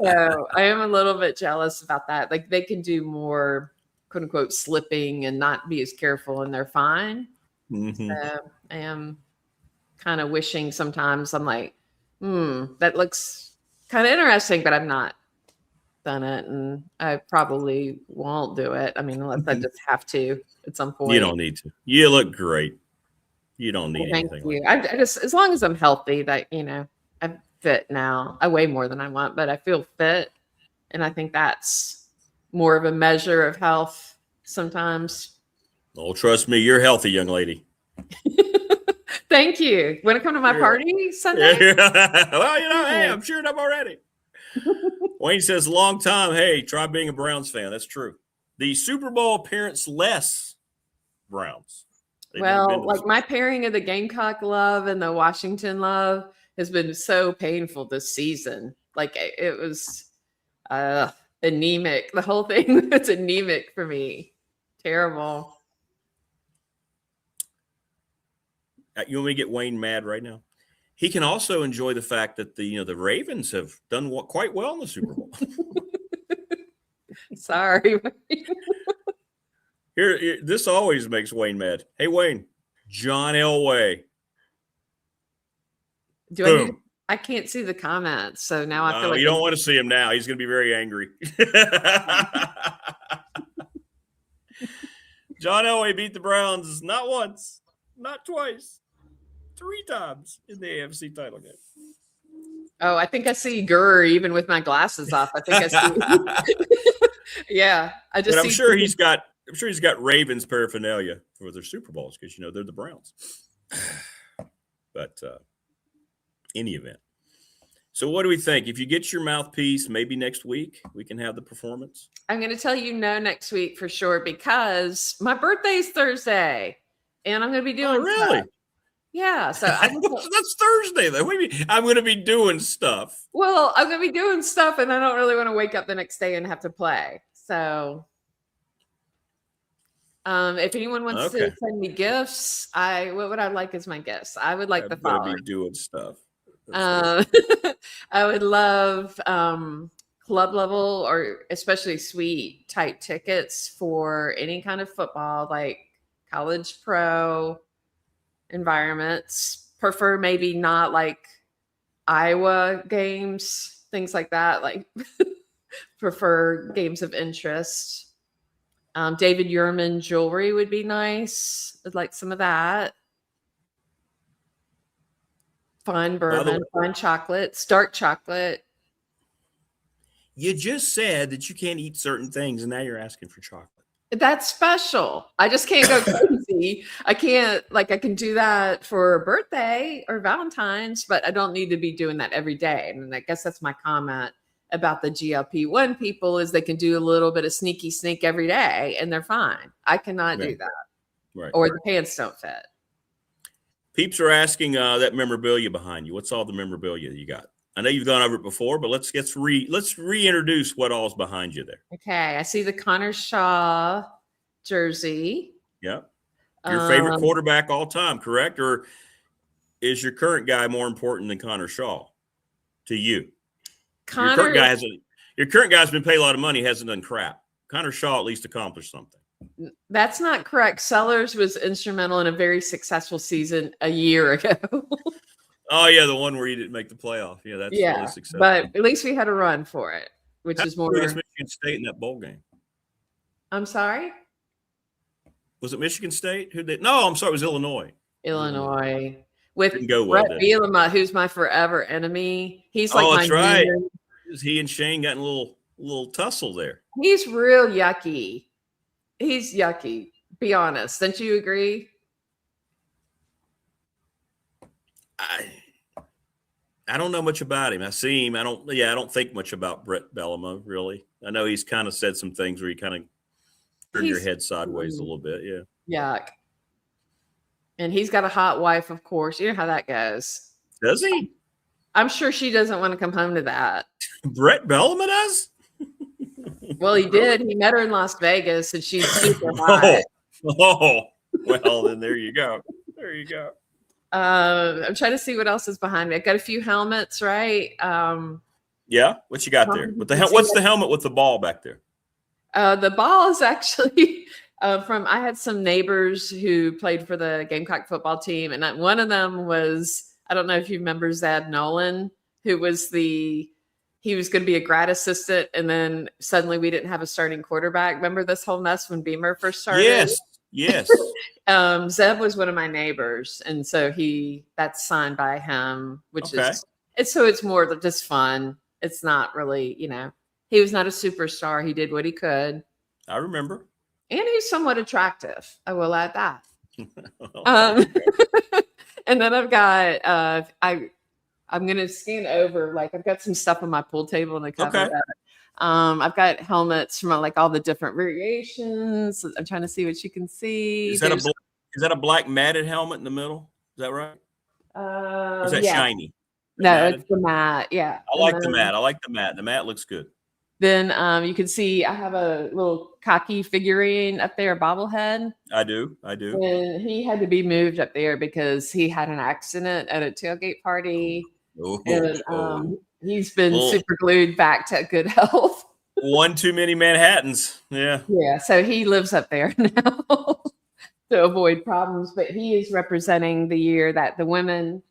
So I am a little bit jealous about that. They can do more quote unquote slipping and not be as careful, and they're fine. Mm-hmm. So I am kind of wishing sometimes I'm that looks kind of interesting, but I've not done it, and I probably won't do it. Unless I just have to at some point. You don't need to. You look great. You don't need anything. Thank you. I just, as long as I'm healthy, I'm fit now. I weigh more than I want, but I feel fit, and I think that's more of a measure of health sometimes. Oh, trust me, you're healthy, young lady. Thank you. Want to come to my party Sunday? Well, hey, I'm cheering up already. Wayne says, long time. Hey, try being a Browns fan. That's true. The Super Bowl appearance less Browns. Well, like my pairing of the Gamecock love and the Washington love has been so painful this season. Like it was anemic. The whole thing was anemic for me. Terrible. You want me to get Wayne mad right now? He can also enjoy the fact that the Ravens have done quite well in the Super Bowl. Sorry. Here, this always makes Wayne mad. Hey, Wayne, John Elway. I can't see the comments, so now I feel like you don't want to see him now. He's going to be very angry. John Elway beat the Browns not once, not twice, 3 times in the AFC title game. Oh, I think I see Gurr even with my glasses off. I think I see. Yeah, I just. But I'm sure he's got Ravens paraphernalia for their Super Bowls because they're the Browns. But any event. So what do we think? If you get your mouthpiece, maybe next week we can have the performance. I'm going to tell you no next week for sure because my birthday is Thursday, and I'm going to be doing. Oh, really? Stuff. Yeah. So that's Thursday though. What do you mean? I'm going to be doing stuff. Well, I'm going to be doing stuff, and I don't really want to wake up the next day and have to play. So, if anyone wants to send me gifts, what would I like as my gifts? I would like the following. Be doing stuff. I would love club level or especially suite type tickets for any kind of football, like college pro environments. Prefer maybe not like Iowa games, things like that. Like prefer games of interest. David Yurman jewelry would be nice. I'd like some of that. Fine bourbon, fine chocolates, dark chocolate. You just said that you can't eat certain things, and now you're asking for chocolate. That's special. I just can't go crazy. I can do that for a birthday or Valentine's, but I don't need to be doing that every day. And I guess that's my comment about the GLP-1 people is they can do a little bit of sneaky sneak every day and they're fine. I cannot do that. Right. Or the pants don't fit. Peeps are asking that memorabilia behind you. What's all the memorabilia you got? I know you've gone over it before, but let's reintroduce what all's behind you there. Okay. I see the Connor Shaw jersey. Yeah. Your favorite quarterback all time, correct? Or is your current guy more important than Connor Shaw to you? Your current guy's been paid a lot of money, hasn't done crap. Connor Shaw at least accomplished something. That's not correct. Sellers was instrumental in a very successful season a year ago. Oh, yeah, the one where you didn't make the playoff. Yeah, that's really successful. But at least we had a run for it, which is more. Who was Michigan State in that bowl game? I'm sorry? Was it Michigan State? No, I'm sorry, it was Illinois. Illinois. With Brett Bielema, who's my forever enemy. He's like that's right. He and Shane got in a little tussle there. He's real yucky. He's yucky. Be honest. Don't you agree? I don't know much about him. I see him. I don't think much about Brett Bielema, really. I know he's kind of said some things where you kind of turn your head sideways a little bit. Yeah. Yuck. And he's got a hot wife, of course. You know how that goes. Does he? I'm sure she doesn't want to come home to that. Brett Bielema does? Well, he did. He met her in Las Vegas, and she's super hot. Oh, well, then there you go. There you go. I'm trying to see what else is behind me. I've got a few helmets, right? Yeah. What you got there? What's the helmet with the ball back there? The ball is actually I had some neighbors who played for the Gamecock football team, and one of them was, I don't know if you remember Zad Nolan, who was he was going to be a grad assistant, and then suddenly we didn't have a starting quarterback. Remember this whole mess when Beamer first started? Yes. Zeb was one of my neighbors, and so that's signed by him, which is it's more just fun. It's not really, he was not a superstar. He did what he could. I remember. And he's somewhat attractive. I will add that. And then I've got I'm gonna scan over, like I've got some stuff on my pool table in the cover. Okay. I've got helmets from like all the different variations. I'm trying to see what you can see. Is that a black matted helmet in the middle? Is that right? Or is that Yeah. shiny? No, Matted? it's the mat. Yeah. I like the mat. I like the mat. The mat looks good. Then you can see I have a little cocky figurine up there, a bobblehead. I do. And he had to be moved up there because he had an accident at a tailgate party. And he's been super glued back to good health. One too many Manhattans. Yeah. Yeah. So he lives up there now to avoid problems. But he is representing the year that the women's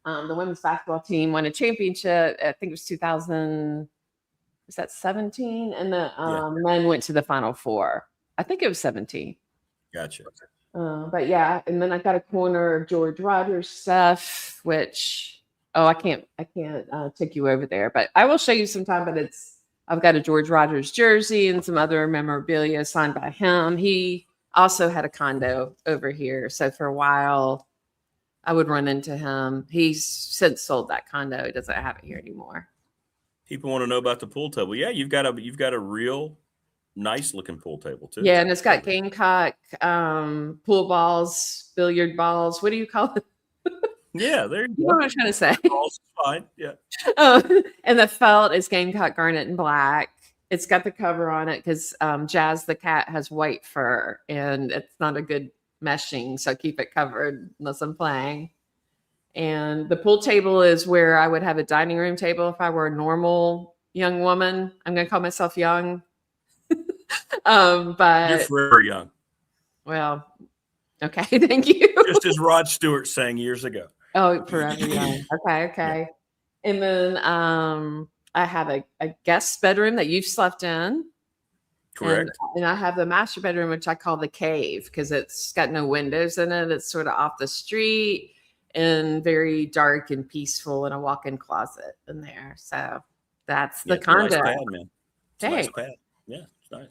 basketball team won a championship. I think it was 2000. Was that 17? And the men went to the Final Four. I think it was 17. Gotcha. But yeah, and then I got a corner of George Rogers stuff, which I can't take you over there, but I will show you sometime. But I've got a George Rogers jersey and some other memorabilia signed by him. He also had a condo over here, so for a while I would run into him. He's since sold that condo. He doesn't have it here anymore. People want to know about the pool table. Yeah, you've got a real nice looking pool table too. Yeah, and it's got Gamecock pool balls, billiard balls. What do you call it? Yeah, there you go. You know what I'm trying to say. Balls, fine. Yeah. And the felt is Gamecock garnet and black. It's got the cover on it because Jazz the cat has white fur, and it's not a good meshing, so keep it covered unless I'm playing. And the pool table is where I would have a dining room table if I were a normal young woman. I'm going to call myself young. But you're forever young. Well, okay. Thank you. Just as Rod Stewart sang years ago. Oh, forever young. Okay. Yeah. And then I have a guest bedroom that you've slept in. Correct. And I have the master bedroom, which I call the cave because it's got no windows in it. It's sort of off the street and very dark and peaceful, and a walk-in closet in there. So that's the condo. Nice pad, man. Nice pad. Yeah, it's nice.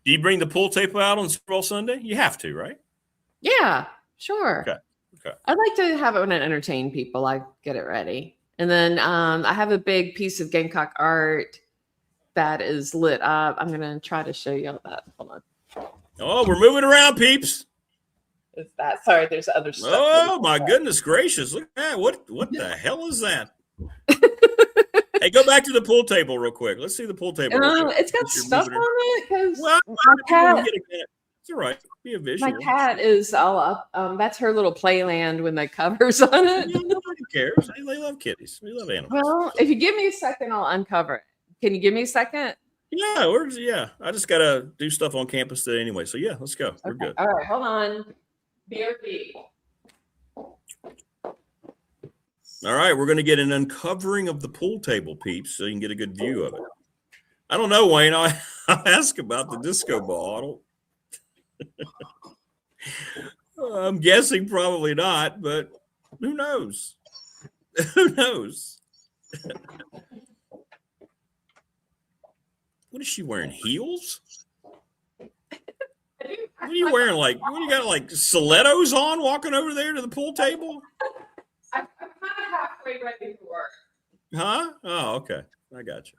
Do you bring the pool table out on Super Bowl Sunday? You have to, right? Yeah, sure. Okay. I'd like to have it when I entertain people. I get it ready. And then I have a big piece of Gamecock art that is lit up. I'm going to try to show you all that. Hold on. Oh, we're moving around, peeps. Is that sorry? There's other stuff. Oh my goodness gracious! Look at that! What the hell is that? Hey, go back to the pool table real quick. Let's see the pool table. It's got stuff on it because my cat. It's all right. Be a visual. My cat is all up. That's her little playland when the cover's on it. Yeah, nobody cares. They love kitties. We love animals. Well, if you give me a second, I'll uncover it. Can you give me a second? Yeah, I just gotta do stuff on campus today anyway. So yeah, let's go. We're good. All right, hold on. BRB. All right, we're going to get an uncovering of the pool table, peeps, so you can get a good view of it. I don't know, Wayne. I'll ask about the disco ball. I'm guessing probably not, but who knows? Who knows? What is she wearing? Heels? What are you wearing? What do you got? Like stilettos on walking over there to the pool table? I'm kind of halfway ready for work. Huh? Oh, okay. I got you.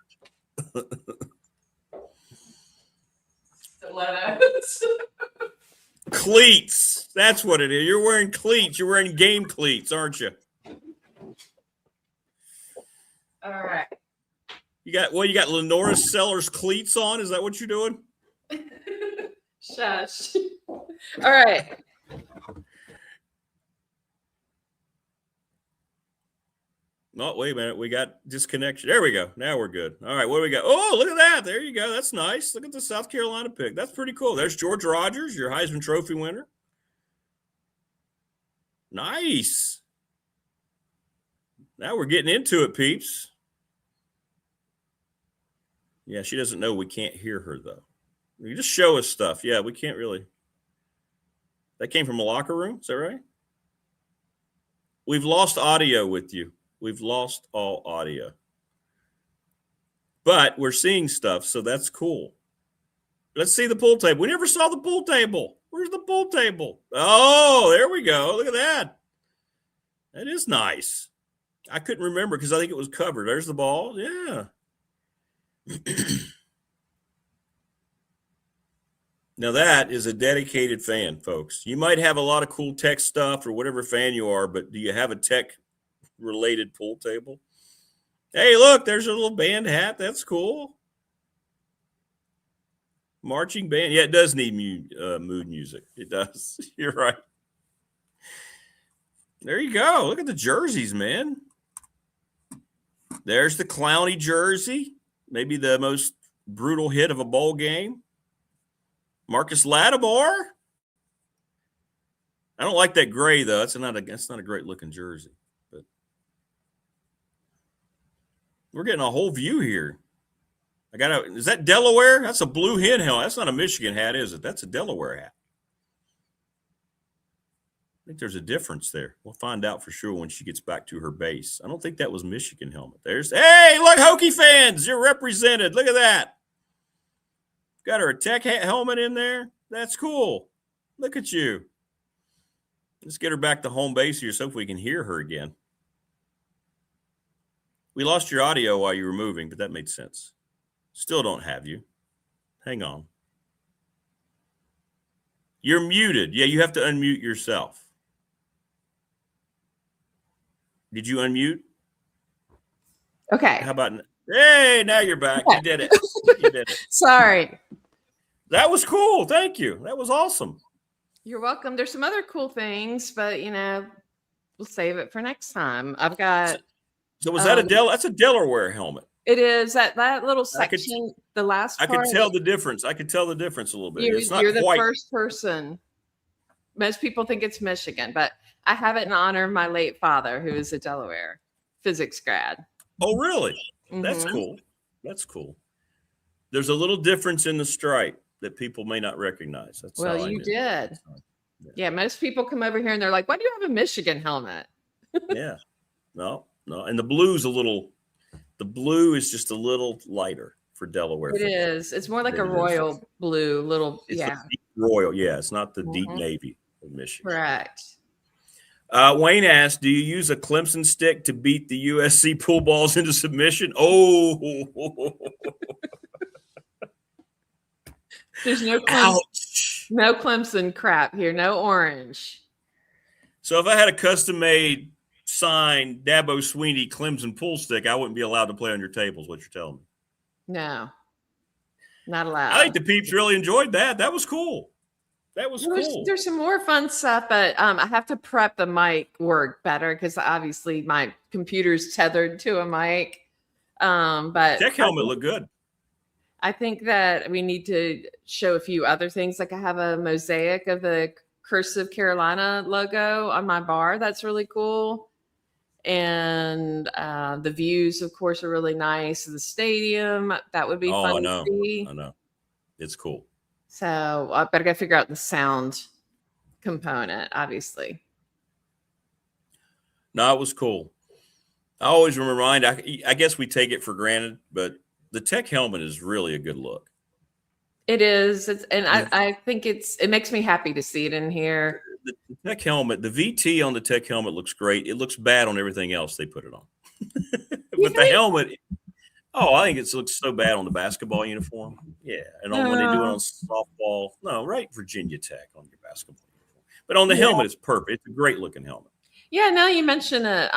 Stilettos. Cleats. That's what it is. You're wearing cleats. You're wearing game cleats, aren't you? All right. You got Lenora Sellers cleats on? Is that what you're doing? Shush. All right. No, wait a minute. We got disconnection. There we go. Now we're good. All right. What do we got? Oh, look at that. There you go. That's nice. Look at the South Carolina pick. That's pretty cool. There's George Rogers, your Heisman Trophy winner. Nice. Now we're getting into it, peeps. Yeah, she doesn't know we can't hear her, though. You just show us stuff. Yeah, we can't really. That came from a locker room. Is that right? We've lost audio with you. We've lost all audio. But we're seeing stuff, so that's cool. Let's see the pool table. We never saw the pool table. Where's the pool table? Oh, there we go. Look at that. That is nice. I couldn't remember because I think it was covered. There's the ball. Yeah. Now that is a dedicated fan, folks. You might have a lot of cool tech stuff or whatever fan you are, but do you have a tech-related pool table? Hey, look, there's a little band hat. That's cool. Marching band. Yeah, it does need mood music. It does. You're right. There you go. Look at the jerseys, man. There's the Clowney jersey. Maybe the most brutal hit of a bowl game. Marcus Lattimore. I don't like that gray, though. That's not a great-looking jersey. But we're getting a whole view here. Is that Delaware? That's a blue hen helmet. That's not a Michigan hat, is it? That's a Delaware hat. I think there's a difference there. We'll find out for sure when she gets back to her base. I don't think that was Michigan helmet. Hey, look, Hokie fans, you're represented. Look at that. Got her a tech helmet in there. That's cool. Look at you. Let's get her back to home base here so if we can hear her again. We lost your audio while you were moving, but that made sense. Still don't have you. Hang on. You're muted. Yeah, you have to unmute yourself. Did you unmute? Okay. How about hey, now you're back. Okay. You did it. You did it. Sorry. That was cool. Thank you. That was awesome. You're welcome. There's some other cool things, but we'll save it for next time. I've got. So was that that's a Delaware helmet? It is that little section. The last part. I could tell the difference. I could tell the difference a little bit. You're the first person. Most people think it's Michigan, but I have it in honor of my late father, who is a Delaware physics grad. Oh, really? Mm-hmm. That's cool. That's cool. There's a little difference in the stripe that people may not recognize. That's well, you did. Yeah, most people come over here and they're like, "Why do you have a Michigan helmet?" Yeah. No. And the blue is just a little lighter for Delaware. It is. It's more like a royal blue, little. It's deep royal. Yeah, it's not the deep navy of Michigan. Correct. Wayne asked, do you use a Clemson stick to beat the USC pool balls into submission? Oh. There's no Clemson crap here. No orange. So if I had a custom-made signed Dabo Sweeney Clemson pool stick, I wouldn't be allowed to play on your tables, what you're telling me. No. Not allowed. I think the peeps really enjoyed that. That was cool. That was cool. There's some more fun stuff, but I have to prep the mic work better because obviously my computer's tethered to a mic. But tech helmet looked good. I think that we need to show a few other things. Like I have a mosaic of the Cursive Carolina logo on my bar. That's really cool. And the views, of course, are really nice. The stadium, that would be fun to see. I know. It's cool. So I better go figure out the sound component, obviously. No, it was cool. I always remind, I guess we take it for granted, but the tech helmet is really a good look. It is. I think it makes me happy to see it in here. The tech helmet, the VT on the tech helmet looks great. It looks bad on everything else they put it on. But the helmet, I think it looks so bad on the basketball uniform. Yeah. And when they do it on softball, right, Virginia Tech on your basketball uniform. But on the helmet, it's perfect. It's a great looking helmet. Yeah, now you mention it.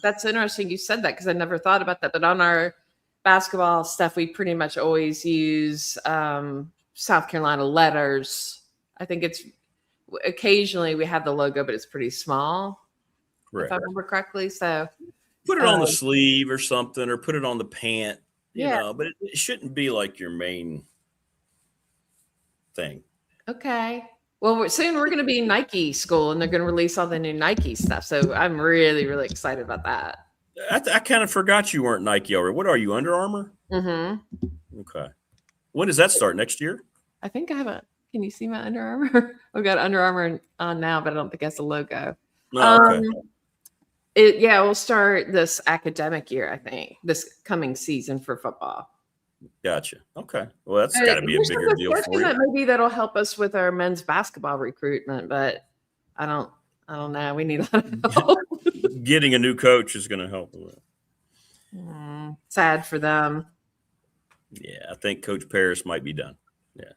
That's interesting you said that because I never thought about that. But on our basketball stuff, we pretty much always use South Carolina letters. I think it's occasionally we have the logo, but it's pretty small. Correct. If I remember correctly. So put it on the sleeve or something, or put it on the pant, you know, but it shouldn't be like your main thing. Okay. Well, soon we're going to be Nike school and they're going to release all the new Nike stuff. So I'm really, really excited about that. I kind of forgot you weren't Nike already. What are you, Under Armour? Mm-hmm. Okay. When does that start? Next year? I think I have can you see my Under Armour? I've got Under Armour on now, but I don't think it has a logo. Oh, okay. It will start this academic year, I think, this coming season for football. Gotcha. Okay. Well, that's got to be a bigger deal for you. Maybe that'll help us with our men's basketball recruitment, but I don't know. We need a lot of help. Getting a new coach is going to help with it. Sad for them. Yeah, I think Coach Paris might be done. Yeah.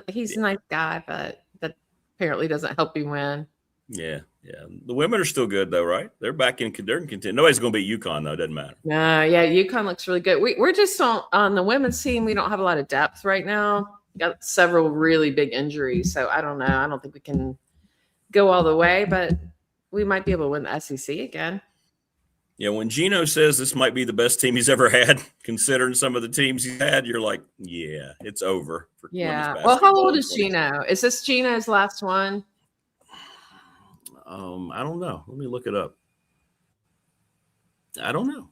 He's a nice guy, but that apparently doesn't help you win. Yeah. The women are still good though, right? They're back in. They're in contention. Nobody's going to beat UConn though. Doesn't matter. No, yeah, UConn looks really good. We're just on the women's team. We don't have a lot of depth right now. Got several really big injuries, so I don't know. I don't think we can go all the way, but we might be able to win the SEC again. Yeah, when Gino says this might be the best team he's ever had, considering some of the teams he's had, you're like, yeah, it's over. For yeah. Well, how old is Gino? Is this Gino's last one? I don't know. Let me look it up. I don't know.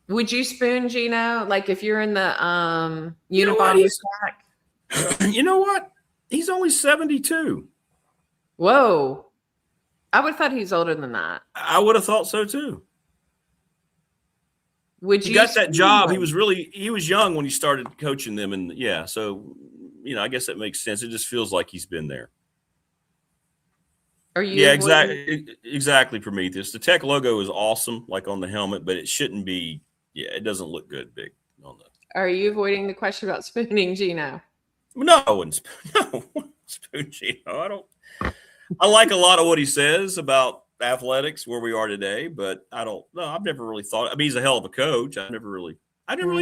Would you spoon Gino? Like if you're in the unibody attack? You know what? He's only 72. Whoa. I would have thought he's older than that. I would have thought so too. Would he you got that job? He was young when he started coaching them, and yeah, so I guess that makes sense. It just feels like he's been there. Are you? Yeah, exactly, Prometheus. The Tech logo is awesome, like on the helmet, but it shouldn't be. Yeah, it doesn't look good big on the. Are you avoiding the question about spooning Gino? No, I wouldn't spoon Gino. I don't. I like a lot of what he says about athletics, where we are today, but I don't know. I've never really thought. I mean, he's a hell of a coach. I never really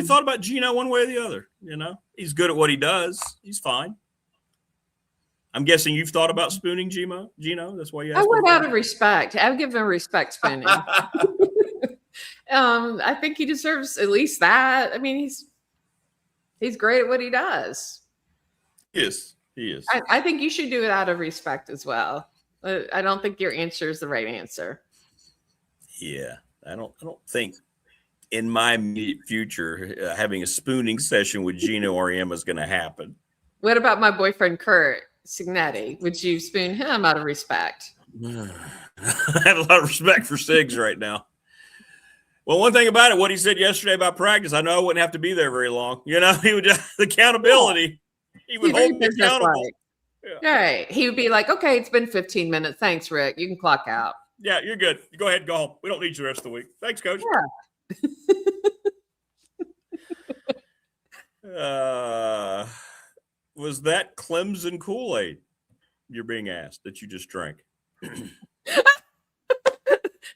thought about Gino one way or the other. He's good at what he does. He's fine. I'm guessing you've thought about spooning Gino. That's why you asked. I went out of respect. I've given him respect spooning. I think he deserves at least that. I mean, he's great at what he does. Yes, he is. I think you should do it out of respect as well. I don't think your answer is the right answer. Yeah, I don't think in my immediate future having a spooning session with Gino or Emma is going to happen. What about my boyfriend Kurt Signetti? Would you spoon him out of respect? I have a lot of respect for Sigs right now. Well, one thing about it, what he said yesterday about practice, I know I wouldn't have to be there very long. He would just the accountability. He would hold me accountable. Yeah. Right. He would be like, okay, it's been 15 minutes. Thanks, Rick. You can clock out. Yeah, you're good. Go ahead, go home. We don't need you the rest of the week. Thanks, Coach. Yeah. Was that Clemson Kool-Aid you're being asked that you just drank?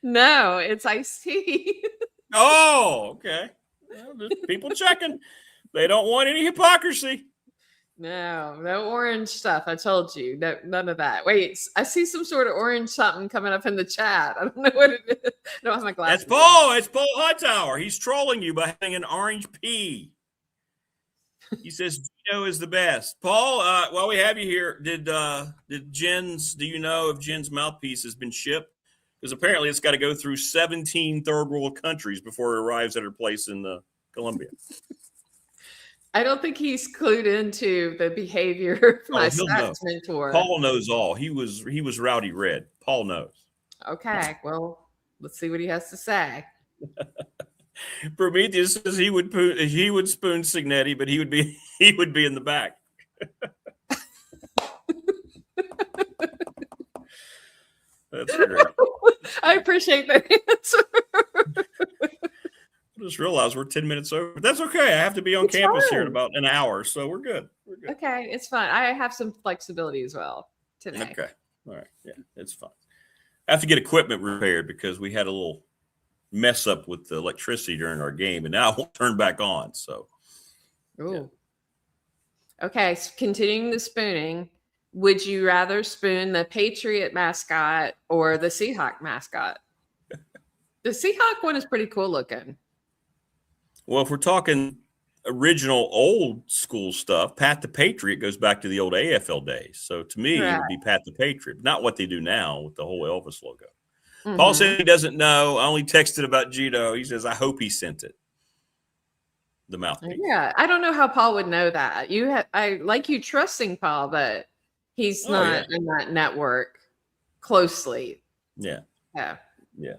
No, it's iced tea. Oh, okay. Well, just people checking. They don't want any hypocrisy. No orange stuff. I told you. No, none of that. Wait, I see some sort of orange something coming up in the chat. I don't know what it is. I don't have my glasses. That's Paul. It's Paul Hightower. He's trolling you by having an orange pea. He says Gino is the best. Paul, while we have you here, do you know if Jen's mouthpiece has been shipped? Because apparently it's got to go through 17 third world countries before it arrives at her place in Colombia. I don't think he's clued into the behavior of my stats mentor. Paul knows all. He was Rowdy Red. Paul knows. Okay, well, let's see what he has to say. Prometheus says he would spoon Signetti, but he would be in the back. That's great. I appreciate that answer. I just realized we're 10 minutes over. But that's okay. I have to be on campus here in about an hour, so we're good. Okay, it's fine. I have some flexibility as well today. Okay. All right. Yeah, it's fine. I have to get equipment repaired because we had a little mess up with the electricity during our game, and now it won't turn back on. So, ooh. Yeah. Okay, so continuing the spooning, would you rather spoon the Patriot mascot or the Seahawk mascot? The Seahawk one is pretty cool looking. Well, if we're talking original old school stuff, Pat the Patriot goes back to the old AFL days. So to me, It would be Pat the Patriot, not what they do now with the whole Elvis logo. Mm-hmm. Paul said he doesn't know. I only texted about Gino. He says, I hope he sent it. The mouthpiece. Yeah, I don't know how Paul would know that. I like you trusting Paul, but he's not in that network closely. Yeah. Yeah. Yeah.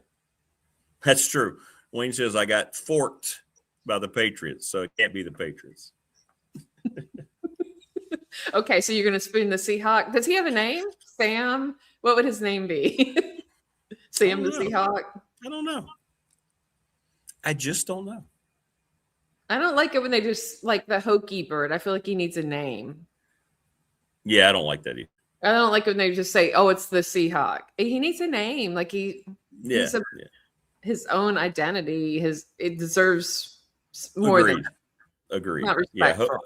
That's true. Wayne says, I got forked by the Patriots, so it can't be the Patriots. Okay, so you're going to spoon the Seahawk. Does he have a name? Sam? What would his name be? Sam the Seahawk? I don't know. I just don't know. I don't like it when they just like the Hokey bird. I feel like he needs a name. Yeah, I don't like that either. I don't like when they just say, "Oh, it's the Seahawk." He needs a name. Like he's his own identity. It deserves more Agreed. than Agreed. not Yeah, respectful.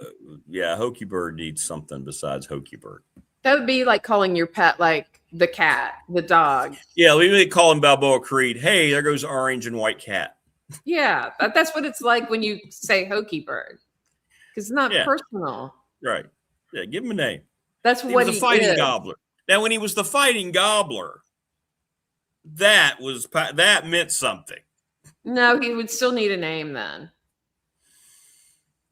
Hokey Bird needs something besides Hokey Bird. That would be like calling your pet like the cat, the dog. Yeah, we may call him Balboa Creed. Hey, there goes orange and white cat. Yeah, that's what it's like when you say Hokey Bird, because it's not personal. Right. Yeah, give him a name. That's He what was he a fighting is. gobbler. Now, when he was the fighting gobbler, that meant something. No, he would still need a name then.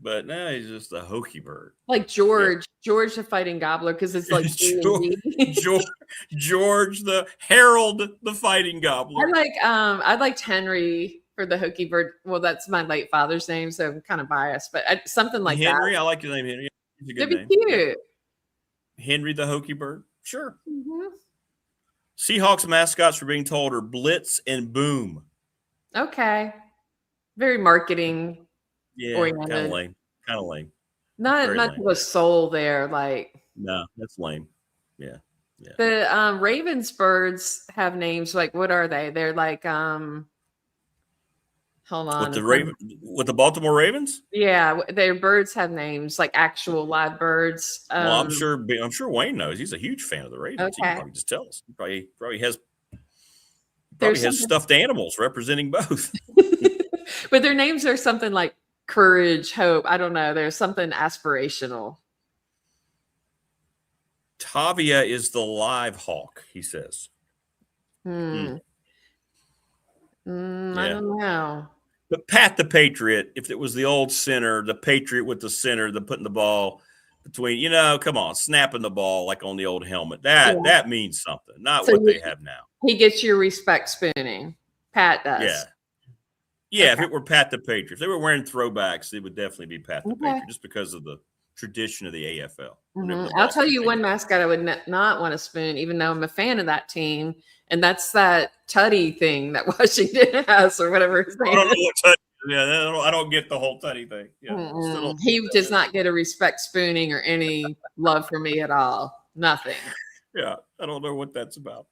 But now he's just a Hokey Bird. Like George the fighting gobbler, because it's like George the Harold the fighting gobbler. I liked Henry for the Hokey Bird. Well, that's my late father's name, so I'm kind of biased, but something like Henry, that. I like your name, Henry. It's a good It'd name. be cute. Henry the Hokey Bird. Sure. Mm-hmm. Seahawks mascots were being told are Blitz and Boom. Okay. Very marketing. Yeah, oriented. kind of lame. Kind of lame. Not much of a soul there. Like no, that's lame. Yeah. The Ravens birds have names. Like what are they? They're like hold on. With the Baltimore Ravens? Yeah, their birds have names like actual live birds. Well, I'm sure Wayne knows. He's a huge fan of the Ravens. Okay. He can probably just tell us. He probably has stuffed animals representing both. But their names are something like courage, hope. I don't know. There's something aspirational. Tavia is the live hawk, he says. I don't know. But Pat the Patriot, if it was the old center, the Patriot with the center, the putting the ball between, come on, snapping the ball like on the old helmet. That means something, not what they have now. He gets your respect spooning. Pat does. Yeah. Yeah, okay. If it were Pat the Patriot, if they were wearing throwbacks, it would definitely be Pat the Patriot, just because of the tradition of the AFL. Mm-hmm. I'll tell you one mascot I would not want to spoon, even though I'm a fan of that team, and that's that Tutty thing that Washington has, or whatever his name is. I don't know what Tutty is. Yeah, I don't get the whole Tutty thing. Yeah, he does not get a respect spooning or any love for me at all. Nothing. Yeah, I don't know what that's about.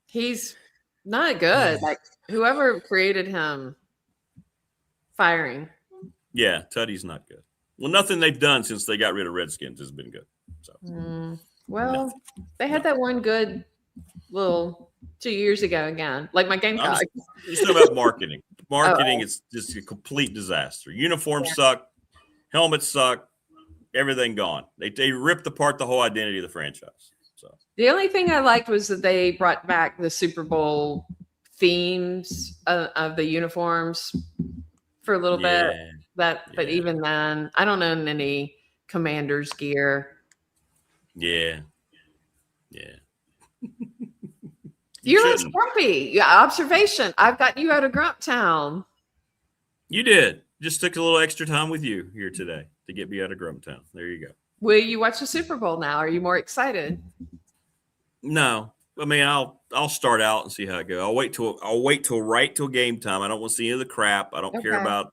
He's not good. Like whoever created him, firing. Yeah, Tutty's not good. Well, nothing they've done since they got rid of Redskins has been good. So, they had that one good little 2 years ago again, like my Gamecock. It's still about marketing. Marketing is just a complete disaster. Uniforms suck, helmets suck, everything gone. They ripped apart the whole identity of the franchise. So the only thing I liked was that they brought back the Super Bowl themes of the uniforms for a little bit. But even then, I don't own any Commanders gear. Yeah. You're less grumpy. Yeah, observation. I've got you out of Grump Town. You did. Just took a little extra time with you here today to get me out of Grump Town. There you go. Will you watch the Super Bowl now? Are you more excited? No. I mean, I'll start out and see how it goes. I'll wait till right till game time. I don't want to see any of the crap. I don't care about.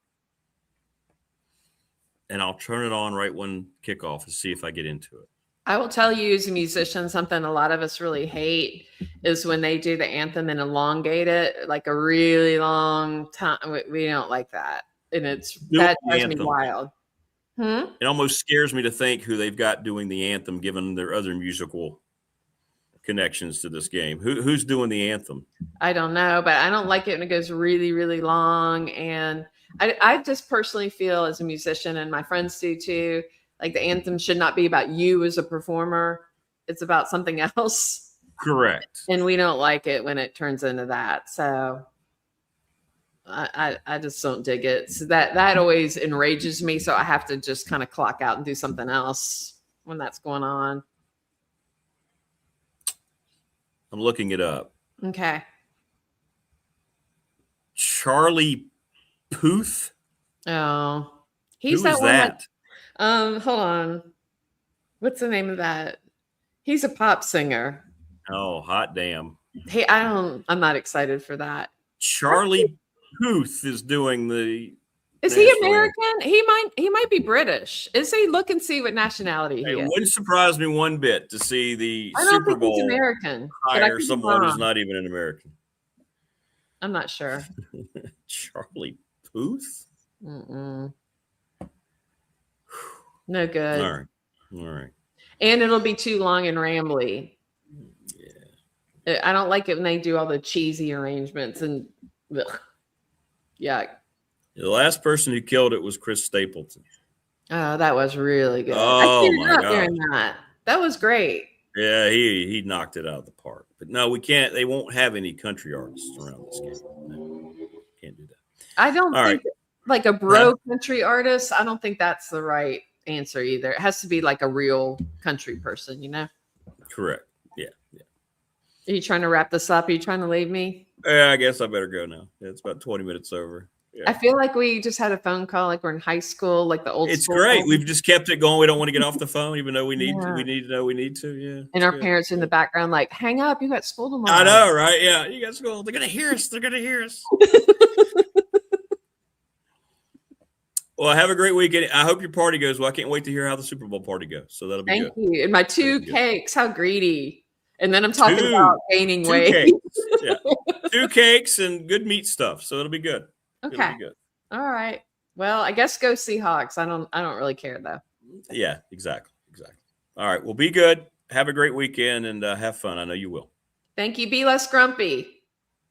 And I'll turn it on right when kickoff to see if I get into it. I will tell you as a musician, something a lot of us really hate is when they do the anthem and elongate it like a really long time. We don't like that. And that drives me wild. It almost scares me to think who they've got doing the anthem, given their other musical connections to this game. Who's doing the anthem? I don't know, but I don't like it when it goes really, really long. And I just personally feel as a musician, and my friends do too, like the anthem should not be about you as a performer. It's about something else. Correct. And we don't like it when it turns into that. So I just don't dig it. So that always enrages me. So I have to just kind of clock out and do something else when that's going on. I'm looking it up. Okay. Charlie Puth. Oh, he's Who that is one. that? Hold on. What's the name of that? He's a pop singer. Oh, hot damn. Hey, I'm not excited for that. Charlie Puth is doing the Is he American? He might be British. Is he? Look and see what nationality he is. It wouldn't surprise me one bit to see the I don't Super think Bowl he's American. hire someone who's not even an American. I'm not sure. Charlie Puth? No good. All right. And it'll be too long and rambly. Yeah. I don't like it when they do all the cheesy arrangements and yuck. The last person who killed it was Chris Stapleton. Oh, that was really good. Oh, I teared my up God. during that. That was great. Yeah, he knocked it out of the park. But no, we can't. They won't have any country artists around this game. No, can't do that. I don't All think right. like a bro country artist. I don't think that's the right answer either. It has to be like a real country person, you know? Correct. Yeah. Are you trying to wrap this up? Are you trying to leave me? Yeah, I guess I better go now. It's about 20 minutes over. Yeah. I feel like we just had a phone call, like we're in high school, like the old. It's school great. phone. We've just kept it going. We don't want to get off the phone, even though we need Yeah. to. Yeah. And our parents in the background, like, hang up, you got school tomorrow. I know, right? Yeah, you got school. They're gonna hear us. They're gonna hear us. Well, have a great weekend. I hope your party goes well. I can't wait to hear how the Super Bowl party goes. So that'll be Thank good. you. And my 2 cakes, how greedy. And then I'm talking Two. about gaining 2 weight. cakes. Yeah. 2 cakes and good meat stuff. So it'll be good. Okay. It'll be good. All right. Well, I guess go Seahawks. I don't really care though. Yeah, exactly. All right. Well, be good. Have a great weekend and have fun. I know you will. Thank you. Be less grumpy.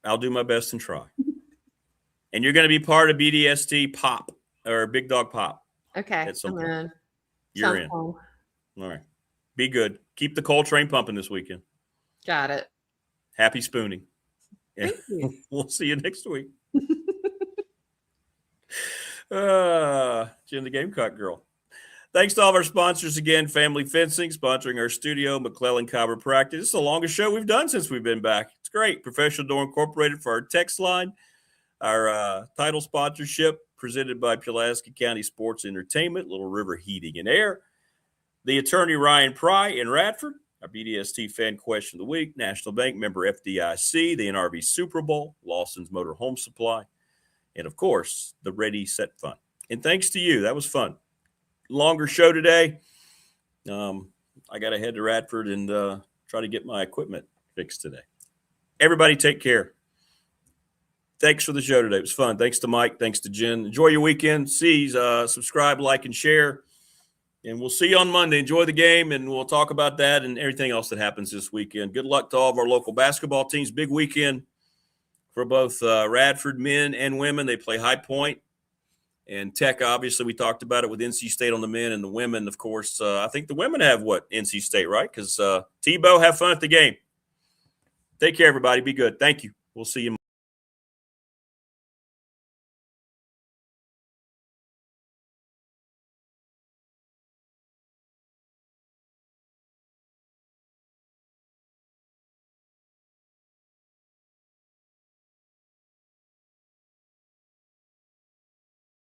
I'll do my best and try. And you're going to be part of BDST Pop or Big Dog Pop. Okay. At some point. in. You're Sounds in. fun. All right. Be good. Keep the coal train pumping this weekend. Got it. Happy spooning. Thank you. We'll see you next week. Jen the Gamecock Girl. Thanks to all of our sponsors again. Family Fencing, sponsoring our studio, McClellan Chiropractic. This is the longest show we've done since we've been back. It's great. Professional Door Incorporated for our text line. Our title sponsorship presented by Pulaski County Sports Entertainment, Little River Heating and Air. The attorney Ryan Pry in Radford. Our BDST fan question of the week. National Bank member FDIC. The NRV Super Bowl. Lawson's Motor Home Supply. And, of course, the Ready, Set Fun. And thanks to you. That was fun. Longer show today. I got to head to Radford and try to get my equipment fixed today. Everybody take care. Thanks for the show today. It was fun. Thanks to Mike. Thanks to Jen. Enjoy your weekend. Subscribe, like, and share. And we'll see you on Monday. Enjoy the game, and we'll talk about that and everything else that happens this weekend. Good luck to all of our local basketball teams. Big weekend for both Radford men and women. They play High Point and Tech. Obviously, we talked about it with NC State on the men, and the women, of course. I think the women have NC State, right? Because Tebow, have fun at the game. Take care, everybody. Be good. Thank you. We'll see you.